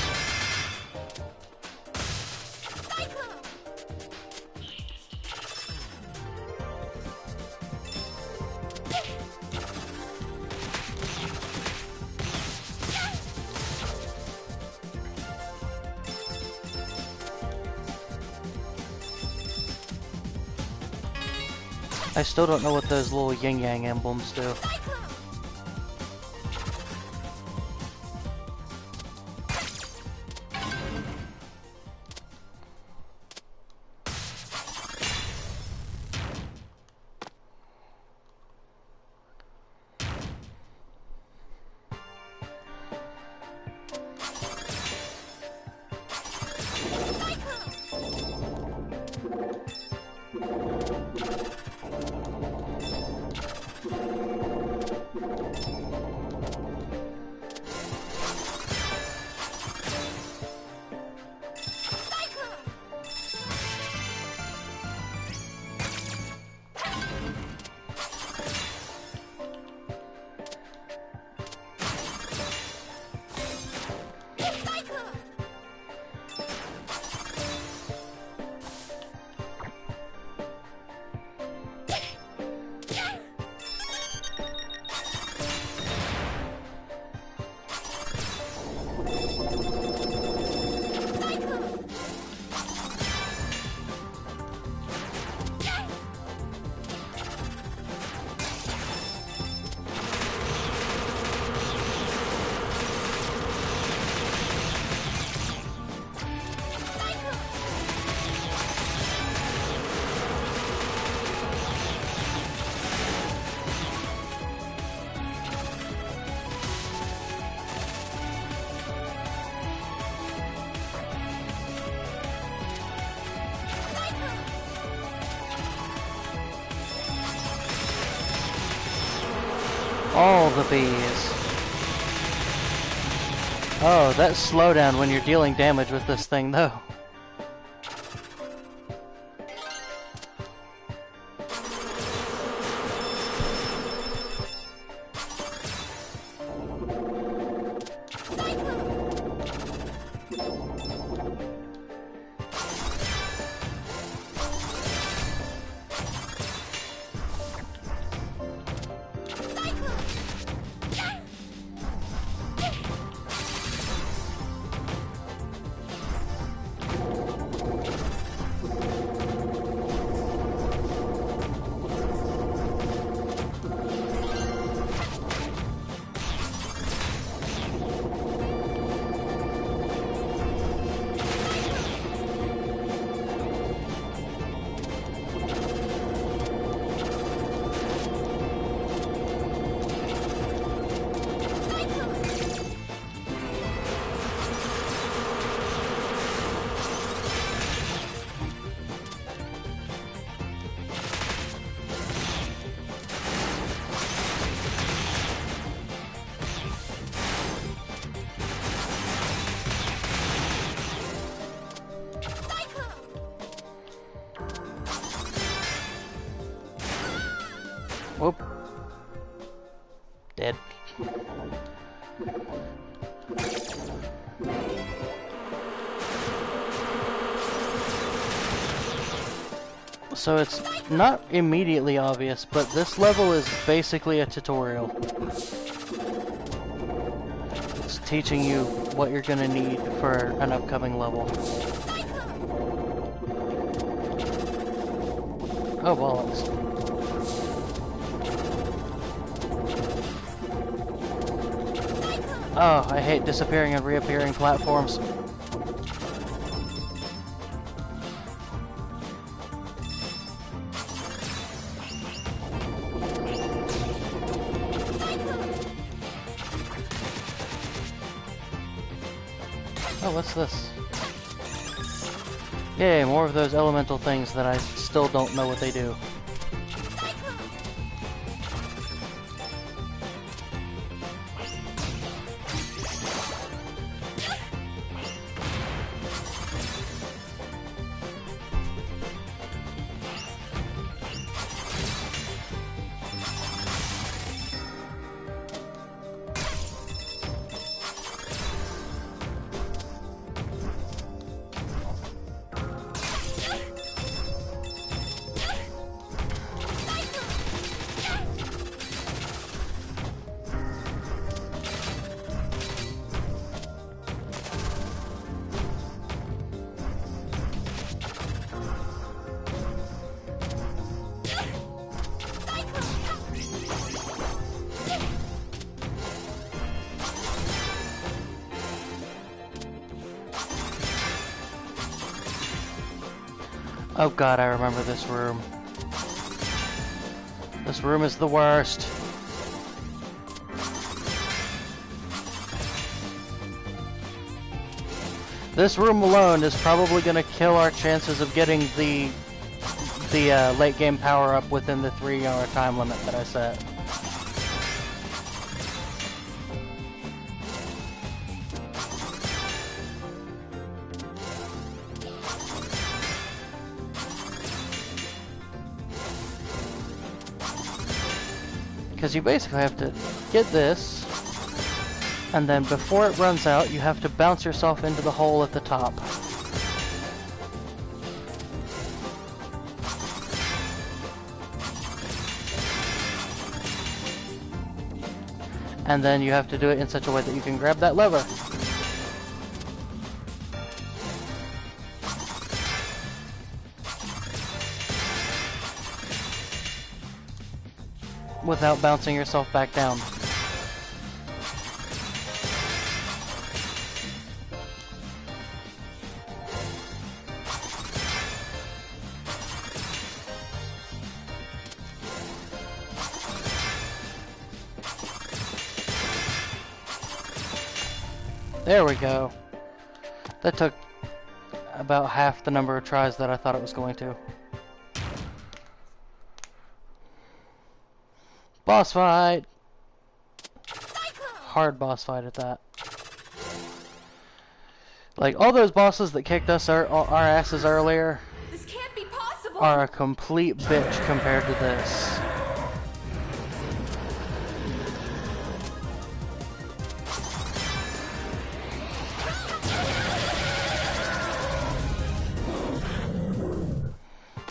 I still don't know what those little yin-yang emblems do. All the bees. Oh, that slowdown when you're dealing damage with this thing, though. Whoop. Dead. So it's not immediately obvious, but this level is basically a tutorial. It's teaching you what you're gonna need for an upcoming level. Oh, bollocks. Oh, I hate disappearing and reappearing platforms. Oh, what's this? Yay, more of those elemental things that I still don't know what they do. Oh god, I remember this room. This room is the worst. This room alone is probably going to kill our chances of getting the late game power up within the 3-hour time limit that I set. Because you basically have to get this, and then before it runs out, you have to bounce yourself into the hole at the top. And then you have to do it in such a way that you can grab that lever. Without bouncing yourself back down. There we go. That took about half the number of tries that I thought it was going to. Boss fight! Hard boss fight at that. Like, all those bosses that kicked us our asses earlier This can't be possible. are a complete bitch compared to this.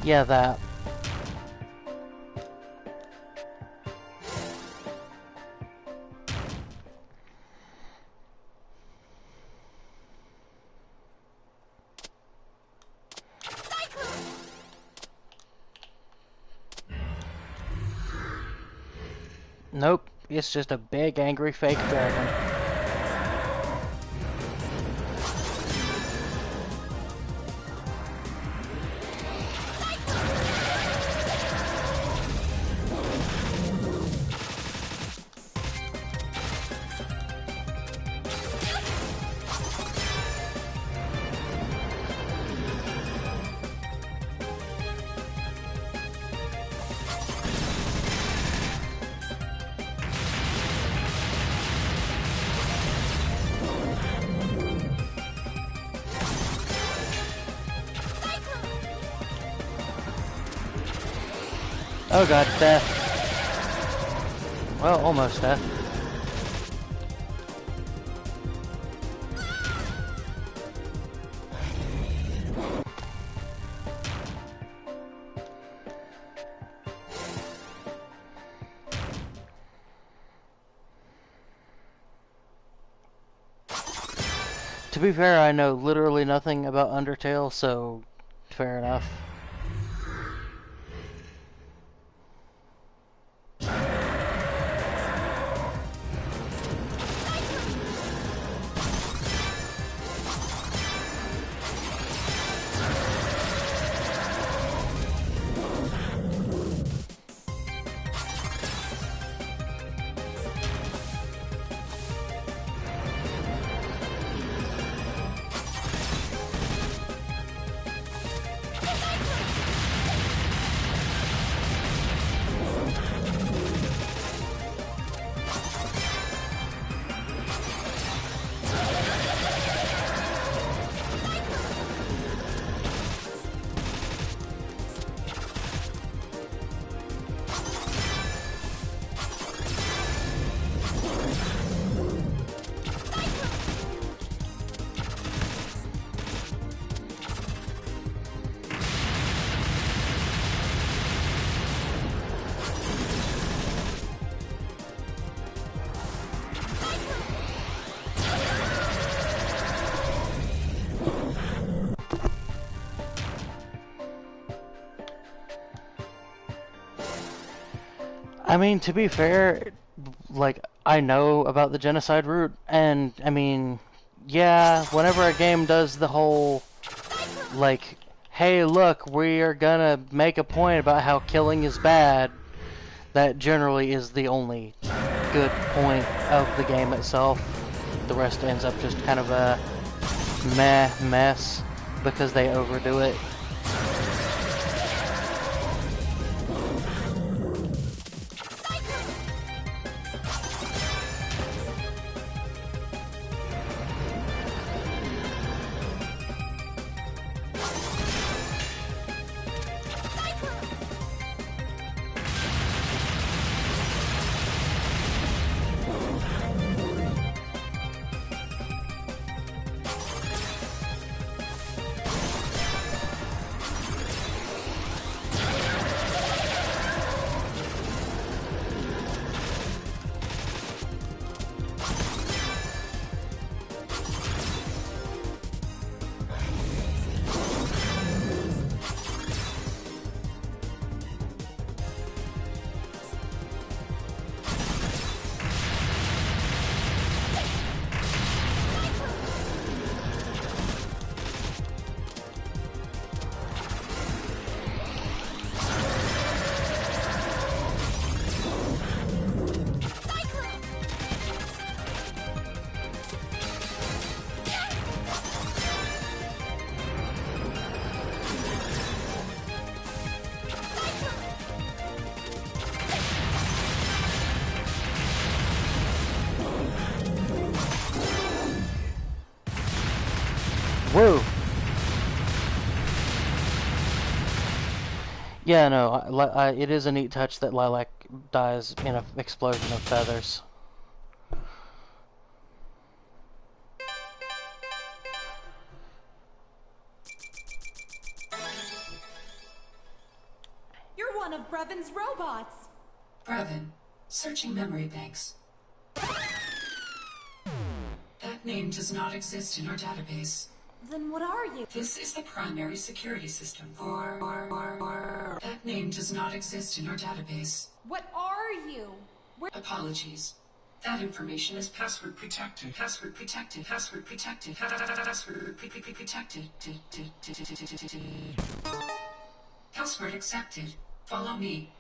Yeah, that. Nope, it's just a big angry fake dragon. Oh god, death. Well, almost death. To be fair, I know literally nothing about Undertale, so fair enough. I mean, to be fair, like, I know about the genocide route, and, I mean, yeah, whenever a game does the whole, like, hey, look, we are gonna make a point about how killing is bad, that generally is the only good point of the game itself. The rest ends up just kind of a mess because they overdo it. Whoa! Yeah, no, it is a neat touch that Lilac dies in an explosion of feathers. You're one of Brevin's robots. Brevin, searching memory banks. That name does not exist in our database. Then what are you? This is the primary security system for... That name does not exist in our database. What are you? Apologies. That information is password protected. Password protected. Password protected. Password protected. Password accepted. Follow me.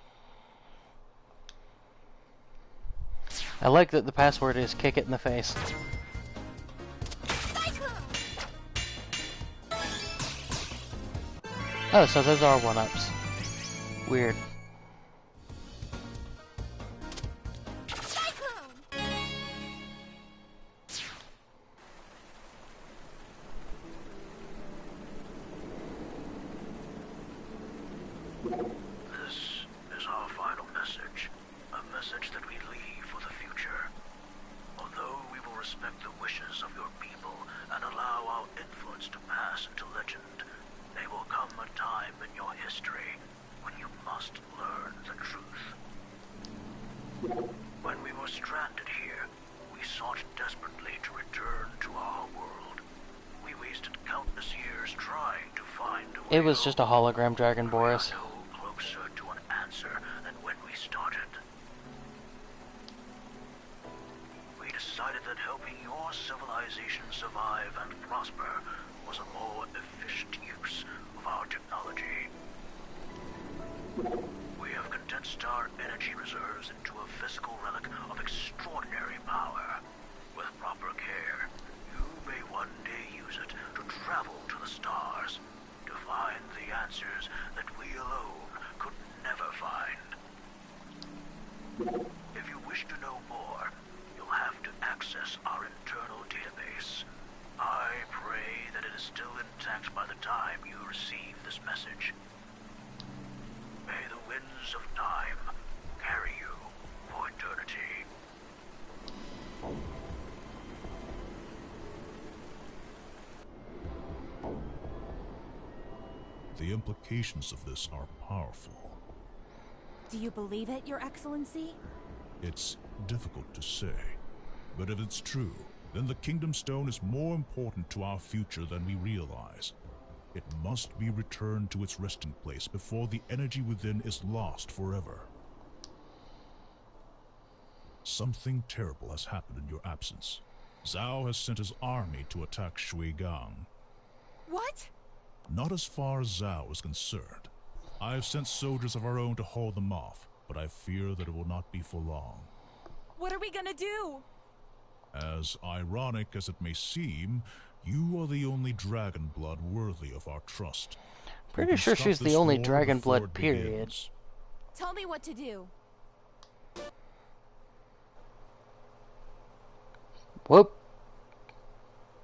I like that the password is kick it in the face. Oh, so those are 1-ups. Weird. This is our final message. A message that we leave for the future. Although we will respect the wishes of your people and allow our influence to pass into legend, there will come a time in your history when you must learn the truth. When we were stranded here, we sought desperately to return to our world. We wasted countless years trying to find a way It was just a hologram dragon, Boris. closer to an answer than when we started. We decided that helping your civilization survive and prosper was a more efficient use of our technology. We have condensed our energy reserves into a physical relic of extraordinary power. With proper care, you may one day use it to travel to the stars, to find the answers that we alone could never find. If you wish to know more, you'll have to access our internal database. I pray that it is still intact by the time you receive this message. May the winds of time carry you for eternity. The implications of this are powerful. Do you believe it, Your Excellency? It's difficult to say, but if it's true, then the Kingdom Stone is more important to our future than we realize. It must be returned to its resting place before the energy within is lost forever. something terrible has happened in your absence. Zhao has sent his army to attack Shuigang. What? Not as far as Zhao is concerned. I have sent soldiers of our own to hold them off, but I fear that it will not be for long. What are we gonna do? As ironic as it may seem, you are the only dragon blood worthy of our trust. Pretty sure she's the only dragon blood, period. Tell me what to do. Whoop.